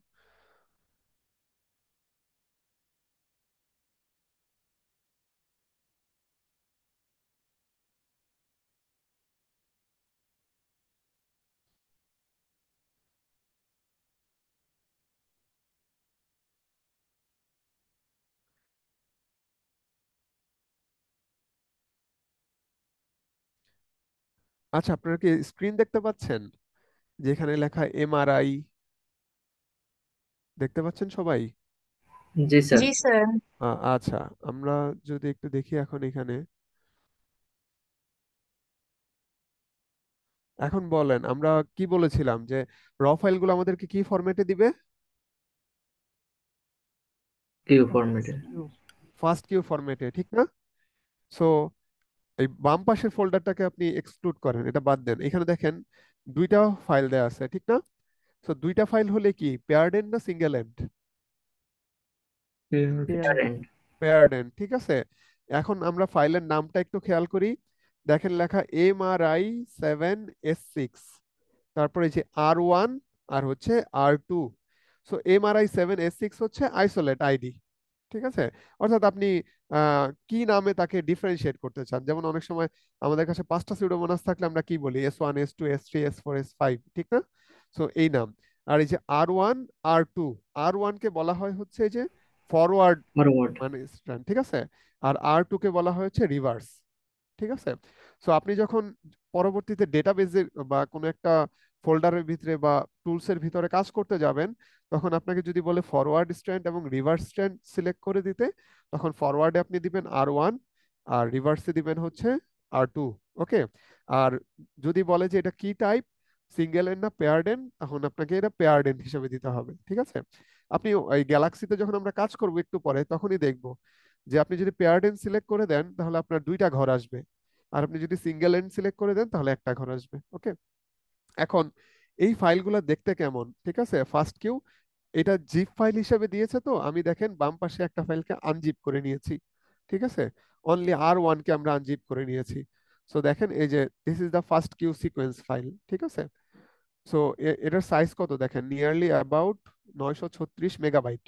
আচ্ছা, আপনারা কি স্ক্রিন দেখতে পাচ্ছেন? যেখানে লেখা এমআরআই দেখতে পাচ্ছেন সবাই? জি স্যার। জি স্যার। আচ্ছা, আমরা যদি একটু দেখি এখন এখানে, এখন বলেন আমরা কি বলেছিলাম যে র ফাইলগুলো আমাদেরকে কি ফরম্যাটে দিবে? কিউ ফরম্যাটে। ফার্স্ট কিউ ফরম্যাটে, ঠিক না? সো এই বাম পাশের ফোল্ডারটাকে আপনি এক্সক্লুড করেন, এটা বাদ দেন। এখানে দেখেন দুইটা ফাইল দেয়া আছে, ঠিক না? সো দুইটা ফাইল হলে কি পেয়ারড এন্ড না সিঙ্গেল এন্ড? প্যারেন্ট। পেয়ারড এন্ড, ঠিক আছে। এখন আমরা ফাইলের নামটা একটু খেয়াল করি। দেখেন লেখা MRI7S6, তারপরে এই যে R1 আর হচ্ছে R2। সো MRI7S6 হচ্ছে আইসোলেট আইডি, ঠিক আছে। অর্থাৎ আপনি কি নামে তাকে ডিফারেন্সিয়েট করতে চান। যেমন অনেক সময় আমাদের কাছে 5টা সিউডোমোনাস থাকলে আমরা কি বলি, S1 S2 S3 S4 S5, ঠিক না? সো এই নাম। আর এই যে R1 R2, কে বলা হয় হচ্ছে এই যে ফরওয়ার্ড ফরওয়ার্ড। মানে স্ট্র্যান্ড, ঠিক আছে। আর R2 কে বলা হয় হচ্ছে রিভার্স, ঠিক আছে। সো আপনি যখন পরবর্তীতে ডেটাবেজে বা কোনো একটা ফোল্ডারের ভিতরে বা টুলসের ভিতরে কাজ করতে যাবেন, তখন আপনাকে যদি বলে ফরওয়ার্ড স্ট্র্যান্ড এবং রিভার্স স্ট্র্যান্ড সিলেক্ট করে দিতে, তখন ফরওয়ার্ডে আপনি দিবেন R1 আর রিভার্সে দিবেন হচ্ছে R2। ওকে। আর যদি বলে যে এটা কি টাইপ, সিঙ্গেল এন্ড না পেয়ার্ড এন্ড, তখন আপনাকে এটা পেয়ার্ড এন্ড হিসেবে দিতে হবে, ঠিক আছে। আপনি এই গ্যালাক্সিতে যখন আমরা কাজ করব একটু পরে, তখনই দেখবো যে আপনি যদি পেয়ার্ড এন্ড সিলেক্ট করে দেন তাহলে আপনার দুইটা ঘর আসবে, আর আপনি যদি সিঙ্গেল এন্ড সিলেক্ট করে দেন তাহলে একটা ঘর আসবে। ওকে। এখন এই ফাইলগুলো দেখতে কেমন, ঠিক আছে। ফার্স্ট কিউ এটা জিপ ফাইল হিসেবে দিয়েছে, তো আমি দেখেন বাম পাশে একটা ফাইলকে আনজিপ করে নিয়েছি, ঠিক আছে। অনলি R1 কে আমরা আনজিপ করে নিয়েছি। সো দেখেন এই যে this is the FASTQ sequence file, ঠিক আছে। সো এটার সাইজ কত দেখেন, নিয়ারলি অ্যাবাউট 936 মেগাবাইট,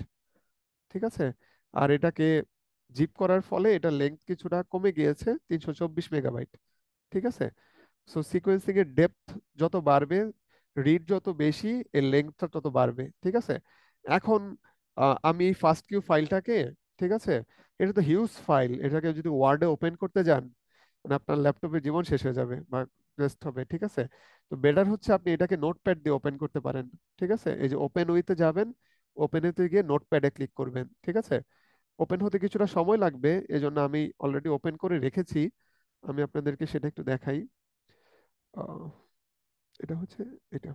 ঠিক আছে। আর এটাকে জিপ করার ফলে এটা লেন্থ কিছুটা কমে গিয়েছে 324 মেগাবাইট, ঠিক আছে। সো সিকোয়েন্সিং এর ডেপথ যত বাড়বে, রিড যত বেশি, এর লেন্থটা তত বাড়বে, ঠিক আছে। এখন আমি এই ফার্স্ট কিউ ফাইলটাকে, ঠিক আছে, এটা তো হিউজ ফাইল, এটাকে যদি ওয়ার্ডে ওপেন করতে যান, মানে আপনার ল্যাপটপের জীবন শেষ হয়ে যাবে বা ওয়েস্ট হবে, ঠিক আছে। তো বেটার হচ্ছে আপনি এটাকে নোটপ্যাড দিয়ে ওপেন করতে পারেন, ঠিক আছে। এই যে ওপেন উইথে যাবেন, ওপেন উইথে গিয়ে নোটপ্যাডে ক্লিক করবেন, ঠিক আছে। ওপেন হতে কিছুটা সময় লাগবে, এজন্য আমি অলরেডি ওপেন করে রেখেছি। আমি আপনাদেরকে সেটা একটু দেখাই। আহ, এটা হচ্ছে এটা,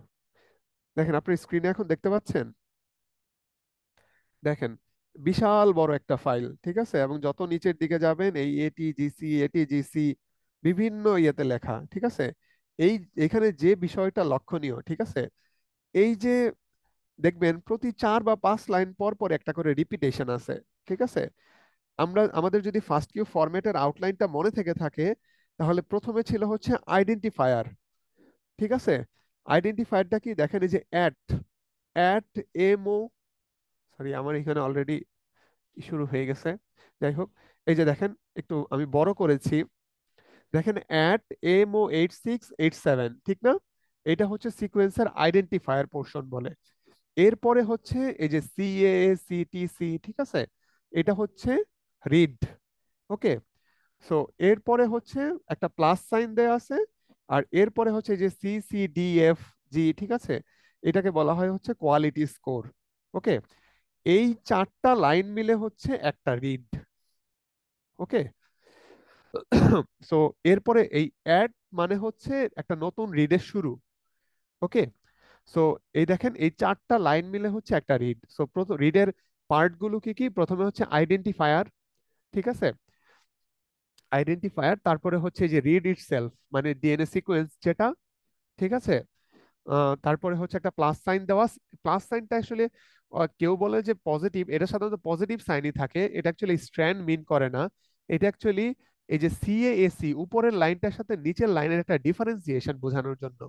দেখেন আপনি স্ক্রিনে এখন দেখতে পাচ্ছেন। দেখেন বিশাল বড় একটা ফাইল, ঠিক আছে। এবং যত নিচের দিকে যাবেন এই এটিজিসি বিভিন্ন ইয়েতে লেখা, ঠিক আছে। এই এখানে যে বিষয়টা লক্ষণীয়, ঠিক আছে, এই যে দেখবেন প্রতি 4 বা 5 লাইন পর পর একটা করে রিপিটেশন আছে, ঠিক আছে। আমাদের যদি ফার্স্ট কিউ ফরম্যাটের আউটলাইনটা মনে থেকে থাকে, তাহলে প্রথমে ছিল হচ্ছে আইডেন্টিফায়ার, ঠিক আছে। আইডেন্টিফায়ারটা কি দেখেন, এই যে অ্যাট এমও, সরি আমার এখানে অলরেডি শুরু হয়ে গেছে, যাই হোক। এই যে দেখেন একটু আমি বড় করেছি, দেখেন MO8687, ঠিক না? এটা হচ্ছে সিকোয়েন্সের আইডেন্টিফায়ার পোর্শন বলে। এরপরে হচ্ছে এই যে CACTC, ঠিক আছে, এটা হচ্ছে রিড। ওকে। সো এরপরে হচ্ছে একটা প্লাস সাইন দেয়া আছে, আর এরপরে হচ্ছে যে CCDFG, ঠিক আছে, এটাকে বলা হয় হচ্ছে কোয়ালিটি স্কোর। ওকে। এই 4টা লাইন মিলে হচ্ছে একটা রিড। ওকে। সো এরপরে এই অ্যাড মানে হচ্ছে একটা নতুন রিডের শুরু। ওকে। সো এই দেখেন এই 4টা লাইন মিলে হচ্ছে একটা রিড। সো প্রথম রিডের পার্ট গুলো কি কি, প্রথমে হচ্ছে আইডেন্টিফায়ার, ঠিক আছে। আইডেন্টিফায়ার, তারপরে হচ্ছে যে রিড ইটসেলফ মানে ডিএনএ সিকোয়েন্স যেটা, ঠিক আছে। তারপরে হচ্ছে একটা প্লাস সাইন দেওয়া। প্লাস সাইনটা আসলে কেউ বলে যে পজিটিভ, এটা সাধারণত পজিটিভ সাইনই থাকে, এটা অ্যাকচুয়ালি স্ট্র্যান্ড মিন করে না। এটা অ্যাকচুয়ালি এই যে সিএএসি উপরের লাইনটার সাথে নিচের লাইনের একটা ডিফারেন্সিয়েশন বোঝানোর জন্য,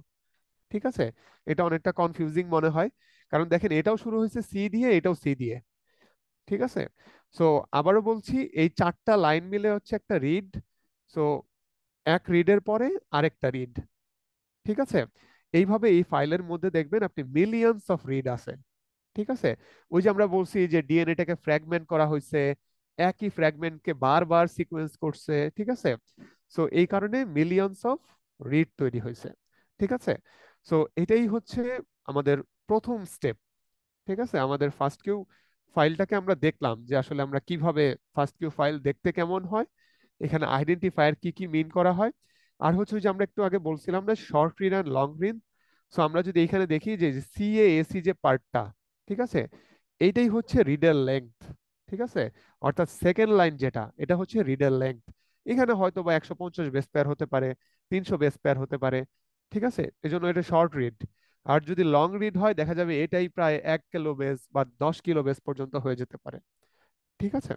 ঠিক আছে। এটা অনেকটা কনফিউজিং মনে হয়, কারণ দেখেন এটাও শুরু হয়েছে সি দিয়ে, এটাও সি দিয়ে, ঠিক আছে। সো আবারও বলছি, এই চারটা লাইন মিলে হচ্ছে একটা রিড। সো এক রিডের পরে আরেকটা রিড, ঠিক আছে। এইভাবে এই ফাইলের মধ্যে দেখবেন আপনি মিলিয়নস অফ রিড আছে, ঠিক আছে। ওই যে আমরা বলছি যে ডিএনএটাকে ফ্র্যাগমেন্ট করা হয়েছে, একই ফ্র্যাগমেন্টকে বারবার সিকোয়েন্স করছে, ঠিক আছে। সো এই কারণে মিলিয়নস অফ রিড তৈরি হয়েছে, ঠিক আছে। সো এটাই হচ্ছে আমাদের প্রথম স্টেপ, ঠিক আছে। আমাদের ফার্স্ট কিউ ফাইলটাকে আমরা দেখলাম যে আসলে আমরা কিভাবে ফার্স্ট কিউ ফাইল দেখতে কেমন হয়, এখানে আইডেন্টিফায়ার কি কি মিন করা হয়। আর হচ্ছে ওই যে আমরা একটু আগে বলছিলাম না শর্ট রিড আর লং রিড। সো আমরা যদি এখানে দেখি যে সিএএসি যে পার্টটা, ঠিক আছে, এইটাই হচ্ছে রিডের লেংথ, ঠিক আছে। অর্থাৎ সেকেন্ড লাইন যেটা, এটা হচ্ছে রিডের লেংথ। এখানে হয়তো বা 150 বেস পেয়ার হতে পারে, 300 বেস পেয়ার হতে পারে, ঠিক আছে। এজন্য এটা শর্ট রিড। আর যদি লং রিড হয় দেখা যাবে এটাই প্রায় 1 কিলো বেস বা 10 কিলো বেস পর্যন্ত হয়ে যেতে পারে, ঠিক আছে।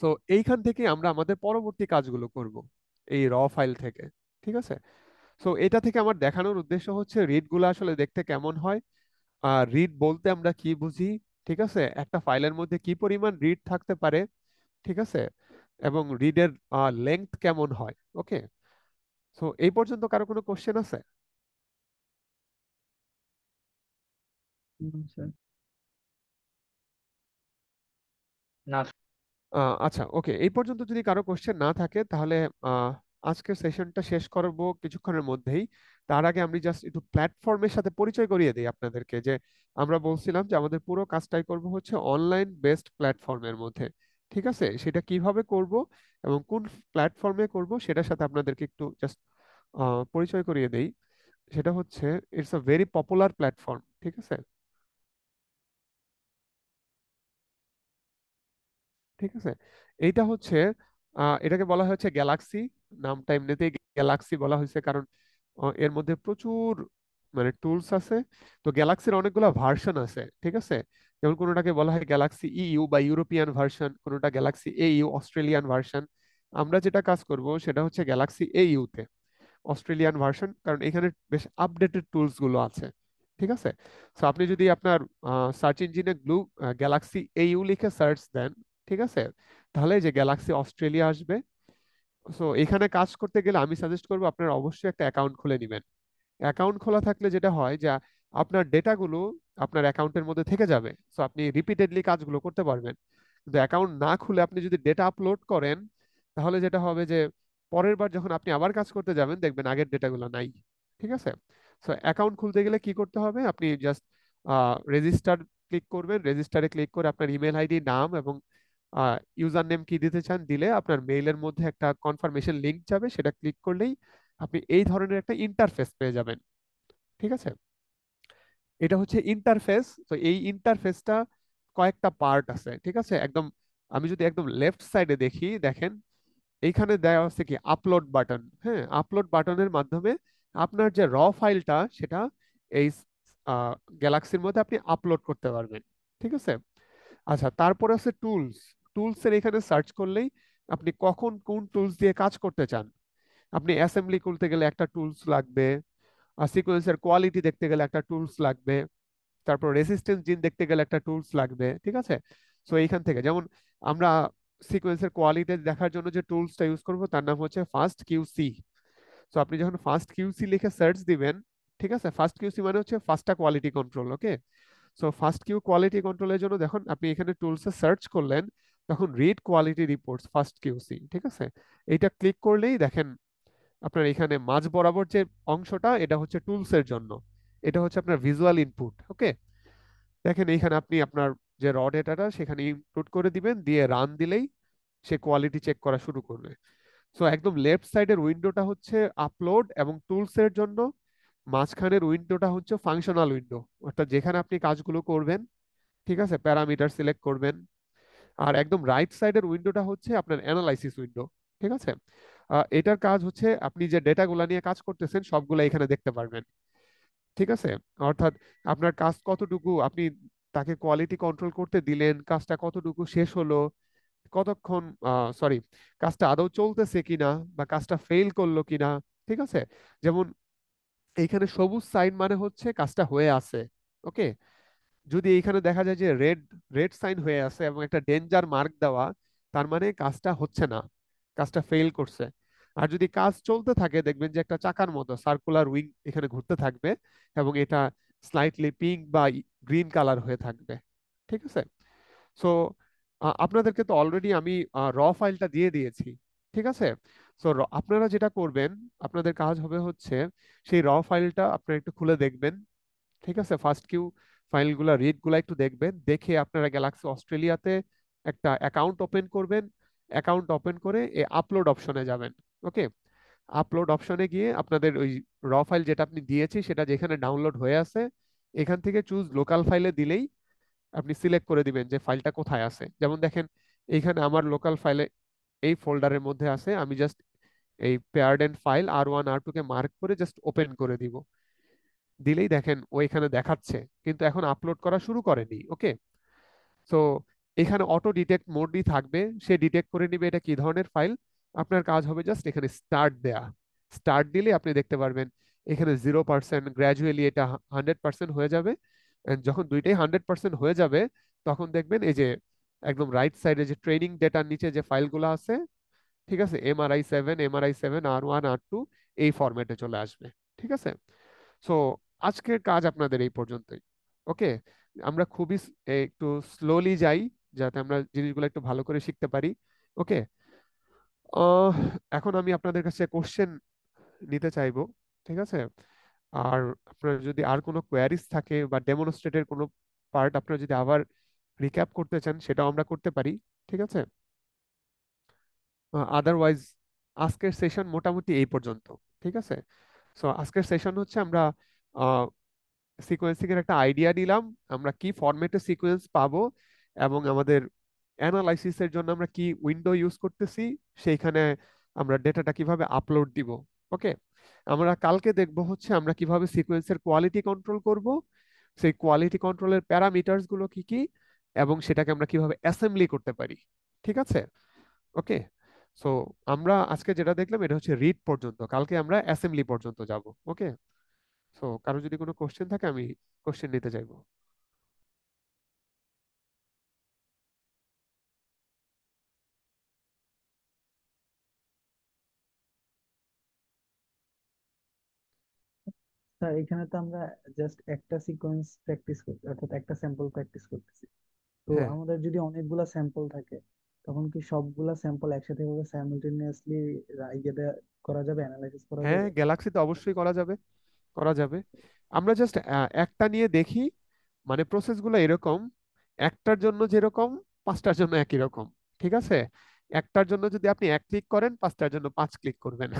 তো এইখান থেকে আমরা আমাদের পরবর্তী কাজগুলো করব এই র ফাইল থেকে, ঠিক আছে। সো এটা থেকে আমার দেখানোর উদ্দেশ্য হচ্ছে রিড গুলো আসলে দেখতে কেমন হয়, আর রিড বলতে আমরা কি বুঝি, ঠিক আছে, একটা ফাইলের মধ্যে কি পরিমাণ রিড থাকতে পারে, ঠিক আছে, এবং রিডের লেংথ কেমন হয়। ওকে, সো এই পর্যন্ত কারো কোনো কোশ্চেন আছে? স্যার। না। আচ্ছা, ওকে, এই পর্যন্ত যদি কারো কোশ্চেন না থাকে তাহলে আহ, আজকের সেশনটা শেষ করব কিছুক্ষণের মধ্যেই। তার আগে আমি জাস্ট একটু প্ল্যাটফর্মের সাথে পরিচয় করিয়ে দিই আপনাদেরকে, যে আমরা বলছিলাম যে আমাদের পুরো কাজটাই করব হচ্ছে অনলাইন বেসড প্ল্যাটফর্মের মধ্যে, ঠিক আছে। সেটা কিভাবে করব এবং কোন প্ল্যাটফর্মে করব সেটার সাথে আপনাদেরকে একটু জাস্ট পরিচয় করিয়ে দেই। সেটা হচ্ছে it's a very popular platform, ঠিক আছে, ঠিক আছে। এইটা হচ্ছে এটাকে বলা হচ্ছে গ্যালাক্সি। নামটা এমনিতেই গ্যালাক্সি বলা হয়েছে কারণ এর মধ্যে প্রচুর মানে টুলস আছে। তো গ্যালাক্সির অনেকগুলো ভার্সন আছে, ঠিক আছে। যেমন কোনোটাকে বলা হয় গ্যালাক্সি ইইউ বা ইউরোপিয়ান ভার্সন, কোনোটা গ্যালাক্সি এইউ অস্ট্রেলিয়ান ভার্সন। আমরা যেটা কাজ করব সেটা হচ্ছে গ্যালাক্সি এইউ তে, অস্ট্রেলিয়ান ভার্সন, কারণ এখানে বেশ আপডেটেড টুলস গুলো আছে, ঠিক আছে। তো আপনি যদি আপনার সার্চ ইঞ্জিনে গ্যালাক্সি এইউ লিখে সার্চ দেন, ঠিক আছে, তাহলে এই যে গ্যালাক্সি অস্ট্রেলিয়া আসবে। সো এখানে কাজ করতে গেলে আমি সাজেস্ট করবো আপনার অবশ্যই একটা অ্যাকাউন্ট খুলে নেবেন। অ্যাকাউন্ট খোলা থাকলে যেটা হয় যে আপনার ডেটাগুলো আপনার অ্যাকাউন্টের মধ্যে থেকে যাবে, সো আপনি রিপিটেডলি কাজগুলো করতে পারবেন। কিন্তু অ্যাকাউন্ট না খুলে আপনি যদি ডেটা আপলোড করেন, তাহলে যেটা হবে যে পরের বার যখন আপনি আবার কাজ করতে যাবেন দেখবেন আগের ডেটাগুলো নাই, ঠিক আছে। সো অ্যাকাউন্ট খুলতে গেলে কি করতে হবে, আপনি জাস্ট রেজিস্টার ক্লিক করবেন। রেজিস্টারে ক্লিক করে আপনার ইমেল আইডি, নাম এবং ইউজার নেম কি দিতে চান দিলে আপনার মেইলের মধ্যে একটা কনফার্মেশন লিংক যাবে, সেটা ক্লিক করলেই আপনি এই ধরনের একটা ইন্টারফেস পেয়ে যাবেন, ঠিক আছে। এটা হচ্ছে ইন্টারফেস। তো এই ইন্টারফেসটা কয়েকটা পার্ট আছে, ঠিক আছে। একদম আমি যদি একদম লেফট সাইডে দেখি, দেখেন এইখানে দেওয়া আছে কি আপলোড বাটন। হ্যাঁ, আপলোড বাটনের মাধ্যমে আপনার যে র ফাইলটা সেটা এই গ্যালাক্সির মধ্যে আপনি আপলোড করতে পারবেন, ঠিক আছে। আচ্ছা, তারপরে আছে টুলস। টুলসের এখানে সার্চ করলেই আপনি কখন কোন টুলস দিয়ে কাজ করতে চান। আপনি অ্যাসেম্বলি খুলতে গেলে একটা টুলস লাগবে, আর সিকোয়েন্সের কোয়ালিটি দেখতে গেলে একটা টুলস লাগবে, তারপর রেসিস্টেন্স জিন দেখতে গেলে একটা টুলস লাগবে, ঠিক আছে। সো এইখান থেকে যেমন আমরা সিকোয়েন্সের কোয়ালিটি দেখার জন্য যে টুলসটা ইউজ করব তার নাম হচ্ছে ফাস্ট কিউসি। সো আপনি যখন ফাস্ট কিউসি লিখে সার্চ দিবেন, ঠিক আছে, ফাস্ট কিউসি মানে হচ্ছে ফাস্টা কোয়ালিটি কন্ট্রোল। ওকে, সো ফাস্ট কিউ কোয়ালিটি কন্ট্রোলের জন্য দেখুন আপনি এখানে টুলসে সার্চ করলেন, তখন read quality reports fast QC, ঠিক আছে। এইটা ক্লিক করলেই দেখেন আপনার এখানে মাঝ বরাবর যে অংশটা এটা হচ্ছে টুলস এর জন্য, এটা হচ্ছে আপনার ভিজুয়াল ইনপুট। ওকে, দেখেন এইখানে আপনি আপনার যে র ডেটাটা সেখানে ইনপুট করে দিবেন, দিয়ে রান দিলেই সে কোয়ালিটি চেক করা শুরু করবে। সো একদম লেফট সাইডের উইন্ডোটা হচ্ছে আপলোড এবং টুলস এর জন্য, মাঝখানের উইন্ডোটা হচ্ছে ফাংশনাল উইন্ডো, অর্থাৎ যেখানে আপনি কাজগুলো করবেন, ঠিক আছে, প্যারামিটার সিলেক্ট করবেন। আর একদম রাইট সাইডের উইন্ডোটা হচ্ছে আপনার অ্যানালাইসিস উইন্ডো, ঠিক আছে? এটার কাজ হচ্ছে আপনি যে ডেটাগুলা নিয়ে কাজ করতেছেন সবগুলা এখানে দেখতে পারবেন। ঠিক আছে? অর্থাৎ আপনার কাজ কতটুকু আপনি তাকে কোয়ালিটি কন্ট্রোল করতে দিলেন, কাজটা কতটুকু শেষ হলো, কতক্ষণ সরি কাজটা আদৌ চলতেছে কিনা বা কাজটা ফেল করলো কিনা। ঠিক আছে? যেমন এইখানে সবুজ সাইন মানে হচ্ছে কাজটা হয়ে আছে। ওকে, যদি এইখানে দেখা যায় যে রেড রেড সাইন হয়ে আছে এবং একটা ডেঞ্জার মার্ক দেওয়া, তার মানে কাজটা হচ্ছে না, কাজটা ফেল করছে। আর যদি কাজ চলতে থাকে দেখবেন যে একটা চাকার মতো সার্কুলার উইং এখানে ঘুরতে থাকবে এবং এটা স্লাইটলি পিঙ্ক বা গ্রিন কালার হয়ে থাকবে। ঠিক আছে? সো আপনাদেরকে তো অলরেডি আমি ফাইলটা দিয়ে দিয়েছি। ঠিক আছে? সো আপনারা যেটা করবেন, আপনাদের কাজ হবে হচ্ছে সেই ফাইলটা আপনারা একটু খুলে দেখবেন। ঠিক আছে? ফার্স্ট কিউ ফাইলগুলা রিডগুলা একটু দেখবেন, দেখে আপনারা গ্যালাক্সি অস্ট্রেলিয়াতে একটা অ্যাকাউন্ট ওপেন করবেন। অ্যাকাউন্ট ওপেন করে এই আপলোড অপশনে যাবেন। ওকে, আপলোড অপশনে গিয়ে আপনাদের ওই ফাইল যেটা আপনি দিয়েছি সেটা যেখানে ডাউনলোড হয়ে আছে এখান থেকে চুজ লোকাল ফাইলে দিলেই আপনি সিলেক্ট করে দিবেন যে ফাইলটা কোথায় আছে। যেমন দেখেন এইখানে আমার লোকাল ফাইলে এই ফোল্ডারের মধ্যে আছে, আমি জাস্ট এই paired end file R1 R2 কে মার্ক করে জাস্ট ওপেন করে দিব। দিলেই দেখেন ও এখানে দেখাচ্ছে, কিন্তু এখন আপলোড করা শুরু করেনি। ওকে, সো এখানে অটো ডিটেক্ট মোডই থাকবে, সে ডিটেক্ট করে নিবে এটা কি ধরনের ফাইল। আপনার কাজ হবে জাস্ট এখানে স্টার্ট দেয়া। স্টার্ট দিলে আপনি দেখতে পারবেন এখানে 0%, গ্র্যাজুয়ালি এটা 100% হয়ে যাবে। And যখন দুইটাই 100% হয়ে যাবে তখন দেখবেন এই যে একদম রাইট সাইডে যে ট্রেনিং ডেটার নিচে যে ফাইলগুলো আছে, ঠিক আছে, MRI7 R1 R2 এই ফরম্যাটে চলে আসবে। ঠিক আছে? সো আজকের কাজ আপনাদের এই পর্যন্তই। ওকে, আমরা খুবই একটু স্লোলি যাই যাতে আমরা জিনিসগুলো একটু ভালো করে শিখতে পারি। ওকে, আহ এখন আমি আপনাদের কাছে কোশ্চেন নিতে চাইবো। ঠিক আছে? আর আপনার যদি আর কোনো কোয়ারিজ থাকে বা ডেমনস্ট্রেটের কোনো পার্ট আপনারা যদি আবার রিক্যাপ করতে চান সেটাও আমরা করতে পারি। ঠিক আছে? আদারওয়াইজ আজকের সেশন মোটামুটি এই পর্যন্ত। ঠিক আছে? সো আজকের সেশন হচ্ছে আমরা সিকোয়েন্সিং এর একটা আইডিয়া নিলাম, আমরা কি ফরম্যাটে সিকোয়েন্স পাবো এবং আমাদের অ্যানালাইসিস এর জন্য আমরা কি উইন্ডো ইউজ করতেছি, সেইখানে আমরা ডেটাটা কিভাবে আপলোড দিব। ওকে, আমরা কালকে দেখব হচ্ছে আমরা কিভাবে সিকোয়েন্সের কোয়ালিটি কন্ট্রোল করব, সেই কোয়ালিটি কন্ট্রোলের প্যারামিটারস গুলো কি কি এবং সেটাকে আমরা কিভাবে অ্যাসেম্বলি করতে পারি। ঠিক আছে? ওকে, সো আমরা আজকে যেটা দেখলাম এটা হচ্ছে রিড পর্যন্ত, কালকে আমরা অ্যাসেম্বলি পর্যন্ত যাব। ওকে, সো কারো যদি কোনো কোশ্চেন থাকে আমি কোশ্চেন নিতে চাইবো। স্যার এখানে তো আমরা জাস্ট একটা সিকোয়েন্স প্র্যাকটিস করতে, অর্থাৎ একটা স্যাম্পল প্র্যাকটিস করতেছি। তো হ্যাঁ, আমাদের যদি অনেকগুলা স্যাম্পল থাকে তখন কি সবগুলা স্যাম্পল একসাথে ভাবে সাইমultaneously ইয়েতে করা যাবে, অ্যানালাইসিস করা হ্যাঁ যাবে? গ্যালাক্সিতে অবশ্যই করা যাবে, করা যাবে। আমরা জাস্ট একটা নিয়ে দেখি, মানে প্রসেসগুলো এরকম, একটার জন্য যেরকম পাঁচটার জন্য একই রকম। ঠিক আছে? একটার জন্য যদি আপনি 1 ক্লিক করেন, পাঁচটার জন্য 5 ক্লিক করবেন।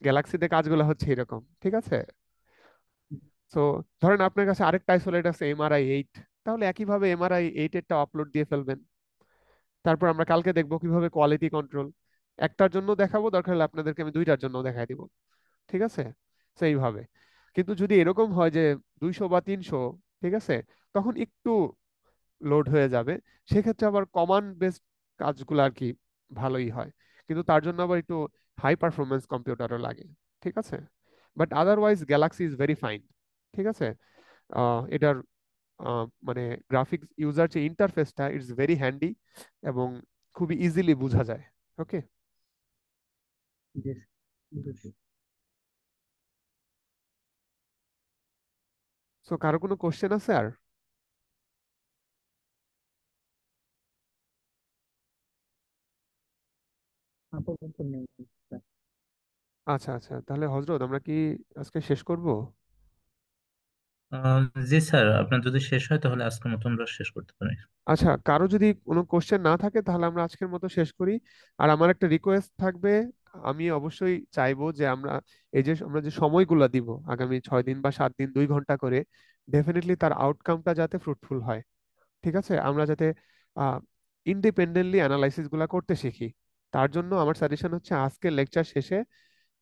গ্যালাক্সিতে কাজগুলো হচ্ছে এরকম। ঠিক আছে? তো ধরেন আপনার কাছে আরেকটা আইসোলেট আছে MRI 8, তাহলে একইভাবে MRI 8 এরটা আপলোড দিয়ে ফেলবেন। তারপর আমরা কালকে দেখবো কিভাবে কোয়ালিটি কন্ট্রোল, একটার জন্য দেখাবো, দরকার হলে আপনাদেরকে আমি দুইটার জন্য দেখাই দিব। ঠিক আছে? সেইভাবে। কিন্তু যদি এরকম হয় যে 200 বা 300, ঠিক আছে, তখন একটু লোড হয়ে যাবে। সেক্ষেত্রে আবার কমান্ড বেসড কাজগুলো আর কি ভালোই হয়, কিন্তু তার জন্য আবার একটু হাই পারফরমেন্স কম্পিউটারও লাগে। ঠিক আছে? But otherwise Galaxy is very fine. ঠিক আছে? এটার মানে গ্রাফিক্স ইউজার যে ইন্টারফেসটা ইটস ভেরি হ্যান্ডি এবং খুবই ইজিলি বোঝা যায়। ওকে, জি, বুঝছি। সো কারো কোনো কোশ্চেন আছে আর? আপাতত নেই স্যার। আচ্ছা আচ্ছা, তাহলে হজরত আমরা কি আজকে শেষ করব? আহ, জি স্যার, আপনার যদি শেষ হয় তাহলে আজকের মতো আমরা শেষ করতে পারি। আচ্ছা, কারো যদি কোনো কোশ্চেন না থাকে তাহলে আমরা আজকের মতো শেষ করি। আর আমার একটা রিকোয়েস্ট থাকবে, আমি অবশ্যই চাইবো যে আমরা এই যে আমরা যে সময়গুলো দিব আগামী 6 দিন বা 7 দিন 2 ঘন্টা করে, ডেফিনেটলি তার আউটকামটা যাতে ফ্রুটফুল হয়। ঠিক আছে? আমরা যাতে ইন্ডিপেন্ডেন্টলি অ্যানালাইসিস গুলা করতে শিখি। তার জন্য আমার সাজেশন হচ্ছে আজকের লেকচার শেষে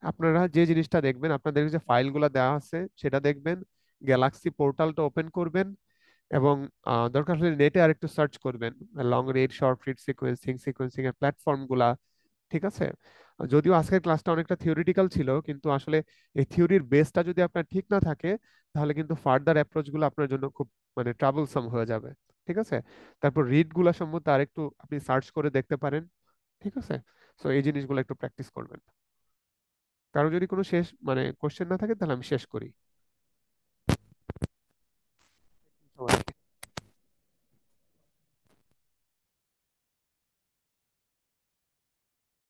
আপনারা যে জিনিসটা দেখবেন, আপনাদের যে ফাইলগুলো দেওয়া আছে সেটা দেখবেন, গ্যালাক্সি পোর্টালটা ওপেন করবেন, এবং দরকার হলে নেটে আরেকটু সার্চ করবেন long read, short read, sequencing এর প্ল্যাটফর্ম গুলা। ঠিক আছে? যদিও আজকের ক্লাসটা অনেকটা থিওরিটিক্যাল ছিল, কিন্তু আসলে এই থিওরির বেসটা যদি আপনার ঠিক না থাকে, তাহলে কিন্তু ফার্দার অ্যাপ্রোচ গুলো আপনার জন্য খুব মানে ট্রাবলসাম হয়ে যাবে। ঠিক আছে? তারপর রিড গুলা সম্বন্ধে আরেকটু আপনি সার্চ করে দেখতে পারেন। ঠিক আছে? সো এই জিনিসগুলো একটু প্র্যাকটিস করবেন। কারো যদি কোনো শেষ মানে কোশ্চেন না থাকে, তাহলে আমি শেষ করি।